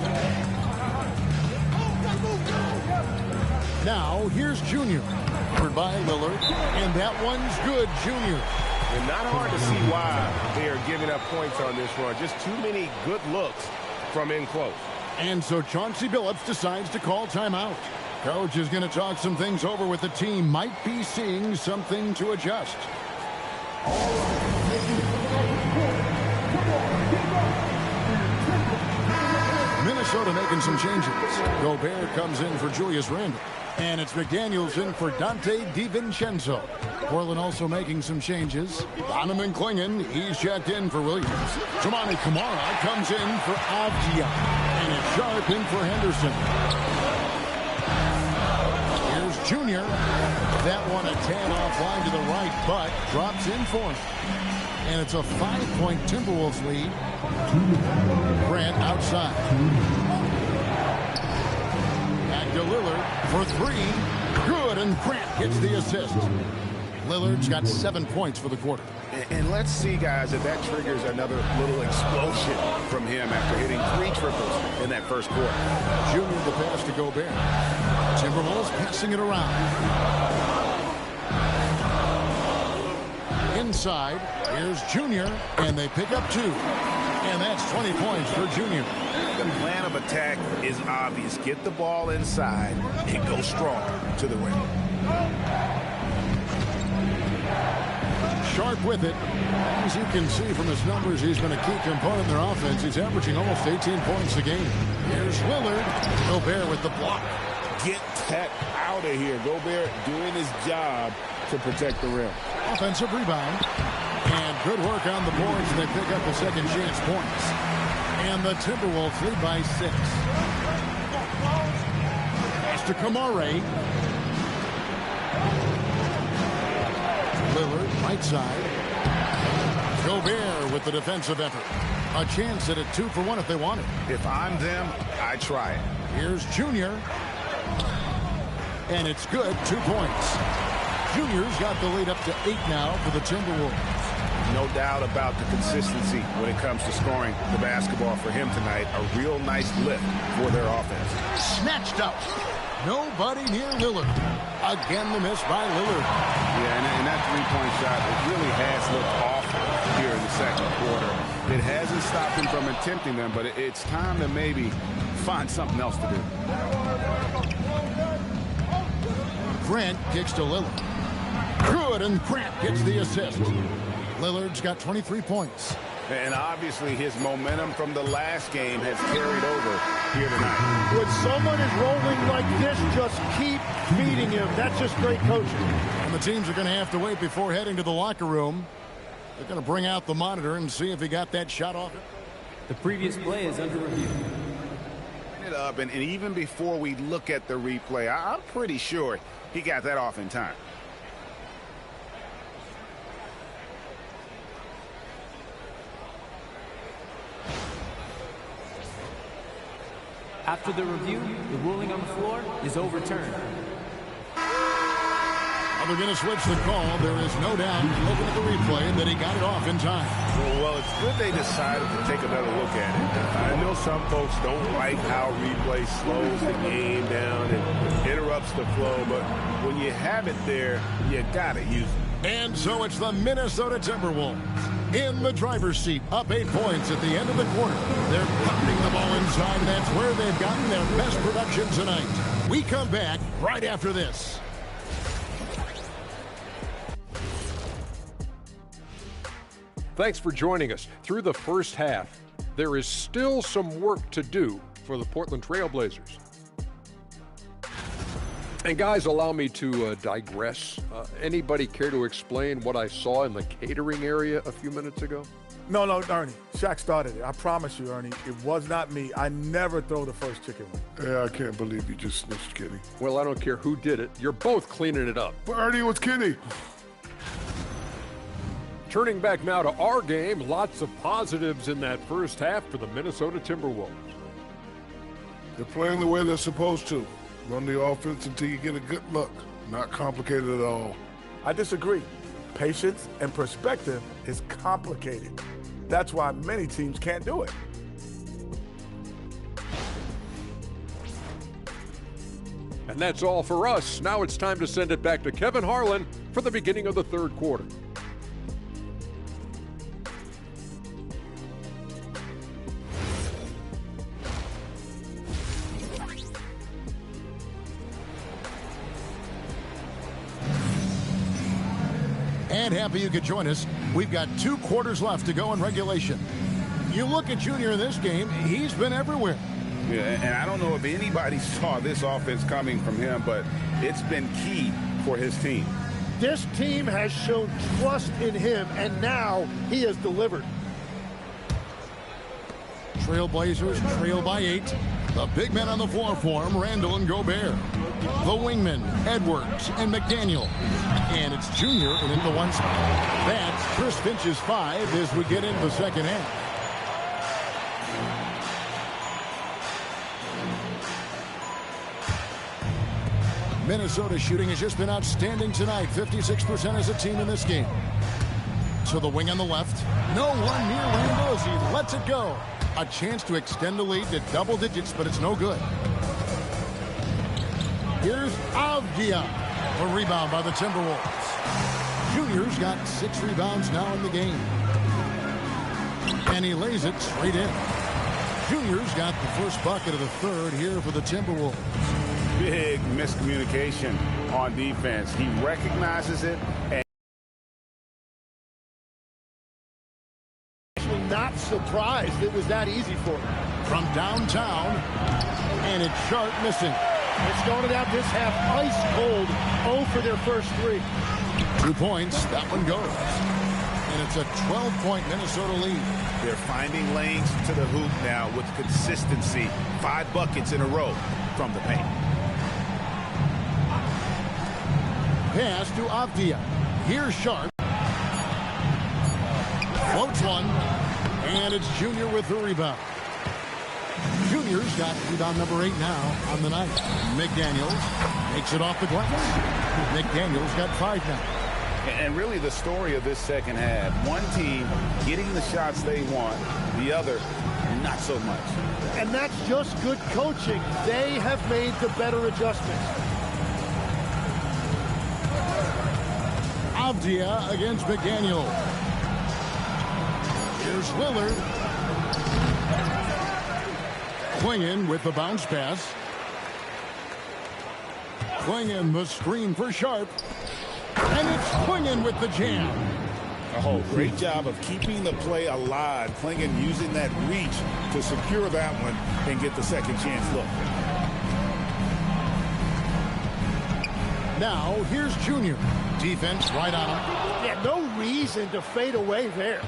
Speaker 4: Now, here's Junior. Covered by Lillard, and that one's good, Junior.
Speaker 11: And not hard to see why they are giving up points on this run. Just too many good looks from in close.
Speaker 4: And so Chauncey Billups decides to call timeout. Coach is going to talk some things over with the team. Might be seeing something to adjust. Minnesota making some changes. Gobert comes in for Julius Randle. And it's McDaniels in for Dante DiVincenzo. Portland also making some changes. Donovan Clingan, he's checked in for Williams. Toumani Camara comes in for Avdia. And it's Sharp in for Henderson. Here's Junior. That one a tad offline to the right, but drops in for him. And it's a 5-point Timberwolves lead. Grant outside. Back to Lillard for 3. Good, and Grant gets the assist. Lillard's got 7 points for the quarter.
Speaker 11: And let's see, guys, if that triggers another little explosion from him after hitting 3 triples in that first quarter.
Speaker 4: Junior the pass to Gobert. Timberwolves passing it around. Inside, here's Junior, and they pick up 2. And that's 20 points for Junior.
Speaker 5: The plan of attack is obvious. Get the ball inside and go strong to the rim.
Speaker 4: Sharp with it. As you can see from his numbers, he's been a key component in their offense. He's averaging almost 18 points a game. Here's Lillard. Gobert with the block.
Speaker 5: Get that out of here. Gobert doing his job to protect the rim.
Speaker 4: Offensive rebound. And good work on the boards. They pick up the second chance points. And the Timberwolves lead by 6. Pass to Camara. Lillard, right side. Gobert with the defensive effort. A chance at a 2-for-1 if they want it.
Speaker 5: If I'm them, I try it.
Speaker 4: Here's Junior. And it's good, 2 points. Junior's got the lead up to 8 now for the Timberwolves.
Speaker 5: No doubt about the consistency when it comes to scoring the basketball for him tonight. A real nice lift for their offense.
Speaker 4: Snatched up. Nobody near Lillard. Again, the miss by Lillard.
Speaker 11: Yeah, and that 3-point shot, it really has looked awful here in the second quarter. It hasn't stopped him from attempting them, but it's time to maybe find something else to do.
Speaker 4: Grant kicks to Lillard. Good, and Grant gets the assist. Lillard's got 23 points.
Speaker 5: And obviously his momentum from the last game has carried over here tonight.
Speaker 3: When someone is rolling like this, just keep feeding him. That's just great coaching.
Speaker 4: And the teams are going to have to wait before heading to the locker room. They're going to bring out the monitor and see if he got that shot off.
Speaker 17: The previous play is under review.
Speaker 5: It up, and even before we look at the replay, I'm pretty sure he got that off in time.
Speaker 17: After the review, the ruling on the floor is overturned.
Speaker 4: They're going to switch the call. There is no doubt, looking at the replay, that he got it off in time.
Speaker 5: Well, it's good they decided to take another look at it. I know some folks don't like how replay slows the game down and interrupts the flow, but when you have it there, you got to use it.
Speaker 4: And so it's the Minnesota Timberwolves in the driver's seat, up 8 points at the end of the quarter. They're pounding the ball inside, and that's where they've gotten their best production tonight. We come back right after this.
Speaker 8: Thanks for joining us. Through the first half, there is still some work to do for the Portland Trail Blazers. And guys, allow me to digress. Anybody care to explain what I saw in the catering area a few minutes ago?
Speaker 9: No, Ernie. Shaq started it. I promise you, Ernie. It was not me. I never throw the first chicken wing.
Speaker 11: Yeah, I can't believe you just snitched, Kenny.
Speaker 8: Well, I don't care who did it. You're both cleaning it up.
Speaker 11: But Ernie was Kenny.
Speaker 8: Turning back now to our game, lots of positives in that first half for the Minnesota Timberwolves.
Speaker 11: They're playing the way they're supposed to. Run the offense until you get a good look. Not complicated at all.
Speaker 9: I disagree. Patience and perspective is complicated. That's why many teams can't do it.
Speaker 8: And that's all for us. Now it's time to send it back to Kevin Harlan for the beginning of the third quarter.
Speaker 4: And happy you could join us. We've got 2 quarters left to go in regulation. You look at Junior in this game, he's been everywhere.
Speaker 5: Yeah, and I don't know if anybody saw this offense coming from him, but it's been key for his team.
Speaker 3: This team has shown trust in him, and now he has delivered.
Speaker 4: Trailblazers trail by 8. The big men on the floor for him, Randall and Gobert. The wingmen, Edwards and McDaniel. And it's Junior and in the one spot. That's Chris Finch's 5 as we get into the second half. Minnesota shooting has just been outstanding tonight. 56% as a team in this game. To the wing on the left. No one near Randall as he lets it go. A chance to extend the lead to double digits, but it's no good. Here's Avdia. A rebound by the Timberwolves. Junior's got 6 rebounds now in the game. And he lays it straight in. Junior's got the first bucket of the third here for the Timberwolves.
Speaker 5: Big miscommunication on defense. He recognizes it and
Speaker 3: not surprised it was that easy for him.
Speaker 4: From downtown, and it's Sharp missing.
Speaker 3: It started out this half ice cold, 0 for their first 3.
Speaker 4: 2 points, that one goes. And it's a 12-point Minnesota lead.
Speaker 5: They're finding lanes to the hoop now with consistency. 5 buckets in a row from the paint.
Speaker 4: Pass to Avdia. Here's Sharp. Floats one. And it's Junior with the rebound. Junior's got rebound number 8 now on the night. McDaniels makes it off the glass. McDaniels got 5 now.
Speaker 5: And really the story of this second half, one team getting the shots they want, the other not so much.
Speaker 3: And that's just good coaching. They have made the better adjustments.
Speaker 4: Avdia against McDaniel. Here's Lillard. Clingan with the bounce pass. Clingan the screen for Sharp. And it's Clingan with the jam.
Speaker 5: Oh, great job of keeping the play alive. Clingan using that reach to secure that one and get the second chance look.
Speaker 4: Now, here's Junior. Defense right on him.
Speaker 3: Yeah, no reason to fade away there.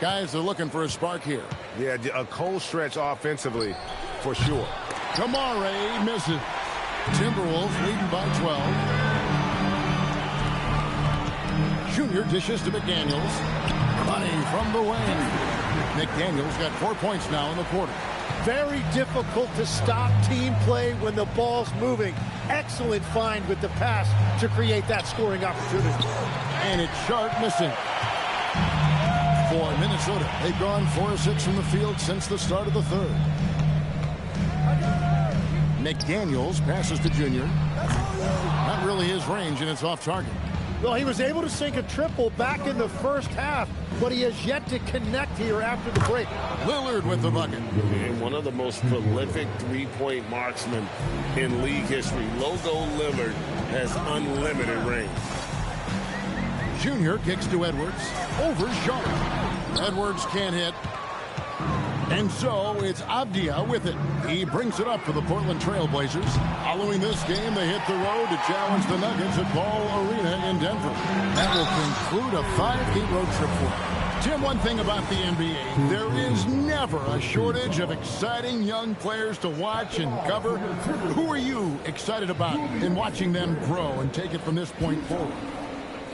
Speaker 4: Guys are looking for a spark here.
Speaker 11: Yeah, a cold stretch offensively, for sure.
Speaker 4: Kamare misses. Timberwolves leading by 12. Junior dishes to McDaniels. Money from the wing. McDaniels got 4 points now in the quarter.
Speaker 3: Very difficult to stop team play when the ball's moving. Excellent find with the pass to create that scoring opportunity.
Speaker 4: And it's Sharp missing. For Minnesota, they've gone 4 of 6 from the field since the start of the third. McDaniels passes to Junior. Not really his range, and it's off target.
Speaker 3: Well, he was able to sink a triple back in the first half, but he has yet to connect here after the break.
Speaker 4: Lillard with the bucket.
Speaker 11: And one of the most prolific three-point marksmen in league history. Logo Lillard has unlimited range.
Speaker 4: Junior kicks to Edwards. Over Sharp. Edwards can't hit. And so it's Avdia with it. He brings it up for the Portland Trailblazers. Following this game, they hit the road to challenge the Nuggets at Ball Arena in Denver. That will conclude a 5-game road trip for them. Tim, one thing about the NBA, there is never a shortage of exciting young players to watch and cover. Who are you excited about in watching them grow and take it from this point forward?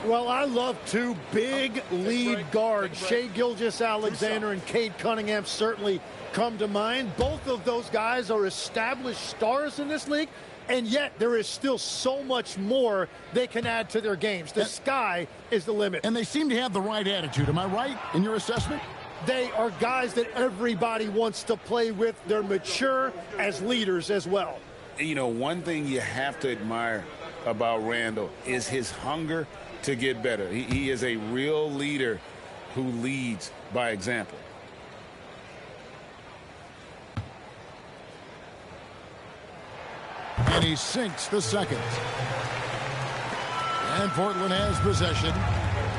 Speaker 3: Well, I love two big lead guards. Shai Gilgeous-Alexander and Cade Cunningham certainly come to mind. Both of those guys are established stars in this league, and yet there is still so much more they can add to their games. The sky is the limit.
Speaker 4: And they seem to have the right attitude. Am I right in your assessment?
Speaker 3: They are guys that everybody wants to play with. They're mature as leaders as well.
Speaker 5: You know, one thing you have to admire about Randall is his hunger to get better. He is a real leader who leads by example.
Speaker 4: And he sinks the second. And Portland has possession,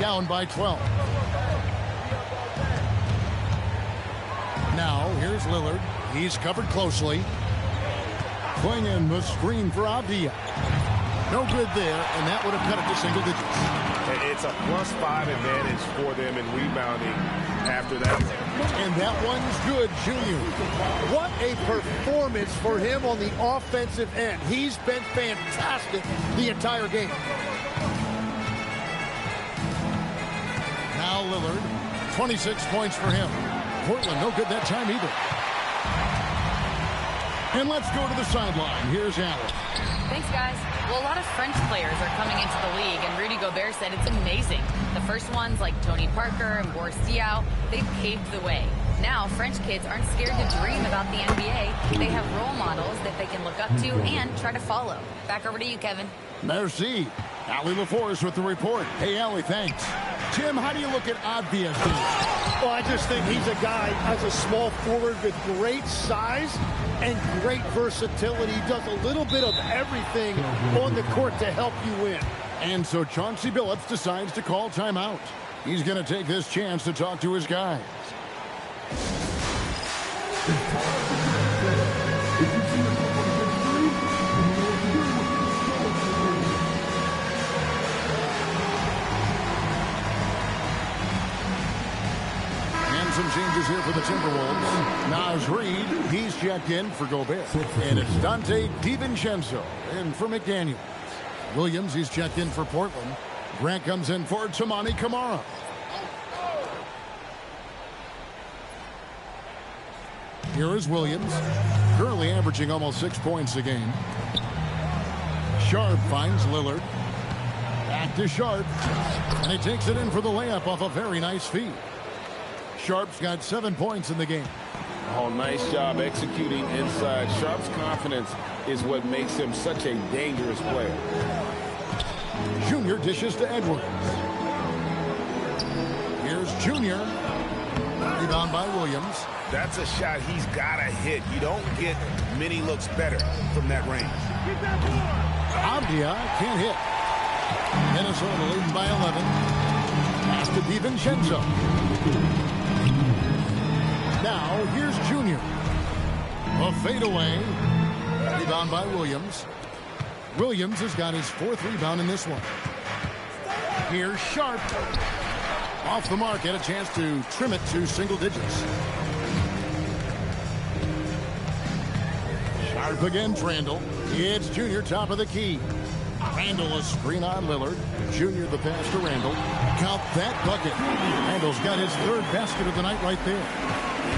Speaker 4: down by 12. Now, here's Lillard. He's covered closely. Swinging the screen for Avdija. No good there, and that would have cut it to single digits.
Speaker 11: It's a +5 advantage for them in rebounding after that.
Speaker 4: And that one's good, Junior.
Speaker 3: What a performance for him on the offensive end. He's been fantastic the entire game.
Speaker 4: Now Lillard, 26 points for him. Portland, no good that time either. And let's go to the sideline. Here's Allen.
Speaker 2: Thanks, guys. Well, a lot of French players are coming into the league, and Rudy Gobert said it's amazing. The first ones, like Tony Parker and Boris Diaw, they've paved the way. Now, French kids aren't scared to dream about the NBA. They have role models that they can look up to and try to follow. Back over to you, Kevin.
Speaker 4: Merci. Allie LaForce with the report. Hey, Allie, thanks. Tim, how do you look at Avdija?
Speaker 3: Well, I just think he's a guy as a small forward with great size and great versatility. He does a little bit of everything on the court to help you win.
Speaker 4: And so Chauncey Billups decides to call timeout. He's going to take this chance to talk to his guys. Some changes here for the Timberwolves. Naz Reid, he's checked in for Gobert. And it's Dante DiVincenzo in for McDaniels. Williams, he's checked in for Portland. Grant comes in for Toumani Camara. Here is Williams, currently averaging almost 6 points a game. Sharp finds Lillard. Back to Sharp. And he takes it in for the layup off a very nice feed. Sharp's got 7 points in the game.
Speaker 5: Oh, nice job executing inside. Sharp's confidence is what makes him such a dangerous player.
Speaker 4: Junior dishes to Edwards. Here's Junior. Rebound by Williams.
Speaker 5: That's a shot he's got to hit. You don't get many looks better from that range.
Speaker 4: Avdija can't hit. Minnesota leading by 11. Pass to DiVincenzo. Now, here's Junior. A fadeaway. Rebound by Williams. Williams has got his 4th rebound in this one. Here's Sharp. Off the mark, had a chance to trim it to single digits. Sharp against Randall. It's Junior top of the key. Randall a screen on Lillard. Junior the pass to Randall. Count that bucket. Randall's got his 3rd basket of the night right there.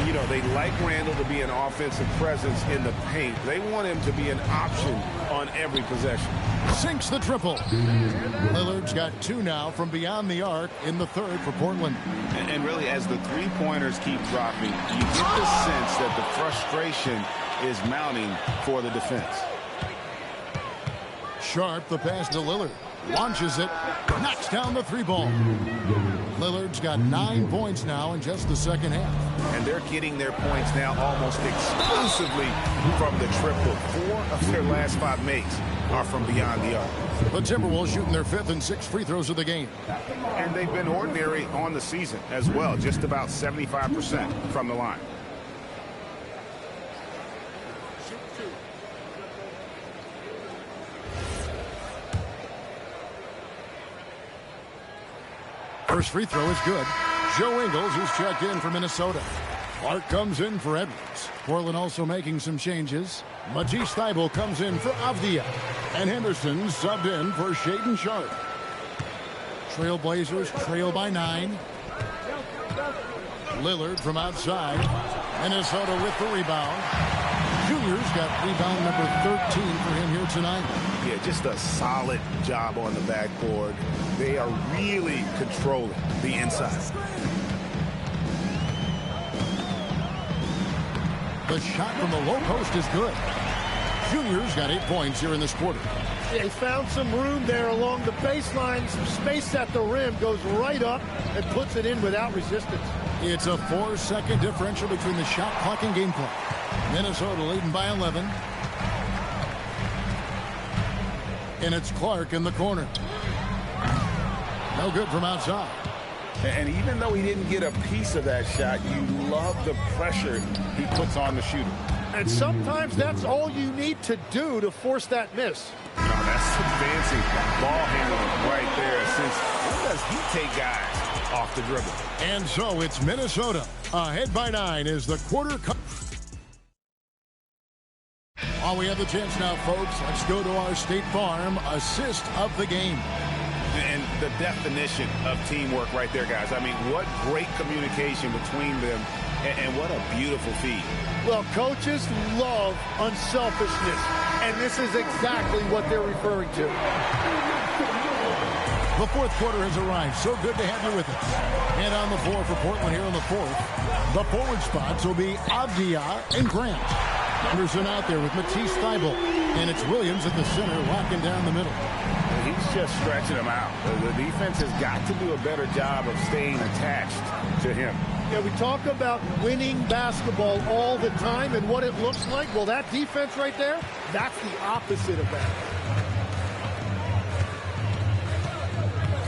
Speaker 5: You know, they like Randall to be an offensive presence in the paint. They want him to be an option on every possession.
Speaker 4: Sinks the triple. Lillard's got 2 now from beyond the arc in the 3rd for Portland.
Speaker 5: And really, as the three-pointers keep dropping, you get the sense that the frustration is mounting for the defense.
Speaker 4: Sharp, the pass to Lillard. Launches it. Knocks down the 3-ball. Lillard's got 9 points now in just the second half.
Speaker 5: And they're getting their points now almost exclusively from the triple. 4 of their last 5 makes are from beyond the arc.
Speaker 4: The Timberwolves shooting their 5th and 6th free throws of the game.
Speaker 5: And they've been ordinary on the season as well. Just about 75% from the line.
Speaker 4: First free throw is good. Joe Ingles, who's checked in for Minnesota. Clark comes in for Edwards. Portland also making some changes. Matisse Thybulle comes in for Avdia. And Henderson subbed in for Shaedon Sharpe. Trailblazers trail by 9. Lillard from outside. Minnesota with the rebound. Junior's got rebound number 13 for him here tonight.
Speaker 5: Yeah, just a solid job on the backboard. They are really controlling the inside.
Speaker 4: The shot from the low post is good. Junior's got 8 points here in this quarter.
Speaker 3: They found some room there along the baseline. Some space at the rim. Goes right up and puts it in without resistance.
Speaker 4: It's a 4-second differential between the shot clock and game clock. Minnesota leading by 11. And it's Clark in the corner. No good from outside.
Speaker 5: And even though he didn't get a piece of that shot, you love the pressure he puts on the shooter.
Speaker 3: And sometimes that's all you need to do to force that miss.
Speaker 5: No, that's some fancy ball handling right there. Since when does he take guys off the dribble?
Speaker 4: And so it's Minnesota ahead by 9 as the quarter comes. While we have the chance now, folks, let's go to our State Farm assist of the game.
Speaker 5: And the definition of teamwork right there, guys. I mean, what great communication between them, and what a beautiful feed.
Speaker 3: Well, coaches love unselfishness, and this is exactly what they're referring to.
Speaker 4: The fourth quarter has arrived. So good to have you with us. And on the floor for Portland here in the fourth, the forward spots will be Avdia and Grant. Henderson out there with Matisse Thybulle. And it's Williams at the center, locking down the middle.
Speaker 5: He's just stretching them out. The defense has got to do a better job of staying attached to him.
Speaker 3: Yeah, we talk about winning basketball all the time and what it looks like. Well, that defense right there, that's the opposite of that.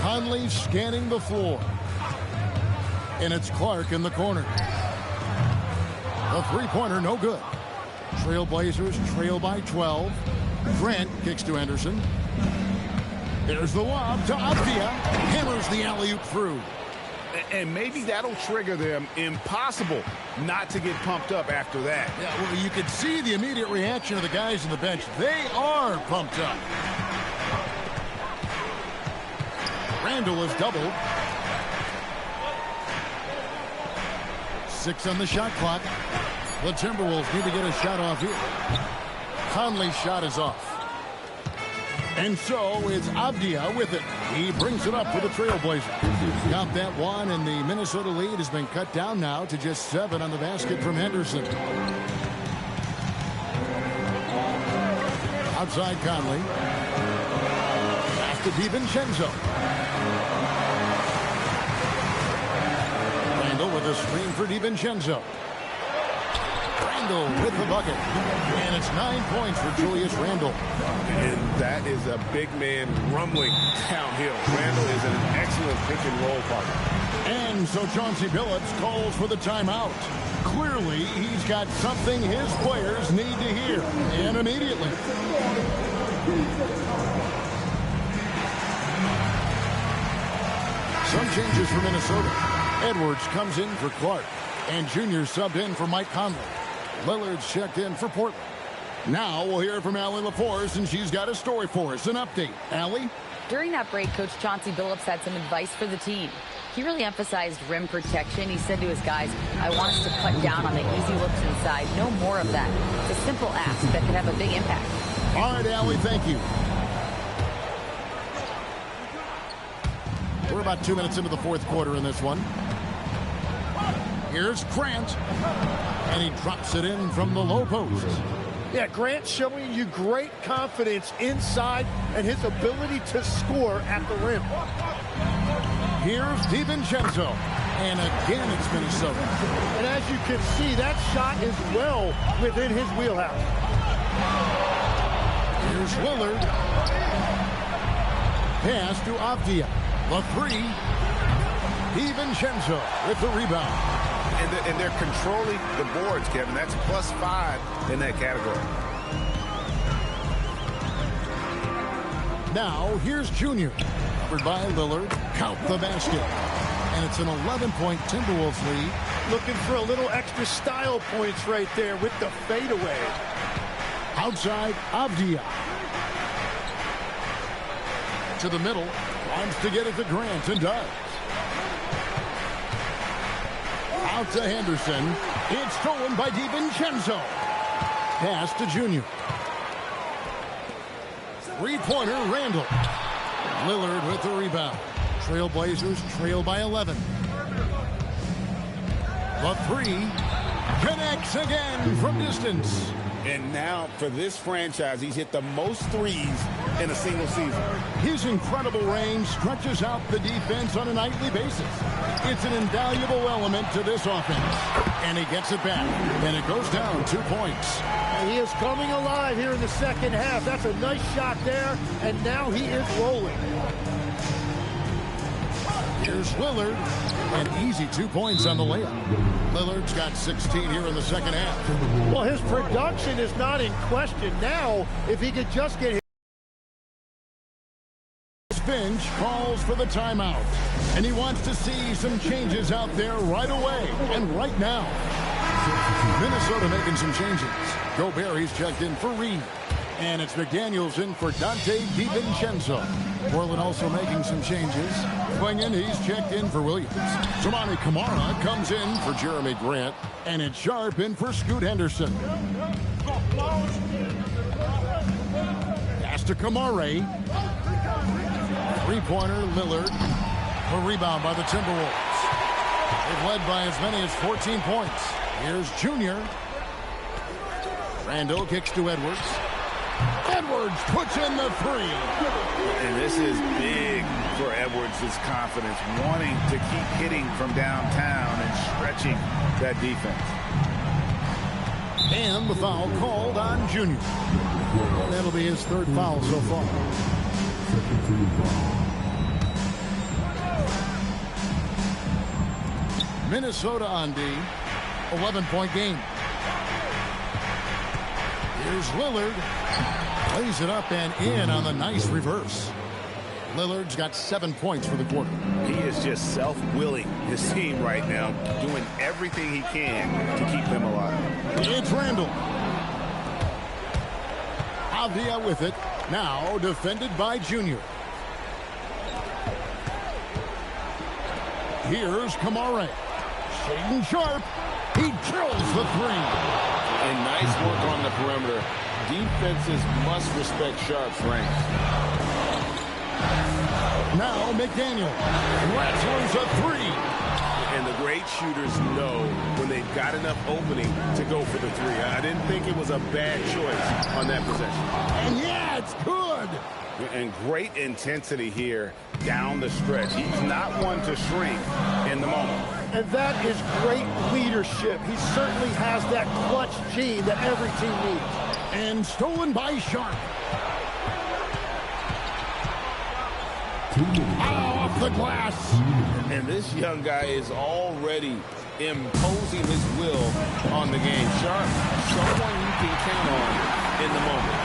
Speaker 4: Conley scanning the floor. And it's Clark in the corner. The three-pointer, no good. Trailblazers trail by 12. Grant kicks to Henderson. There's the lob to Avdia. Hammers the alley-oop through.
Speaker 5: And maybe that'll trigger them. Impossible not to get pumped up after that.
Speaker 4: Yeah, well, you could see the immediate reaction of the guys on the bench. They are pumped up. Randall is doubled. 6 on the shot clock. The Timberwolves need to get a shot off here. Conley's shot is off. And so it's Avdia with it. He brings it up for the Trailblazers. Got that one, and the Minnesota lead has been cut down now to just 7 on the basket from Henderson. Outside Conley. Back to DiVincenzo. Randall with a screen for DiVincenzo. Randall with the bucket. And it's 9 points for Julius Randle.
Speaker 5: And that is a big man rumbling downhill. Randall is an excellent pick and roll partner.
Speaker 4: And so Chauncey Billups calls for the timeout. Clearly, he's got something his players need to hear. And immediately. Some changes for Minnesota. Edwards comes in for Clark. And Junior subbed in for Mike Conley. Lillard's checked in for Portland. Now we'll hear from Allie LaForce, and she's got a story for us. An update. Allie?
Speaker 2: During that break, Coach Chauncey Billups had some advice for the team. He really emphasized rim protection. He said to his guys, I want us to cut down on the easy looks inside. No more of that. It's a simple ask that could have a big impact.
Speaker 4: All right, Allie, thank you. We're about 2 minutes into the fourth quarter in this one. Here's Grant. And he drops it in from the low post.
Speaker 3: Yeah, Grant showing you great confidence inside and his ability to score at the rim.
Speaker 4: Here's DiVincenzo. And again, it's Minnesota.
Speaker 3: And as you can see, that shot is well within his wheelhouse.
Speaker 4: Here's Lillard. Pass to Avdia. The three. DiVincenzo with the rebound.
Speaker 5: And they're controlling the boards, Kevin. That's +5 in that category.
Speaker 4: Now, here's Junior. Covered by Lillard. Count the basket. And it's an 11-point Timberwolves lead.
Speaker 3: Looking for a little extra style points right there with the fadeaway.
Speaker 4: Outside, Avdia. To the middle. Wants to get it to Grant and does. Out to Henderson. It's stolen by DiVincenzo. Pass to Junior. Three-pointer, Randall. Lillard with the rebound. Trailblazers trail by 11. The three connects again from distance.
Speaker 5: And now, for this franchise, he's hit the most threes in a single season.
Speaker 4: His incredible range stretches out the defense on a nightly basis. It's an invaluable element to this offense. And he gets it back. And it goes down 2 points.
Speaker 3: And he is coming alive here in the second half. That's a nice shot there. And now he is rolling.
Speaker 4: Here's Lillard. An easy 2 points on the layup. Lillard's got 16 here in the second half.
Speaker 3: Well, his production is not in question now. If he could just get
Speaker 4: his bench calls for the timeout. And he wants to see some changes out there right away and right now. Minnesota making some changes. Gobert, he's checked in for Reed. And it's McDaniels in for Dante DiVincenzo. Portland also making some changes. Swinging, he's checked in for Williams. Toumani Camara comes in for Jeremy Grant. And it's Sharp in for Scoot Henderson. Pass to Camara. Three-pointer, Lillard. A rebound by the Timberwolves. They've led by as many as 14 points. Here's Junior. Randall kicks to Edwards. Edwards puts in the three.
Speaker 5: And this is big for Edwards' confidence, wanting to keep hitting from downtown and stretching that defense.
Speaker 4: And the foul called on Junior. And that'll be his third foul so far. Minnesota on D. 11-point game. Here's Lillard. Plays it up and in on the nice reverse. Lillard's got 7 points for the quarter.
Speaker 5: He is just self-willing his team right now, doing everything he can to keep them alive.
Speaker 4: It's Randall. Avdia with it. Now defended by Junior. Here's Camara. Shaedon Sharp. He drills the three.
Speaker 5: And nice work on the perimeter. Defenses must respect Sharp's range.
Speaker 4: Now McDaniel rattles a three.
Speaker 5: And the great shooters know when they've got enough opening to go for the three. I didn't think it was a bad choice on that possession.
Speaker 4: And yeah, it's good.
Speaker 5: And great intensity here down the stretch. He's not one to shrink in the moment.
Speaker 3: And that is great leadership. He certainly has that clutch gene that every team needs.
Speaker 4: And stolen by Sharp. Off the glass.
Speaker 5: And this young guy is already imposing his will on the game. Sharp, someone you can count on in the moment.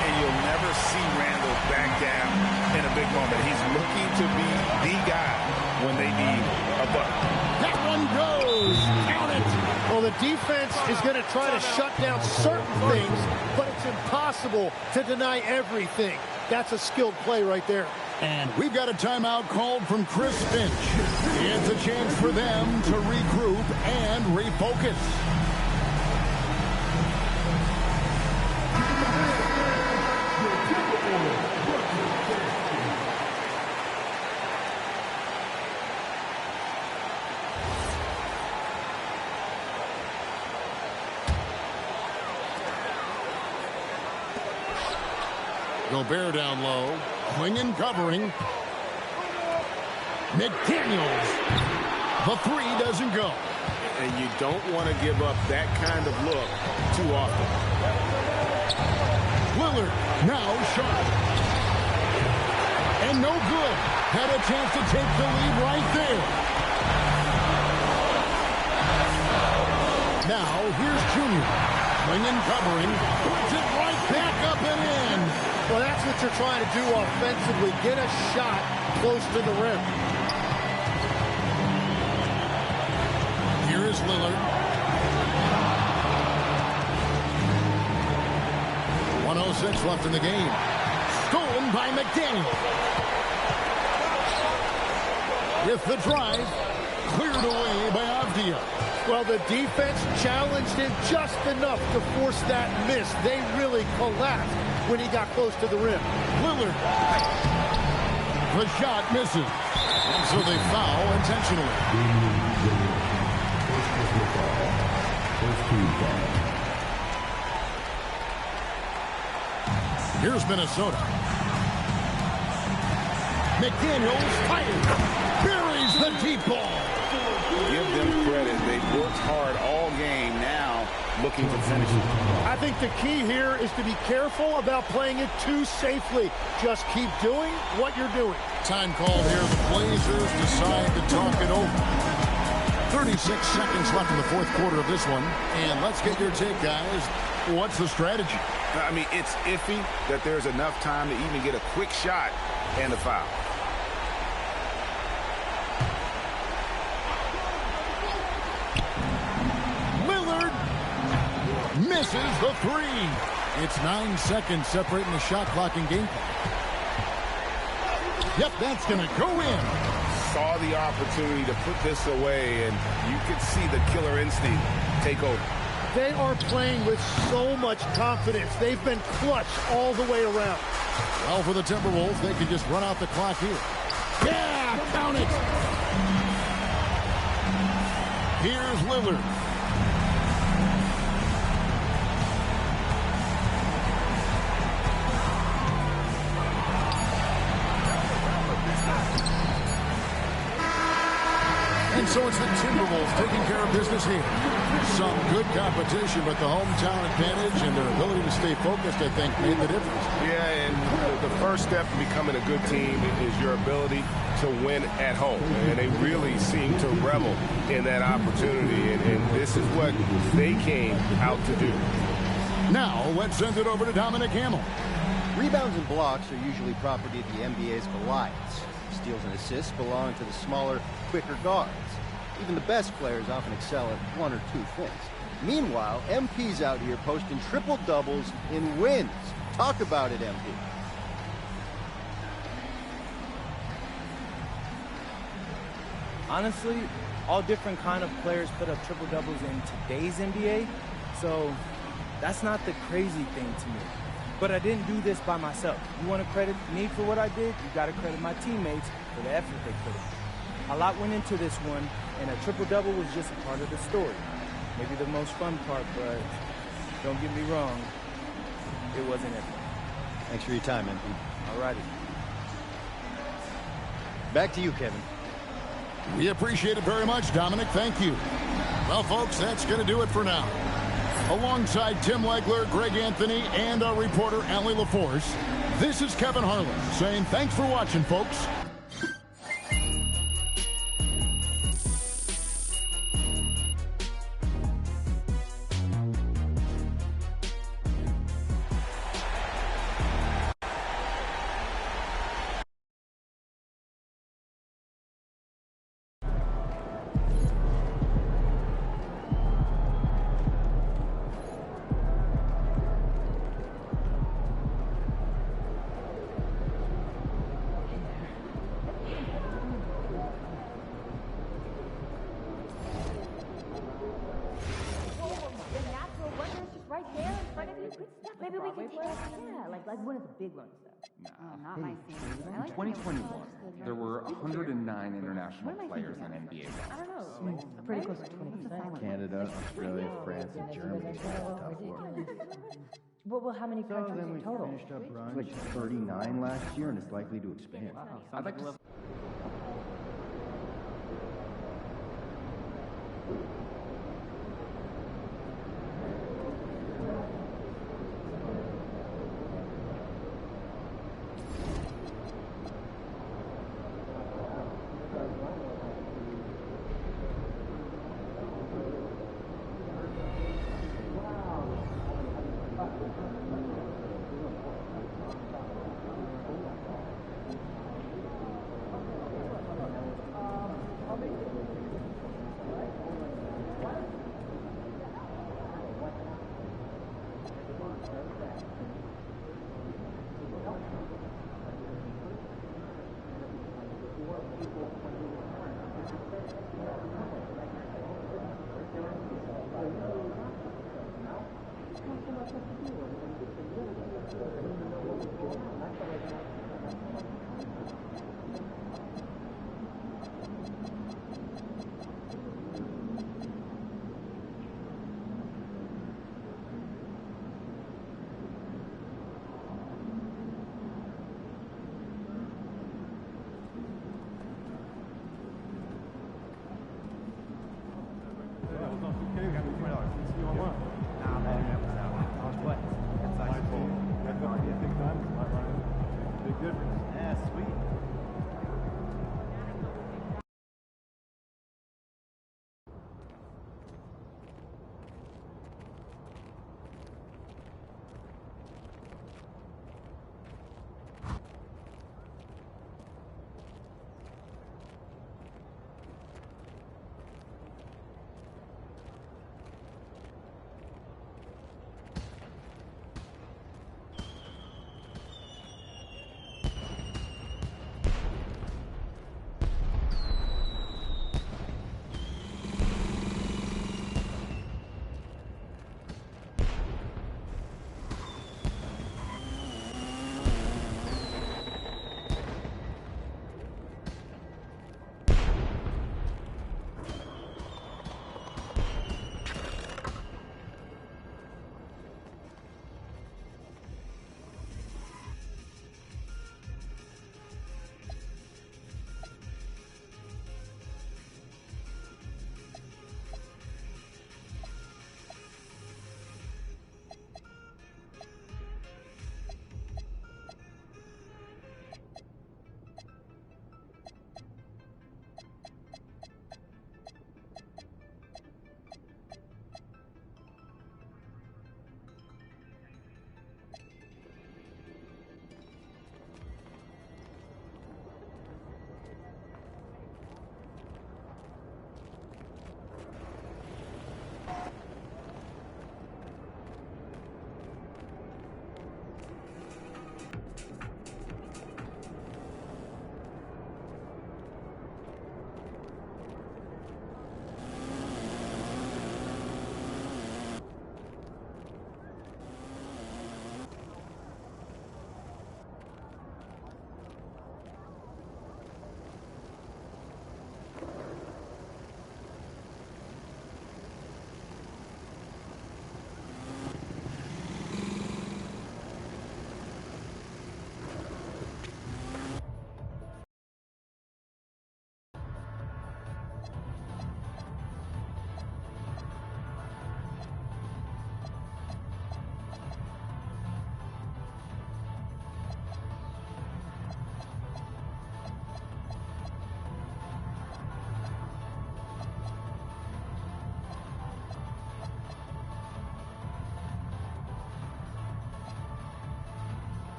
Speaker 5: And you'll never see Randall back down in a big moment. He's looking to be the guy when they need a bucket.
Speaker 4: That one goes. Count it.
Speaker 3: Well, the defense is going to try to shut down certain things, but it's impossible to deny everything. That's a skilled play right there.
Speaker 4: And we've got a timeout called from Chris Finch. It's a chance for them to regroup and refocus. Gobert down low. Clinging, covering. McDaniels. The three doesn't go.
Speaker 5: And you don't want to give up that kind of look too often.
Speaker 4: Lillard now Sharp. And no good. Had a chance to take the lead right there. Now here's Junior. Clinging, covering. Puts it right back up and in.
Speaker 3: Well, that's what you're trying to do offensively. Get a shot close to the rim.
Speaker 4: Here's Lillard. 1:06 left in the game. Stolen by McDaniel. With the drive, cleared away by Avdia.
Speaker 3: Well, the defense challenged him just enough to force that miss. They really collapsed when he got close to the rim.
Speaker 4: Lillard. The shot misses. And so they foul intentionally. Here's Minnesota. McDaniels fired. Buries the deep ball.
Speaker 5: Give them credit. They've worked hard all game, now looking to finish it.
Speaker 3: I think the key here is to be careful about playing it too safely. Just keep doing what you're doing.
Speaker 4: Time called here. The Blazers decide to talk it over. 36 seconds left in the fourth quarter of this one. And let's get your take, guys. What's the strategy?
Speaker 5: I mean, it's iffy that there's enough time to even get a quick shot and a foul.
Speaker 4: Misses the three. It's 9 seconds separating the shot clock and game clock. Yep, that's going to go in.
Speaker 5: Saw the opportunity to put this away, and you could see the killer instinct take over.
Speaker 3: They are playing with so much confidence. They've been clutch all the way around.
Speaker 4: Well, for the Timberwolves, they can just run out the clock here. Yeah, count it. Here's Lillard. And so it's the Timberwolves taking care of business here. Some good competition, but the hometown advantage and their ability to stay focused, I think, made the difference.
Speaker 11: Yeah, and the first step to becoming a good team is your ability to win at home. And they really seem to revel in that opportunity, and this is what they came out to do.
Speaker 4: Now, let's send it over to Dominic Hamill.
Speaker 12: Rebounds and blocks are usually property of the NBA's Goliaths. Steals and assists belong to the smaller, quicker guards. Even the best players often excel at one or two things. Meanwhile, MP's out here posting triple-doubles in wins. Talk about it, MP.
Speaker 13: Honestly, all different kind of players put up triple-doubles in today's NBA, so that's not the crazy thing to me. But I didn't do this by myself. You want to credit me for what I did, you got to credit my teammates for the effort they put in. A lot went into this one, and a triple-double was just a part of the story. Maybe the most fun part, but don't get me wrong, it wasn't everything.
Speaker 12: Thanks for your time, MP.
Speaker 13: All righty.
Speaker 12: Back to you, Kevin.
Speaker 4: We appreciate it very much, Dominic. Thank you. Well, folks, that's going to do it for now. Alongside Tim Legler, Greg Anthony, and our reporter, Allie LaForce, this is Kevin Harlan saying thanks for watching, folks.
Speaker 15: Maybe we can take, like one of the big ones, though.
Speaker 14: Not my senior.
Speaker 1: In 2021, there were 109 international players on NBA rosters.
Speaker 15: I don't know, pretty close to 20%.
Speaker 10: Canada, Australia, France, and Germany got the top four.
Speaker 15: Well, how many countries
Speaker 10: then we
Speaker 15: in total?
Speaker 10: finished up like 39 last year, and it's likely to expand.
Speaker 1: I'd like to
Speaker 10: difference.
Speaker 17: Yeah, sweet.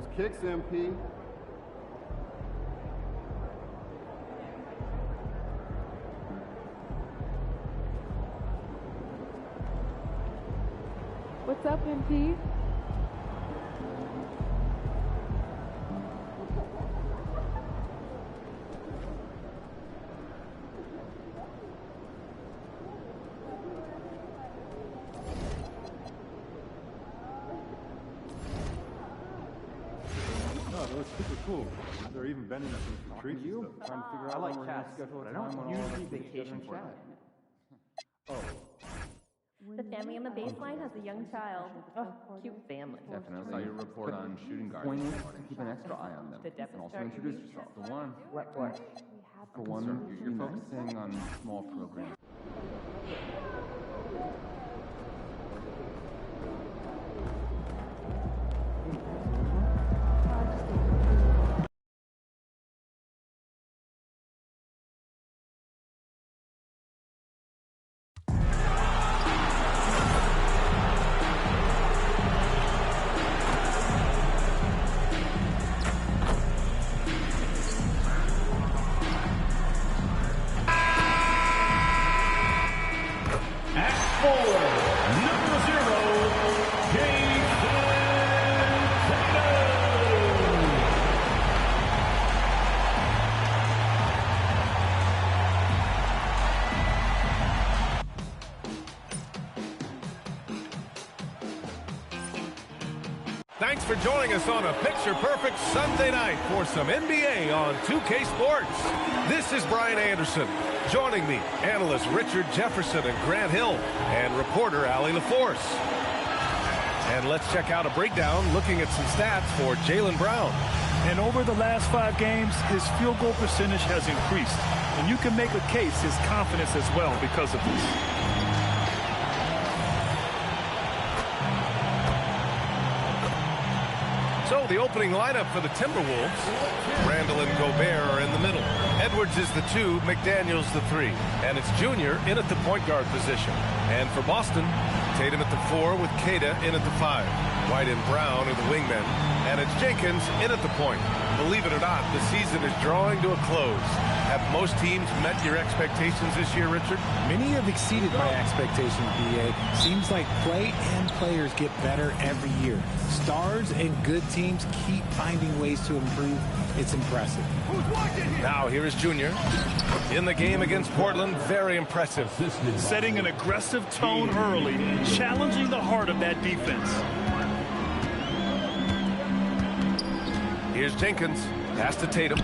Speaker 10: Those kicks, MP.
Speaker 7: What's up, MP?
Speaker 16: Super cool. They're even bending us into treats and stuff. Trying to figure out
Speaker 17: I like
Speaker 16: when we're gonna
Speaker 17: cats,
Speaker 16: schedule a
Speaker 17: but I
Speaker 16: time
Speaker 17: don't
Speaker 16: when all of us
Speaker 17: usually
Speaker 16: get together
Speaker 17: vacation
Speaker 16: and
Speaker 17: for
Speaker 16: chat.
Speaker 17: them.
Speaker 16: Oh.
Speaker 15: The family on the baseline has a young child. Oh, cute family.
Speaker 1: Definitely. I saw your report on shooting guards.
Speaker 22: Point is to keep an extra eye on them. And also introduce yourself.
Speaker 1: The one.
Speaker 22: What?
Speaker 1: For one, you're focusing on small programs.
Speaker 18: Thanks for joining us on a picture-perfect Sunday night for some NBA on 2K Sports. This is Brian Anderson. Joining me, analysts Richard Jefferson and Grant Hill, and reporter Allie LaForce. And let's check out a breakdown looking at some stats for Jaylen Brown.
Speaker 19: And over the last 5 games, his field goal percentage has increased. And you can make a case his confidence as well because of this.
Speaker 18: So the opening lineup for the Timberwolves, Randall and Gobert are in the middle. Edwards is the 2, McDaniels the 3. And it's Junior in at the point guard position. And for Boston, Tatum at the 4 with Queta in at the 5. White and Brown are the wingmen. And it's Jenkins in at the point. Believe it or not, the season is drawing to a close. Have most teams met your expectations this year, Richard?
Speaker 23: Many have exceeded my expectations, BA. Seems like play and players get better every year. Stars and good teams keep finding ways to improve. It's impressive.
Speaker 18: Now here is Junior. In the game against Portland, very impressive.
Speaker 19: Setting an aggressive tone early, challenging the heart of that defense.
Speaker 18: Here's Jenkins. Pass to Tatum.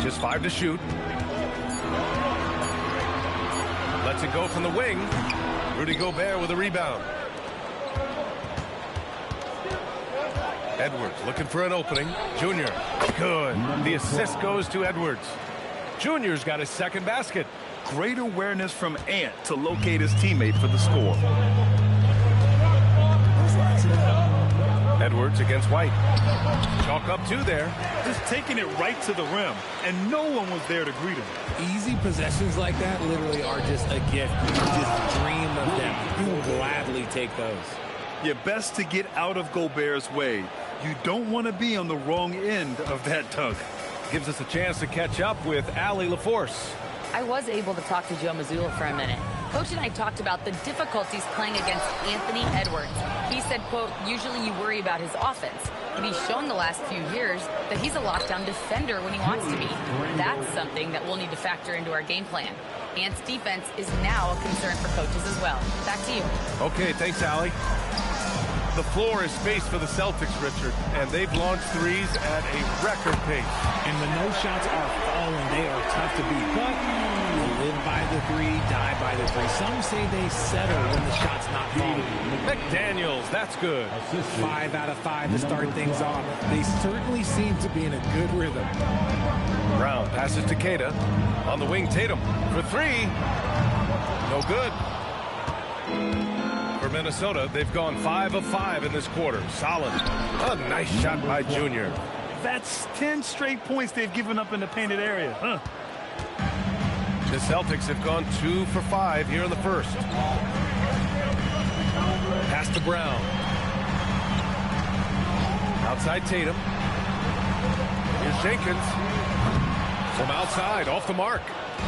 Speaker 18: Just 5 to shoot. Lets it go from the wing. Rudy Gobert with a rebound. Edwards looking for an opening. Junior, good. The assist goes to Edwards. Junior's got his second basket.
Speaker 19: Great awareness from Ant to locate his teammate for the score.
Speaker 18: Edwards against White. Chalk up 2 there.
Speaker 19: Just taking it right to the rim, and no one was there to greet him.
Speaker 23: Easy possessions like that literally are just a gift. You just dream of them. You will gladly take those.
Speaker 19: You're best to get out of Gobert's way. You don't want to be on the wrong end of that tug.
Speaker 18: Gives us a chance to catch up with Allie LaForce.
Speaker 2: I was able to talk to Joe Mazzulla for a minute. Coach and I talked about the difficulties playing against Anthony Edwards. He said, quote, usually you worry about his offense, but he's shown the last few years that he's a lockdown defender when he wants to be. That's something that we'll need to factor into our game plan. Ant's defense is now a concern for coaches as well. Back to you.
Speaker 18: Okay, thanks, Allie. The floor is space for the Celtics, Richard, and they've launched threes at a record pace.
Speaker 23: And when those shots are falling, they are tough to beat. But they live by the 3, die by the 3. Some say they settle when the shot's not falling.
Speaker 18: McDaniels, that's good.
Speaker 23: 5 out of 5 to start things off. They certainly seem to be in a good rhythm.
Speaker 18: Brown passes to Queta. On the wing, Tatum for 3. No good. For Minnesota, they've gone 5 of 5 in this quarter. Solid. A nice shot by Junior.
Speaker 19: That's 10 straight points they've given up in the painted area.
Speaker 18: The Celtics have gone 2 for 5 here in the first. Pass to Brown. Outside Tatum. Here's Jenkins. From outside, off the mark.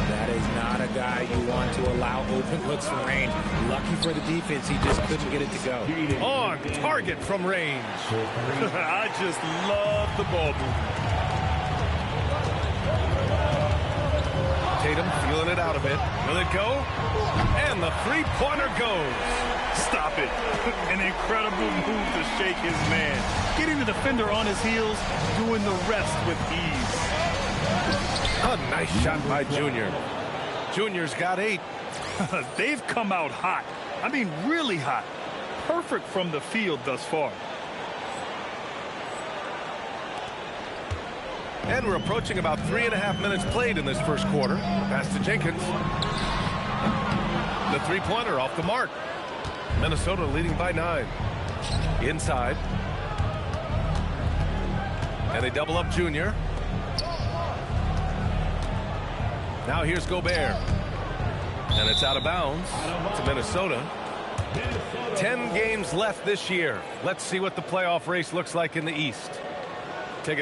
Speaker 23: That is not a guy you want to allow open looks from range. Lucky for the defense, he just couldn't get it to go.
Speaker 18: On target from range.
Speaker 19: I just love the ball movement.
Speaker 18: Tatum feeling it out a bit. Will it go? And the three-pointer goes.
Speaker 19: Stop it. An incredible move to shake his man. Getting the defender on his heels, doing the rest with ease.
Speaker 18: A nice shot by Junior. Junior's got 8.
Speaker 19: They've come out hot. I mean, really hot. Perfect from the field thus far.
Speaker 18: And we're approaching about 3.5 minutes played in this first quarter. Pass to Jenkins. The three-pointer off the mark. Minnesota leading by 9. Inside. And they double up Junior. Now here's Gobert. And it's out of bounds to Minnesota. 10 games left this year. Let's see what the playoff race looks like in the East.